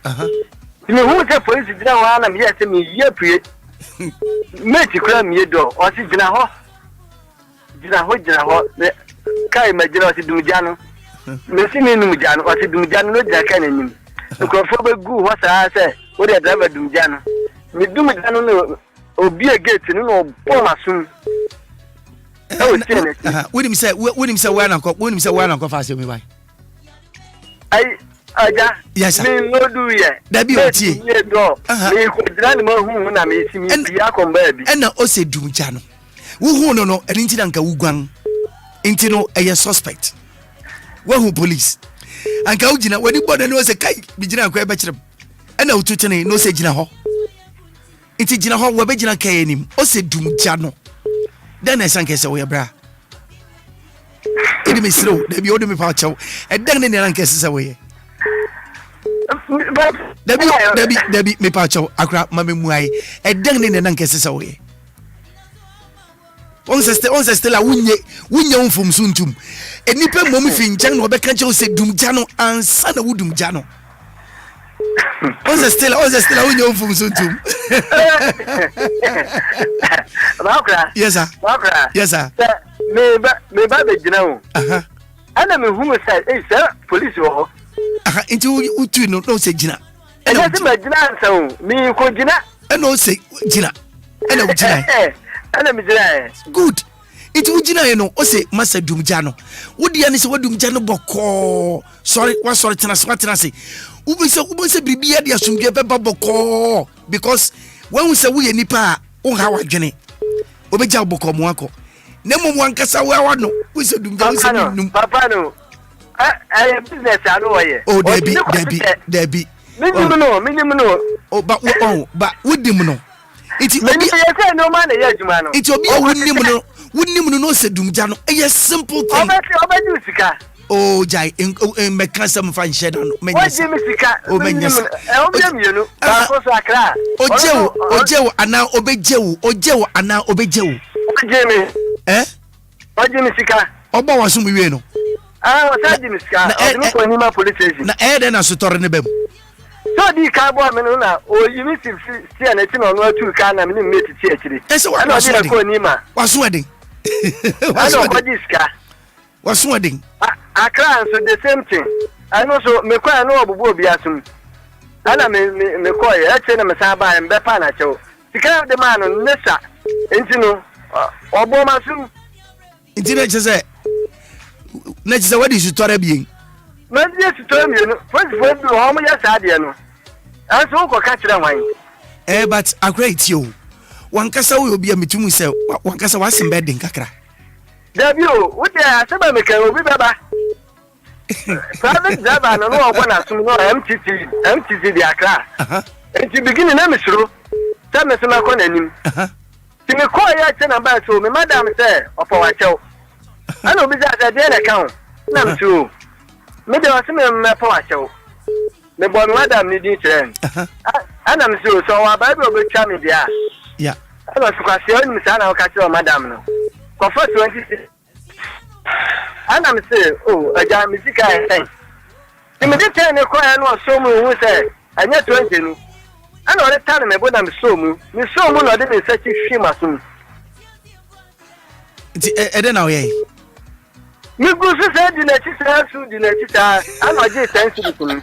Speaker 22: me hu say police dina wa na me say me ye pue me ti kura me do o si dina ho kai me jira o si dumja no me si me numja no o si dumja no dira kan anim ko fo be gu ho sa say o de driver dumja no me dumja no Obia gate no bo masum
Speaker 2: when him say when I'm fast me by
Speaker 22: aja
Speaker 2: yes
Speaker 22: me no do ye
Speaker 2: that be otie
Speaker 22: me ko dira ni mo hu na me si me bia ko ba bi
Speaker 2: na o se dumja no wo hu no eni nti na nka wugwan nti no eye suspect wo hu police anka ugina wadi boda no se kai bi gina ko e ba kirem na ututene no se gina ho nti gina ho wo be gina kai anim o se dumja no dan esanke se wo ye bra edi me sro da bi o de me pa chaw e dan ne na nka se wo ye Debbie me pa chaw akra ma me muai e dan ne na nka se wo ye on se still a wunye unfum suntum enipa mom fi nchen no be kan chaw se dumja no ansa na wudumja no on se still a wunye unfum suntum
Speaker 22: Maakora
Speaker 2: yes sir
Speaker 22: me ba be gina o ana me hu me say sir police wo
Speaker 2: into utu no se gina
Speaker 22: ana se me gina ansa o me ko gina
Speaker 2: no se gina ana u gina
Speaker 22: ana me gina
Speaker 2: good into u gina no o se masa dumja no wodi ani se wadumja no boko sorry tena se ubese bibia dia sumdwe be boko because when we say we nipa o ha wadwene obeja boko mo akọ na mo ankasa wa no we say dumja we say num
Speaker 22: papa no business anu waye
Speaker 2: oh debi
Speaker 22: minimum no
Speaker 2: oh but wodim no iti
Speaker 22: obi say no man na adwuma no
Speaker 2: iti obi wonim no se dumja no a simple thing
Speaker 22: obi sika
Speaker 2: oh jai me kan some fan shed no me
Speaker 22: nyesa o
Speaker 2: me nyesa
Speaker 22: obi mienu ba ko so Accra
Speaker 2: ojewo ana ojewo ana obejewo
Speaker 22: ojemi ojemi sika
Speaker 2: oba waso mu wie no
Speaker 22: wasa jemi sika o ko ni ma police station
Speaker 2: na na so tore ne bem
Speaker 22: So the carbon menuna or you miss see an etin on 2 can and meet to church. I know I go Nima.
Speaker 2: Was wedding.
Speaker 22: I know what this car
Speaker 2: was wedding.
Speaker 22: Accra so the same thing. I know so me kwa no Obia sum. Ana me koy e che na me sa ba en be pa na che. Sika de man no nesa. Enti no obo masum.
Speaker 2: Enti na che se na che se what is to bien.
Speaker 22: Na dia si to mi no. First bi ho mo ya sa de no. Anso ko ka kire wan.
Speaker 2: But a great you. One kasa we Obia metumu se one kasa wasem bedding kakra.
Speaker 22: Debio, what the asaba me kan obi baba. Private driver no ogwana sum no MTC di Accra. Enti beginning na mesro. Tell me some akọ nanim. Ti me call ya che na ba so me madam say opo wa chew. Ana obi za dey na kan. Na me so. Me dey wase me me po wa chew. Me bon madam ni din chen. Ana me so wa ba bi obi cha me dia.
Speaker 2: Yeah.
Speaker 22: Ana so kwase o ni sa na o ka che madam no. For 26. And I'm saying, oh, a jam is I think. The meditation require no so who say, and yet 20. And all the time, but I'm so moon, you so moon, I didn't say she must soon.
Speaker 2: I don't know, eh?
Speaker 22: You go to say, the next I'm not just thankful to me.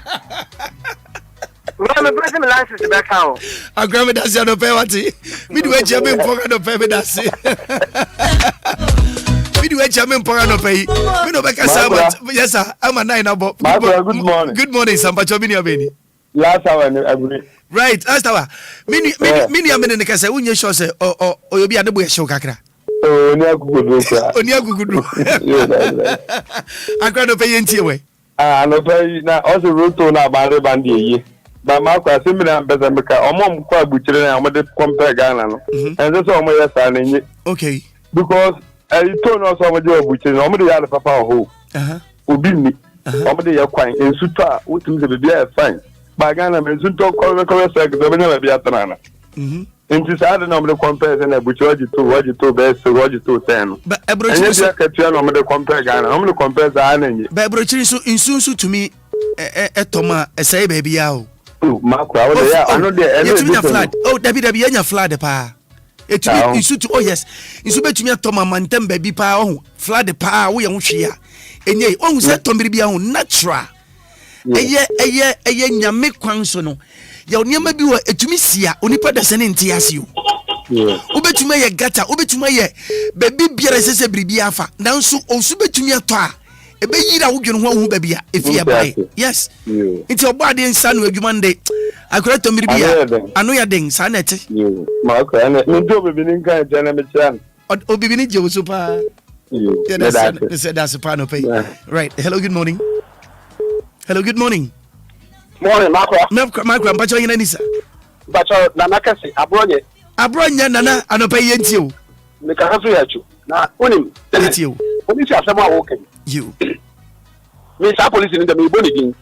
Speaker 22: I'm a present license back out.
Speaker 2: I grab it as your penalty. Midway jamming for the payment. That's it. Midway jamming for no pay. We know back as yes, sir. I'm a 9 about.
Speaker 7: Good morning.
Speaker 2: Good morning, Sampa Chomini Abeni.
Speaker 7: Last hour, I agree.
Speaker 2: Right, last hour. Mini a minute, I say, when you show say, or you'll be a double show kakra.
Speaker 7: Oh, near Google.
Speaker 2: I can't pay into way.
Speaker 7: No pay now, also root on about the bandy. But Maakora similar better because mom quite butcher and I'm going to compare Ghana. And that's all my son.
Speaker 2: Okay.
Speaker 7: Because I told us some of your butcher, normally I have a papa who be me. Somebody are quite in Sutra, which is to be a fine. By Ghana, and soon talk all the correct sector, but never be a banana. Into Saturday, I'm going to compare and I butcher you to what you to best, so what you to 10. But a brochure is a catcher, I'm going to compare Ghana. I'm going to compare the island.
Speaker 2: But a brochure is so insulting to me, a Toma, a say baby out.
Speaker 7: Maakora, I know the
Speaker 2: flood. Oh, David, a flood pa. It to oh yes. In so bet me a Toma Mantem baby pa oh flood the pa we on shia. And ye oh said Tommy be on natural. A ye nyame kwan so no. Ya onyama bi wo etumi sia onipa da sene ntiase yo. Obetuma ye gata, obetuma ye baby biara sese bribi afa. Nanso osu betumi ato a ebe yira wo dwene ho hu ba bia efia bai. Yes. Nti obade nsa no adwuma nde. Akora Tommy bia ano ya den sa na ete.
Speaker 7: Maakora na ndo bebi ni nkan jana me chan.
Speaker 2: Obibi ni je wo so pa. Yeah, that's pa no pay. Right. Hello, good morning. Hello, good morning.
Speaker 7: Morning, Maakora.
Speaker 2: Maakora, mpacho yina nisa.
Speaker 7: Mpacho nana kase abronye.
Speaker 2: Abronye nana anopa yenti o.
Speaker 7: Me ka haso ya chu. Na onim.
Speaker 2: Yenti o.
Speaker 7: Oni si asema wo ken.
Speaker 2: You.
Speaker 7: Me sa police ni dem iboni din.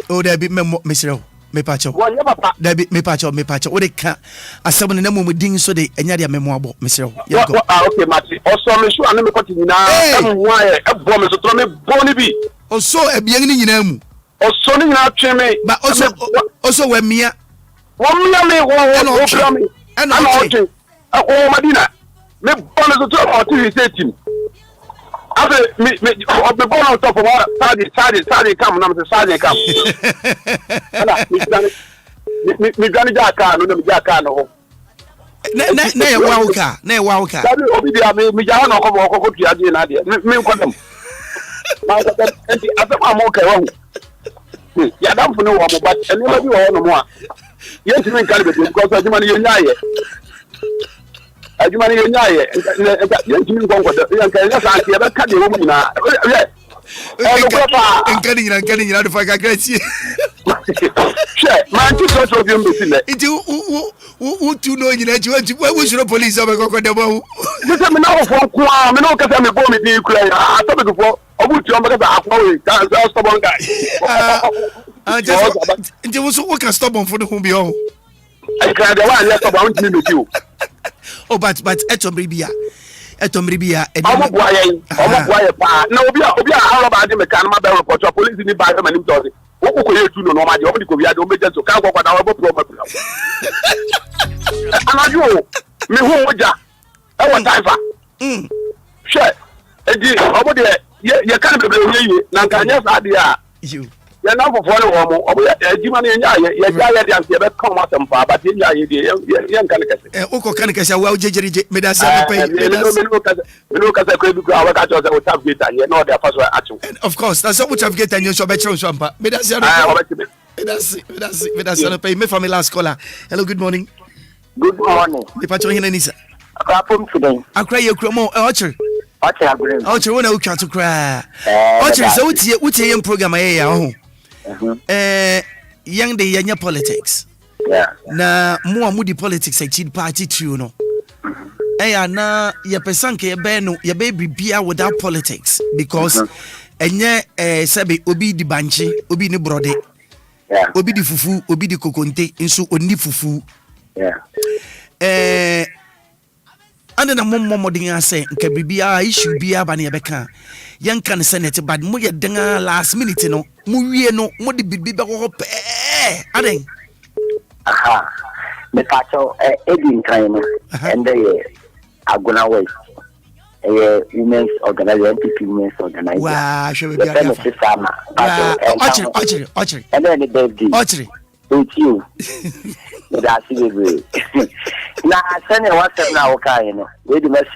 Speaker 2: Oh, there be me siro. Me pacho.
Speaker 7: Wanya papa.
Speaker 2: There be me pacho. O de ka asem ne namu din so de enya de memo abo me siro.
Speaker 7: Okay, Mati. Also me sure anu me koti nyina. Am ho aye ebo me so tro me boni bi.
Speaker 2: Also ebien ni nyina mu.
Speaker 7: Also ni nyina twe me.
Speaker 2: But also we mia.
Speaker 7: Wo mia me wo fira me.
Speaker 2: And
Speaker 7: okay. O Madina. Me boni so tro o ti say team. After me the ball on top of what Saturday come na me Saturday come. Ala me gani jaka no me jaka no.
Speaker 2: Na ye wa uka.
Speaker 7: Sabi obi dia me ja na ko tua die na de. Me nkodam. Ma ko enti asema mo kai wa. Ya dam fu no wa mo but ene ma bi wo no mo a. Yenti me kan be because ajuma ni yenya ye. Ajuma ni yenya ye. Yenti me kon ko da. Yanka sa ati e be ka de wo mu na.
Speaker 2: Nkani nyina do fa ka krati.
Speaker 7: She, man ti so bi mbe sile.
Speaker 2: Iti u tu no nyina ti wo shiro police obe kokko de bo.
Speaker 7: Me se me na wo fo ko a me no ka se me bo me di kura ya. Ata be fo obu ti o me ka akwa we ka so stubborn guy.
Speaker 2: Nti wo so wo ka stubborn for the hu bi o.
Speaker 7: I can the one let stubborn ti me you.
Speaker 2: Oh but etomribia
Speaker 7: omo boye pa na obi a aro ba de me kan ma be report police ni ba me nim to
Speaker 18: Woko ko yetu no ma je obi ko bia de o meje so ka kwakwa na wo pro ma pro. Anajo me hu oja e wo taifa. She edi obo de ye kan bebre ye na nka nya sa de a. Ya na fofo le wo mo obo ya ejima na nya ye ja ye de am ye be kan ma sempa ba de nya ye de ye nkan kese.
Speaker 2: Uko kan kese wa ujejerije me da sa pay.
Speaker 18: Me no kase ko bi ko awa ka cho se o tap gate ye no de afaso achu.
Speaker 2: Of course, that's what have get and you so be chiro so ampa. Me da sa me da sa pay me family last caller. Hello, good morning.
Speaker 21: Good morning.
Speaker 2: The patron here Nisa.
Speaker 21: Akra today.
Speaker 2: Akra you kromo Ocher.
Speaker 21: Ocher agree.
Speaker 2: Ocher wona u kan to cry. Ocher so utie yem program ya ho. Young day yanya politics.
Speaker 21: Yeah.
Speaker 2: Na mo amudi politics e chid party trio no. Na ye person ke be no ye be bibia without politics because enye sebe obi di banchi, obi ni brode.
Speaker 21: Yeah.
Speaker 2: Obi di fufu, obi di kokonte, nso oni fufu.
Speaker 21: Yeah.
Speaker 2: Ande na mommo din ase nka bibia issue bia ba na ye beka. Yan kan senate bad mo ye denga last minute no. Mo wie no mo di bibia ho pe. Aden.
Speaker 21: Aha. Me pacho Edin Trainer and the Aguna West. Women's organization, NPP women's organization.
Speaker 2: Wow, should we be
Speaker 21: Archery. And then the baby.
Speaker 2: Archery.
Speaker 21: With you. That's it. Now, I send you WhatsApp now, okay, you know. We the message,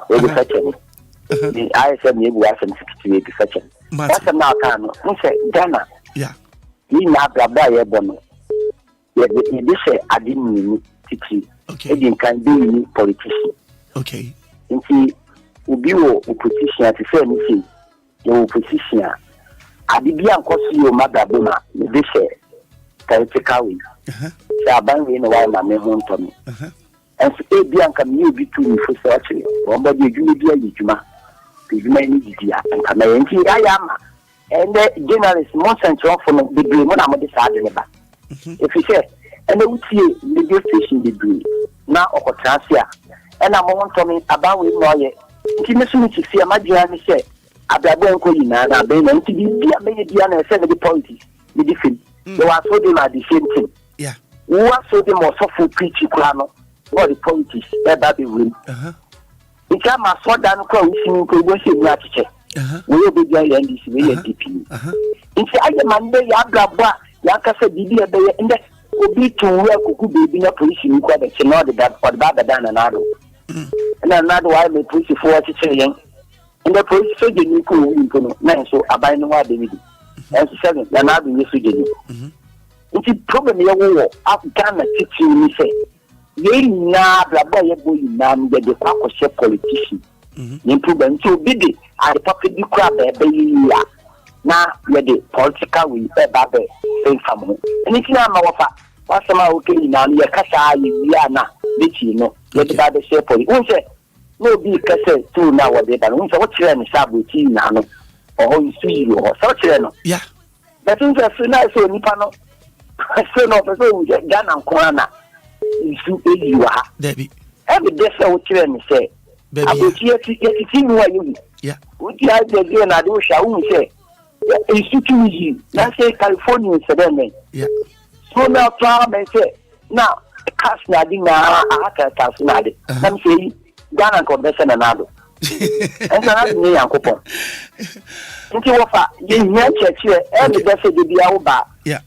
Speaker 21: we the section. I said, maybe we have some 68 section. WhatsApp now, can you say, Ghana?
Speaker 2: Yeah.
Speaker 21: We now grab that bono. This I didn't mean to.
Speaker 2: Okay.
Speaker 21: I didn't be politician.
Speaker 2: Okay.
Speaker 21: Nti obi wo opposition to say anything your opposition adibia nkoso yo magabo ma de share political way sa ban we no wa ma me ho ntomi and e bia nka me obi tu ni fo so akire won ba de adwuma bia yidwuma adwuma ni didia nka na nti ayama and the journalist mo central for no de mo na mo de sa de ba if you say and we see the station de na okotrasia and I'm on coming about with lawyer. Intimacy see a magian say, Abrabo Yina, and I've been to be a many Diana 70 politics. The different. You are so them at the same thing.
Speaker 2: Yeah.
Speaker 21: You are so them or so preachy crano, or the politics, that baby win. It's a mass for down crowd, seeing progressive ratchet. We will be there and this way at DP. It's a Monday, Agbogba, Yakasa Didi, and that will be to work who could be in a position quite a cannot that for Baba Dan and Ado. And another why they push for teaching and the police so the new cool man so I know what they need. And 7 then I'll be with you. It's a problem your war Ghana teaching me say ye na blah boy nam the quack politician. Improvement so big at the public crab ya now you're the political we baby same family. And it's not my offer. What's my okay now your casa na you know. Let the Bible say for you. No be cassette too now what they done. What you and Sabu now or you see you or such.
Speaker 2: Yeah.
Speaker 21: But things are so nice so Nipano. I say no person get Ghana and Corona. You are
Speaker 2: Debbie.
Speaker 21: Every day so what you and say. I will see where you.
Speaker 2: Yeah.
Speaker 21: What you have the game I do shall say. It's too easy. Let's say California incident.
Speaker 2: Yeah.
Speaker 21: So now problem and say now cash na di na aka cash na di nam say Ghana convention na do and na ni yankopon nti wo fa ye nya cheche e be say de bia wo ba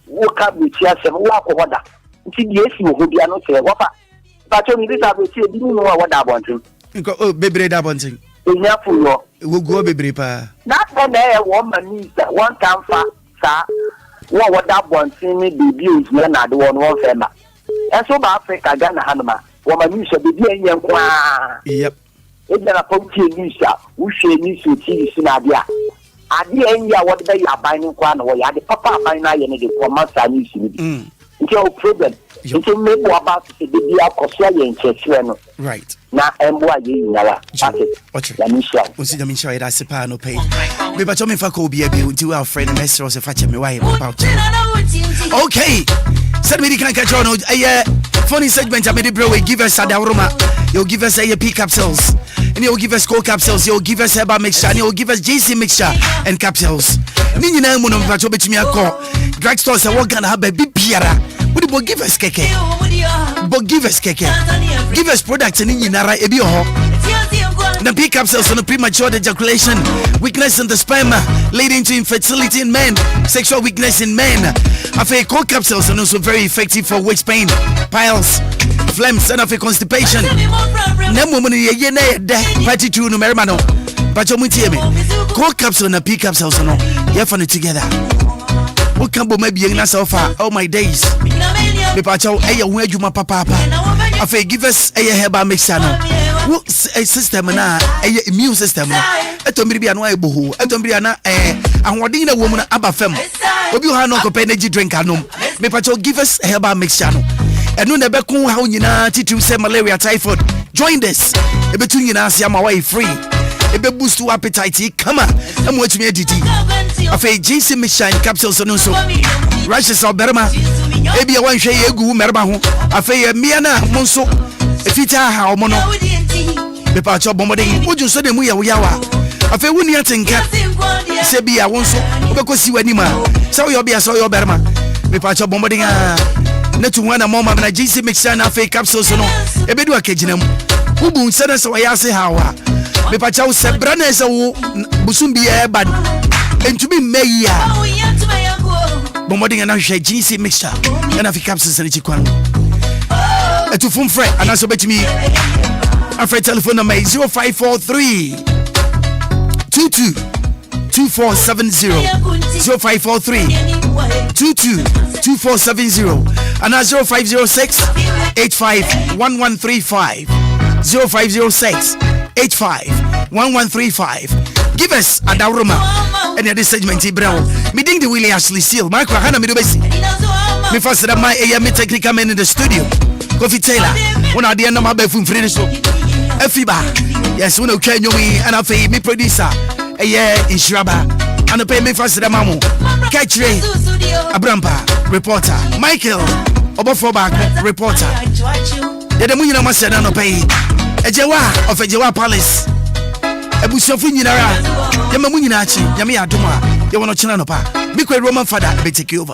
Speaker 21: wo ka bi ti asem wo akohoda nti di esi wo bia no che wo fa ba cho mi bisa be ti di no wo da bontin
Speaker 2: nko o bebre da bontin
Speaker 21: enya fu yo
Speaker 2: wo go bebre pa
Speaker 21: na na e wo mani one time fa sa wo da bontin ni bibi na de won won fe ma. And so Africa Ghana Hanama, woman news of the young.
Speaker 2: Yep.
Speaker 21: It's a pumpkin news, who share news to TV Sinadia. At the end, what they are buying one or the papa buying I and the commerce news. It's your problem. You can make more about the Bia Australian church.
Speaker 2: Right.
Speaker 21: Now, and why you know,
Speaker 2: let me show. We see them in show that's a pan pay. We but me for Obia to our friend Messer was a fetch me why about. Okay. Said we can catch on funny segment. I made it, bro. Give us a aroma. You'll give us a P capsules, and you'll give us cold capsules. You'll give us Heba mixture, and you'll give us JC mixture and capsules. Nina Muno Pacho Betchimia call drugstore say what can have baby piara. What do give us keke? But give us keke. Give us products in Yinara ebi ho. The P capsules on the premature ejaculation, weakness in the sperm leading to infertility in men, sexual weakness in men. Afe cold capsules are also very effective for waist pain, piles, phlegms, and afe constipation. Nemo muni ye na de party to no mermano. But you mutie me. Cold capsule and P capsules no. You find it together. What can be maybe na so far? Oh my days. Me pacho eya hu adwuma papa. Afe give us eya herbal mixture no. What system na immune system no. Etombiri bia no eboho. Etombiri na ahwodin na wo mu na abafam. Obi ho no ko energy drink anom. Me pacho give us herbal mixture no. Enu na bekun ha nyina titu say malaria typhoid. Join this. Ebetu nyina ase ama why free. Ebe boost to appetite come on. Am watching editi. Afe JC Mission capsules no so. Rashes of Berma. Ebi wan hwe egu merba ho. Afe mia na mo so. Efita ha omo no. Me pa cho bomodin. Oju so de mu ya yawa. Afe wuni atenka. Se bia won so. Obekosi wani ma. Se wo bia so yo Berma. Me pa cho bomodin a. Na tu wana mama na JC Mission afe capsules no. Ebedu akegyina mu. Ubu nsana so ya se hawa. Me pa cho se brana se wo busum bia bad. Entumi meya. Bomoding na hwe GC mixture and afi capsules na chikwan etu fun fre ana so betimi afre telephone number 0543 22 2470 0543 22 2470 and 0506 85 1135 0506 85 1135. Give us a dauruma and the segment Brown. Meeting the Willy Ashley Seal. Maakora Hana Midobesi. Me first that my AM technical man in the studio. Coffee Taylor. One of the end of my bedroom friend show. Efiba. Yes, we know Kenyo and I pay me producer. A year in Shraba. And I pay me first that mamu. Catch Ray. Abrampa. Reporter. Michael. Obofobak. Reporter. The Munina Masana no pay. Ejewa of Ejewa Palace. Ebusofu nyinara. Yama munyina achi. Yama ya adoma. You want to channel no pa. Big Roman father, be take over.